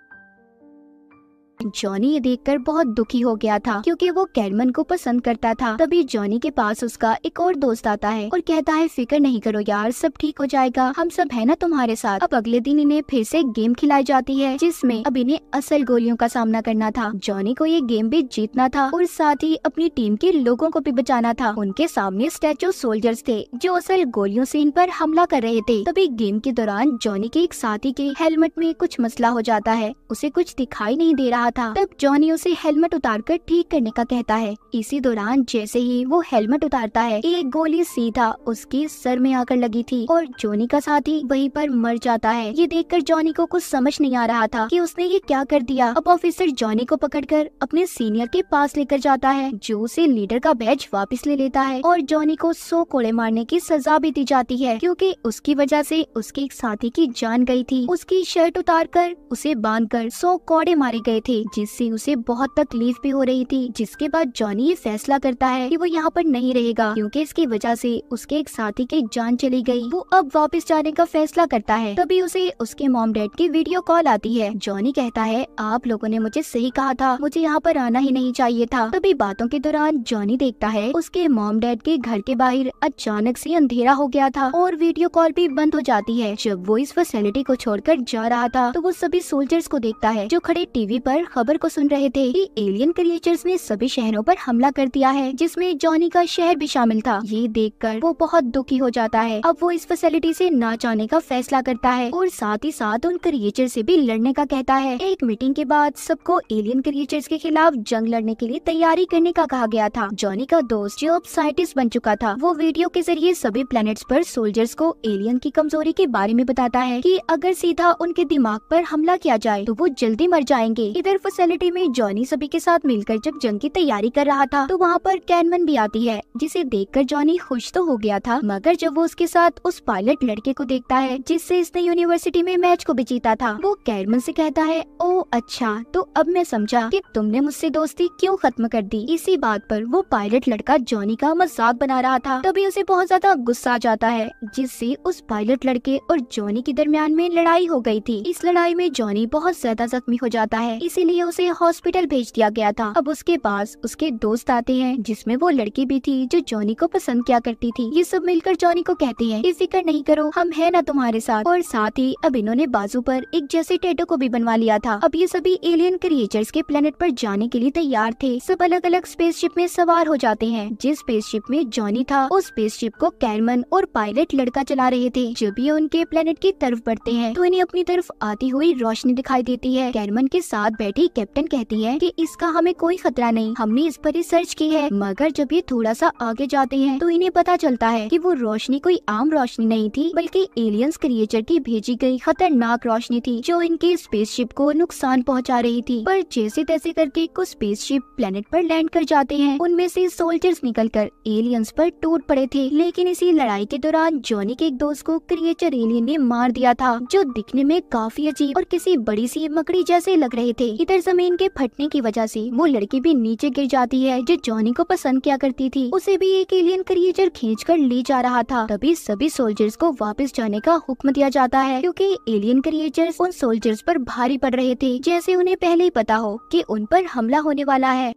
जॉनी ये देखकर बहुत दुखी हो गया था क्योंकि वो कैरमन को पसंद करता था। तभी जॉनी के पास उसका एक और दोस्त आता है और कहता है फिक्र नहीं करो यार, सब ठीक हो जाएगा, हम सब है ना तुम्हारे साथ। अब अगले दिन इन्हें फिर से गेम खिलाई जाती है जिसमें अब इन्हें असल गोलियों का सामना करना था। जॉनी को ये गेम भी जीतना था और साथ ही अपनी टीम के लोगों को भी बचाना था। उनके सामने स्टैचू सोल्जर्स थे जो असल गोलियों से इन पर हमला कर रहे थे। तभी गेम के दौरान जॉनी के एक साथी के हेलमेट में कुछ मसला हो जाता है, उसे कुछ दिखाई नहीं दे रहा था। तब जॉनी उसे हेलमेट उतारकर ठीक करने का कहता है। इसी दौरान जैसे ही वो हेलमेट उतारता है एक गोली सीधा उसके सर में आकर लगी थी और जॉनी का साथी वहीं पर मर जाता है। ये देखकर जॉनी को कुछ समझ नहीं आ रहा था कि उसने ये क्या कर दिया। अब ऑफिसर जॉनी को पकड़कर अपने सीनियर के पास लेकर जाता है जो उसे लीडर का बैज वापस ले लेता है और जॉनी को 100 कोड़े मारने की सजा भी दी जाती है क्योंकि उसकी वजह से उसके एक साथी की जान गई थी। उसकी शर्ट उतारकर उसे बांधकर 100 कोड़े मारे गए थे जिससे उसे बहुत तकलीफ भी हो रही थी। जिसके बाद जॉनी ये फैसला करता है कि वो यहाँ पर नहीं रहेगा क्योंकि इसकी वजह से उसके एक साथी की जान चली गई। वो अब वापस जाने का फैसला करता है। तभी उसे उसके मॉम डैड की वीडियो कॉल आती है। जॉनी कहता है आप लोगों ने मुझे सही कहा था, मुझे यहाँ पर आना ही नहीं चाहिए था। तभी बातों के दौरान जॉनी देखता है उसके मॉम डैड के घर के बाहर अचानक से अंधेरा हो गया था और वीडियो कॉल भी बंद हो जाती है। जब वो इस फैसिलिटी को छोड़कर जा रहा था तो वो सभी सोल्जर्स को देखता है जो खड़े टीवी पर खबर को सुन रहे थे कि एलियन क्रिएचर्स ने सभी शहरों पर हमला कर दिया है जिसमें जॉनी का शहर भी शामिल था। ये देखकर वो बहुत दुखी हो जाता है। अब वो इस फैसिलिटी से ना जाने का फैसला करता है और साथ ही साथ उन क्रिएचर से भी लड़ने का कहता है। एक मीटिंग के बाद सबको एलियन क्रिएचर्स के खिलाफ जंग लड़ने के लिए तैयारी करने का कहा गया था। जॉनी का दोस्त जो अब साइंटिस्ट बन चुका था वो वीडियो के जरिए सभी प्लैनेट्स पर सोल्जर्स को एलियन की कमजोरी के बारे में बताता है कि अगर सीधा उनके दिमाग पर हमला किया जाए तो वो जल्दी मर जाएंगे। इधर फैसिलिटी में जॉनी सभी के साथ मिलकर जब जंग की तैयारी कर रहा था तो वहाँ पर कैरमन भी आती है जिसे देखकर जॉनी खुश तो हो गया था, मगर जब वो उसके साथ उस पायलट लड़के को देखता है जिससे इसने यूनिवर्सिटी में मैच को भी जीता था, वो कैरमन से कहता है ओ अच्छा, तो अब मैं समझा कि तुमने मुझसे दोस्ती क्यों खत्म कर दी। इसी बात पर वो पायलट लड़का जॉनी का मजाक बना रहा था। तभी उसे बहुत ज्यादा गुस्सा आ जाता है जिससे उस पायलट लड़के और जॉनी के दरमियान में लड़ाई हो गई थी। इस लड़ाई में जॉनी बहुत ज्यादा जख्मी हो जाता है, इसीलिए उसे हॉस्पिटल भेज दिया गया था। अब उसके पास उसके दोस्त आते हैं जिसमें वो लड़की भी थी जो जॉनी को पसंद किया करती थी। ये सब मिलकर जॉनी को कहते हैं कि फिक्र नहीं करो, हम है ना तुम्हारे साथ। और साथ ही अब इन्होंने बाजू पर एक जैसे टैटू को भी बनवा लिया था। अब ये सभी एलियन क्रिएचर्स के प्लेनेट पर जाने के लिए तैयार थे। सब अलग अलग स्पेसशिप में सवार हो जाते हैं। जिस स्पेसशिप में जॉनी था उस स्पेसशिप को कैरमन और पायलट लड़का चला रहे थे। जब ये उनके प्लेनेट की तरफ बढ़ते हैं तो इन्हें अपनी तरफ आती हुई रोशनी दिखाई देती है। कैरमन के साथ बैठे बैठी कैप्टन कहती है कि इसका हमें कोई खतरा नहीं, हमने इस पर रिसर्च की है। मगर जब ये थोड़ा सा आगे जाते हैं तो इन्हें पता चलता है कि वो रोशनी कोई आम रोशनी नहीं थी, बल्कि एलियंस क्रिएचर की भेजी गई खतरनाक रोशनी थी जो इनके स्पेसशिप को नुकसान पहुंचा रही थी। पर जैसे तैसे करके कुछ स्पेसशिप प्लेनेट पर लैंड कर जाते हैं। उनमें से सोल्जर्स निकलकर एलियंस पर टूट पड़े थे, लेकिन इसी लड़ाई के दौरान जॉनी के एक दोस्त को क्रिएचर एलियन ने मार दिया था, जो दिखने में काफी अजीब और किसी बड़ी सी मकड़ी जैसे लग रहे थे। इधर जमीन के फटने की वजह से वो लड़की भी नीचे गिर जाती है जो जॉनी को पसंद किया करती थी। उसे भी एक एलियन क्रिएचर खींचकर ले जा रहा था। तभी सभी सोल्जर्स को वापस जाने का हुक्म दिया जाता है, क्योंकि एलियन क्रिएचर्स उन सोल्जर्स पर भारी पड़ रहे थे, जैसे उन्हें पहले ही पता हो कि उन पर हमला होने वाला है।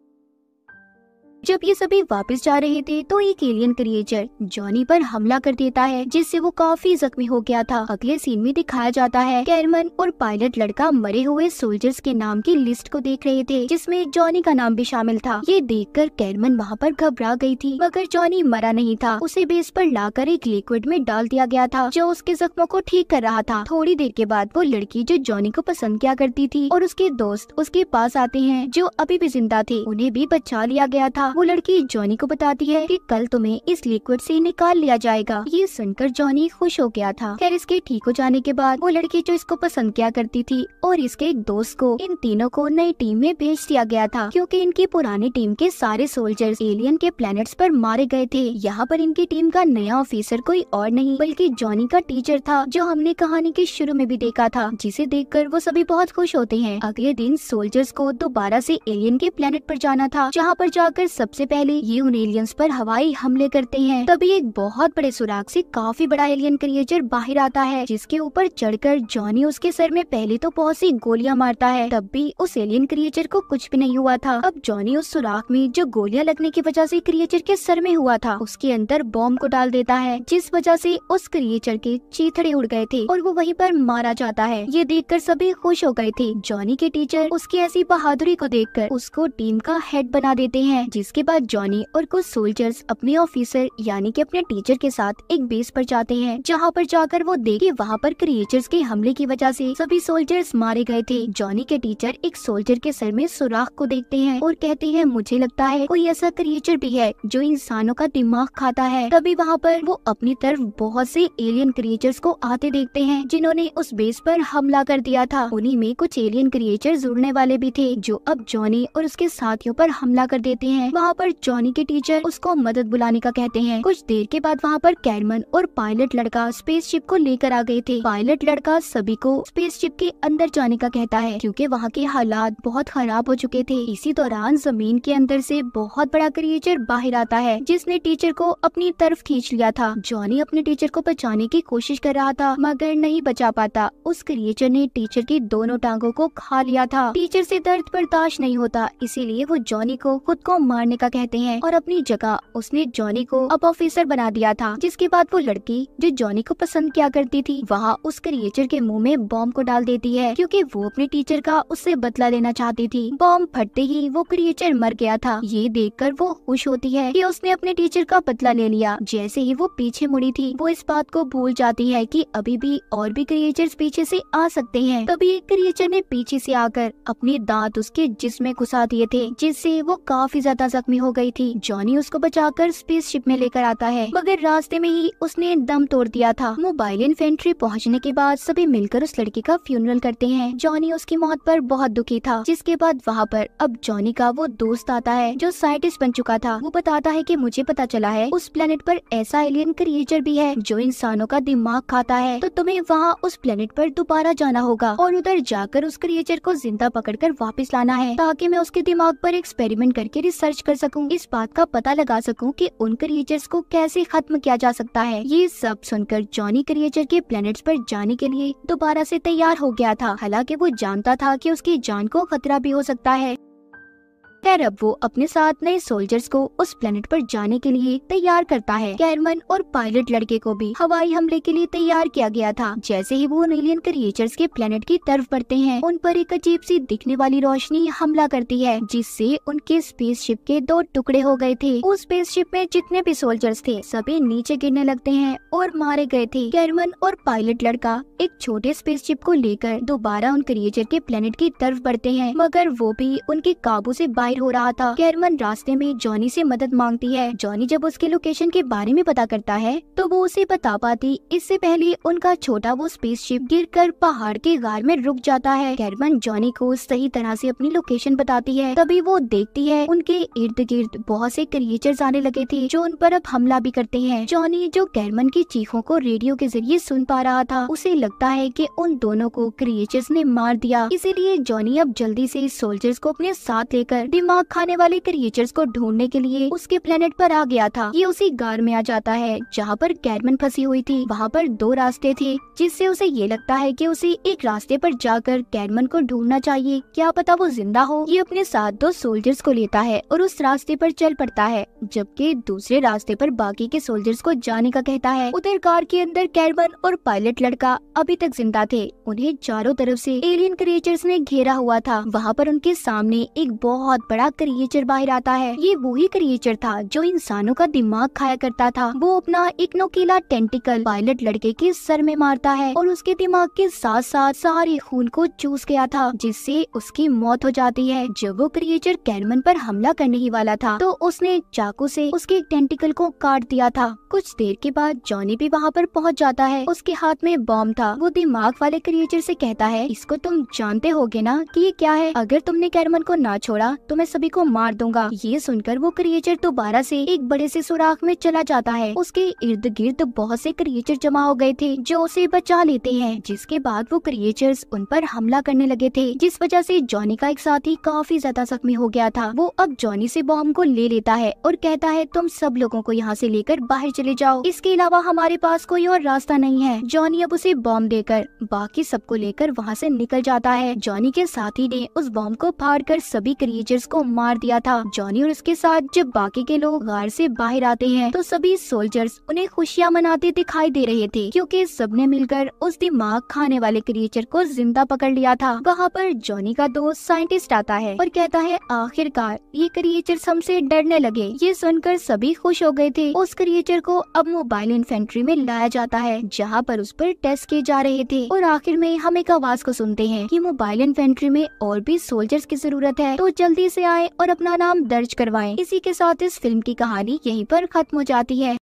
जब ये सभी वापस जा रहे थे तो एक एलियन क्रिएचर जॉनी पर हमला कर देता है, जिससे वो काफी जख्मी हो गया था। अगले सीन में दिखाया जाता है कैरमन और पायलट लड़का मरे हुए सोल्जर्स के नाम की लिस्ट को देख रहे थे, जिसमें जॉनी का नाम भी शामिल था। ये देखकर कैरमन वहाँ पर घबरा गई थी, मगर जॉनी मरा नहीं था। उसे बेस पर लाकर एक लिक्विड में डाल दिया गया था जो उसके जख्मों को ठीक कर रहा था। थोड़ी देर के बाद वो लड़की जो जॉनी को पसंद किया करती थी और उसके दोस्त उसके पास आते हैं जो अभी भी जिंदा थे। उन्हें भी बचा लिया गया था। वो लड़की जॉनी को बताती है कि कल तुम्हें इस लिक्विड से निकाल लिया जाएगा। ये सुनकर जॉनी खुश हो गया था। खैर इसके ठीक हो जाने के बाद वो लड़की जो इसको पसंद किया करती थी और इसके एक दोस्त को, इन तीनों को नई टीम में भेज दिया गया था, क्योंकि इनकी पुरानी टीम के सारे सोल्जर्स एलियन के प्लैनेट्स पर मारे गए थे। यहाँ पर इनकी टीम का नया ऑफिसर कोई और नहीं बल्कि जॉनी का टीचर था, जो हमने कहानी के शुरू में भी देखा था, जिसे देखकर वो सभी बहुत खुश होते हैं। अगले दिन सोल्जर्स को दोबारा से एलियन के प्लेनेट पर जाना था, जहाँ पर जाकर सबसे पहले ये उन एलियंस पर हवाई हमले करते हैं। तभी एक बहुत बड़े सुराग से काफी बड़ा एलियन क्रिएचर बाहर आता है, जिसके ऊपर चढ़कर जॉनी उसके सर में पहले तो बहुत सी गोलियां मारता है। तब भी उस एलियन क्रिएचर को कुछ भी नहीं हुआ था। अब जॉनी उस सुराग में जो गोलियां लगने की वजह से क्रिएचर के सर में हुआ था, उसके अंदर बॉम्ब को डाल देता है, जिस वजह से उस क्रिएचर के चीथड़े उड़ गए थे और वो वहीं पर मारा जाता है। ये देखकर सभी खुश हो गए थे। जॉनी के टीचर उसकी ऐसी बहादुरी को देखकर उसको टीम का हेड बना देते हैं, जिसके बाद जॉनी और कुछ सोल्जर्स अपने ऑफिसर यानी कि अपने टीचर के साथ एक बेस पर जाते हैं, जहाँ पर जाकर वो देखे वहाँ पर क्रिएचर्स के हमले की वजह से सभी सोल्जर्स मारे गए थे। जॉनी के टीचर एक सोल्जर के सर में सुराख को देखते हैं और कहते हैं मुझे लगता है कोई ऐसा क्रिएचर भी है जो इंसानों का दिमाग खाता है। तभी वहाँ पर वो अपनी तरफ बहुत से एलियन क्रिएचर्स को आते देखते हैं, जिन्होंने उस बेस पर हमला कर दिया था। उन्हीं में कुछ एलियन क्रिएचर्स जुड़ने वाले भी थे, जो अब जॉनी और उसके साथियों पर हमला कर देते हैं। वहाँ पर जॉनी के टीचर उसको मदद बुलाने का कहते हैं। कुछ देर के बाद वहाँ पर कैरमन और पायलट लड़का स्पेसशिप को लेकर आ गए थे। पायलट लड़का सभी को स्पेसशिप के अंदर जाने का कहता है, क्योंकि वहाँ के हालात बहुत खराब हो चुके थे। इसी दौरान जमीन के अंदर से बहुत बड़ा क्रिएचर बाहर आता है, जिसने टीचर को अपनी तरफ खींच लिया था। जॉनी अपने टीचर को बचाने की कोशिश कर रहा था, मगर नहीं बचा पाता। उस क्रिएचर ने टीचर की दोनों टांगों को खा लिया था। टीचर से दर्द बर्दाश्त नहीं होता, इसीलिए वो जॉनी को खुद को मारने का कहते हैं और अपनी जगह उसने जॉनी को अब ऑफिसर बना दिया था। जिसके बाद वो लड़की जो जॉनी को पसंद किया करती थी, वहाँ उस क्रिएचर के मुंह में बॉम्ब को डाल देती है, क्योंकि वो अपने टीचर का उससे बदला लेना चाहती थी। बॉम्ब फटते ही वो क्रिएचर मर गया था। ये देखकर वो खुश होती है कि उसने अपने टीचर का बदला ले लिया। जैसे ही वो पीछे मुड़ी थी, वो इस बात को भूल जाती है कि अभी भी और भी क्रिएचर्स पीछे से आ सकते हैं। तभी एक क्रिएचर ने पीछे से आकर अपने दांत उसके जिस्म में घुसा दिए थे, जिससे वो काफी ज्यादा जख्मी हो गई थी। जॉनी उसको बचाकर स्पेसशिप में लेकर आता है, मगर रास्ते में ही उसने दम तोड़ दिया था। मोबाइल इन्फेंट्री पहुंचने के बाद सभी मिलकर उस लड़की का फ्यूनरल करते हैं। जॉनी उसकी मौत पर बहुत दुखी था। जिसके बाद वहाँ पर अब जॉनी का वो दोस्त आता है जो साइंटिस्ट बन चुका था। वो बताता है कि मुझे पता चला है उस प्लेनेट पर ऐसा एलियन क्रिएचर भी है जो इंसानों का दिमाग खाता है, तो तुम्हें वहाँ उस प्लेनेट पर दोबारा जाना होगा और उधर जाकर उस क्रिएचर को जिंदा पकड़कर वापस लाना है, ताकि मैं उसके दिमाग पर एक्सपेरिमेंट करके रिसर्च कर सकूं, इस बात का पता लगा सकूं कि उन क्रिएचर्स को कैसे खत्म किया जा सकता है। ये सब सुनकर जॉनी क्रिएचर के प्लैनेट्स पर जाने के लिए दोबारा से तैयार हो गया था। हालांकि वो जानता था कि उसकी जान को खतरा भी हो सकता है। खैर अब वो अपने साथ नए सोल्जर्स को उस प्लेनेट पर जाने के लिए तैयार करता है। कैरमन और पायलट लड़के को भी हवाई हमले के लिए तैयार किया गया था। जैसे ही वो एलियन क्रिएचर्स के प्लेनेट की तरफ बढ़ते हैं, उन पर एक अजीब सी दिखने वाली रोशनी हमला करती है, जिससे उनके स्पेसशिप के 2 टुकड़े हो गए थे। उस स्पेसशिप में जितने भी सोल्जर्स थे सभी नीचे गिरने लगते हैं और मारे गए थे। कैरमन और पायलट लड़का एक छोटे स्पेसशिप को लेकर दोबारा उन क्रिएचर के प्लेनेट की तरफ बढ़ते हैं, मगर वो भी उनके काबू से बाहर हो रहा था। कैरमन रास्ते में जॉनी से मदद मांगती है। जॉनी जब उसके लोकेशन के बारे में पता करता है तो वो उसे बता पाती इससे पहले उनका छोटा वो स्पेसशिप गिरकर पहाड़ के गार में रुक जाता है। कैरमन जॉनी को सही तरह से अपनी लोकेशन बताती है। तभी वो देखती है उनके इर्द गिर्द बहुत से क्रिएचर्स आने लगे थे जो उन पर अब हमला भी करते हैं। जॉनी जो कैरमन की चीखों को रेडियो के जरिए सुन पा रहा था, उसे लगता है कि उन दोनों को क्रिएचर्स ने मार दिया। इसीलिए जॉनी अब जल्दी से सोल्जर्स को अपने साथ लेकर दिमाग खाने वाले क्रिएचर्स को ढूंढने के लिए उसके प्लेनेट पर आ गया था। ये उसी गार में आ जाता है जहाँ पर कैरमन फंसी हुई थी। वहाँ पर 2 रास्ते थे, जिससे उसे ये लगता है कि उसे एक रास्ते पर जाकर कैरमन को ढूंढना चाहिए, क्या पता वो जिंदा हो। ये अपने साथ 2 सोल्जर्स को लेता है और उस रास्ते पर चल पड़ता है, जबकि दूसरे रास्ते पर बाकी के सोल्जर्स को जाने का कहता है। उधर कार के अंदर कैरमन और पायलट लड़का अभी तक जिंदा थे। उन्हें चारों तरफ से एलियन क्रिएचर्स ने घेरा हुआ था। वहाँ पर उनके सामने एक बहुत बड़ा क्रिएचर बाहर आता है। ये वही क्रिएचर था जो इंसानों का दिमाग खाया करता था। वो अपना एक नुकीला टेंटिकल पायलट लड़के के सर में मारता है और उसके दिमाग के साथ साथ सारे खून को चूस गया था, जिससे उसकी मौत हो जाती है। जब वो क्रिएचर कैरमन पर हमला करने ही वाला था तो उसने चाकू से उसके टेंटिकल को काट दिया था। कुछ देर के बाद जॉनी भी वहाँ पर पहुँच जाता है। उसके हाथ में बॉम्ब था। वो दिमाग वाले क्रिएचर से कहता है, इसको तुम जानते होगे ना कि ये क्या है? अगर तुमने कैरमन को ना छोड़ा तो मैं सभी को मार दूंगा। ये सुनकर वो क्रिएचर दोबारा से एक बड़े से सुराख में चला जाता है। उसके इर्द गिर्द बहुत से क्रिएचर जमा हो गए थे जो उसे बचा लेते हैं, जिसके बाद वो क्रिएचर्स उन पर हमला करने लगे थे, जिस वजह से जॉनी का एक साथी काफी ज्यादा जख्मी हो गया था। वो अब जॉनी से बॉम्ब को ले लेता है और कहता है, तुम सब लोगों को यहाँ से लेकर बाहर चले जाओ, इसके अलावा हमारे पास कोई और रास्ता नहीं है। जॉनी अब उसे बॉम्ब देकर बाकी सबको लेकर वहाँ से निकल जाता है। जॉनी के साथी ने उस बॉम्ब को फाड़कर सभी क्रिएचर्स को मार दिया था। जॉनी और उसके साथ जब बाकी के लोग गार से बाहर आते हैं तो सभी सोल्जर्स उन्हें खुशियां मनाते दिखाई दे रहे थे, क्योंकि सबने मिलकर उस दिमाग खाने वाले क्रिएचर को जिंदा पकड़ लिया था। वहाँ पर जॉनी का दोस्त साइंटिस्ट आता है और कहता है, आखिरकार ये क्रिएचर्स हमसे डरने लगे। ये सुनकर सभी खुश हो गए थे। उस क्रिएचर को अब मोबाइल इन्फेंट्री में लाया जाता है, जहाँ पर उस पर टेस्ट किए जा रहे थे। और आखिर में हम एक आवाज को सुनते हैं कि मोबाइल इन्फेंट्री में और भी सोल्जर्स की जरूरत है, तो जल्दी से आए और अपना नाम दर्ज करवाएं। इसी के साथ इस फिल्म की कहानी यहीं पर खत्म हो जाती है।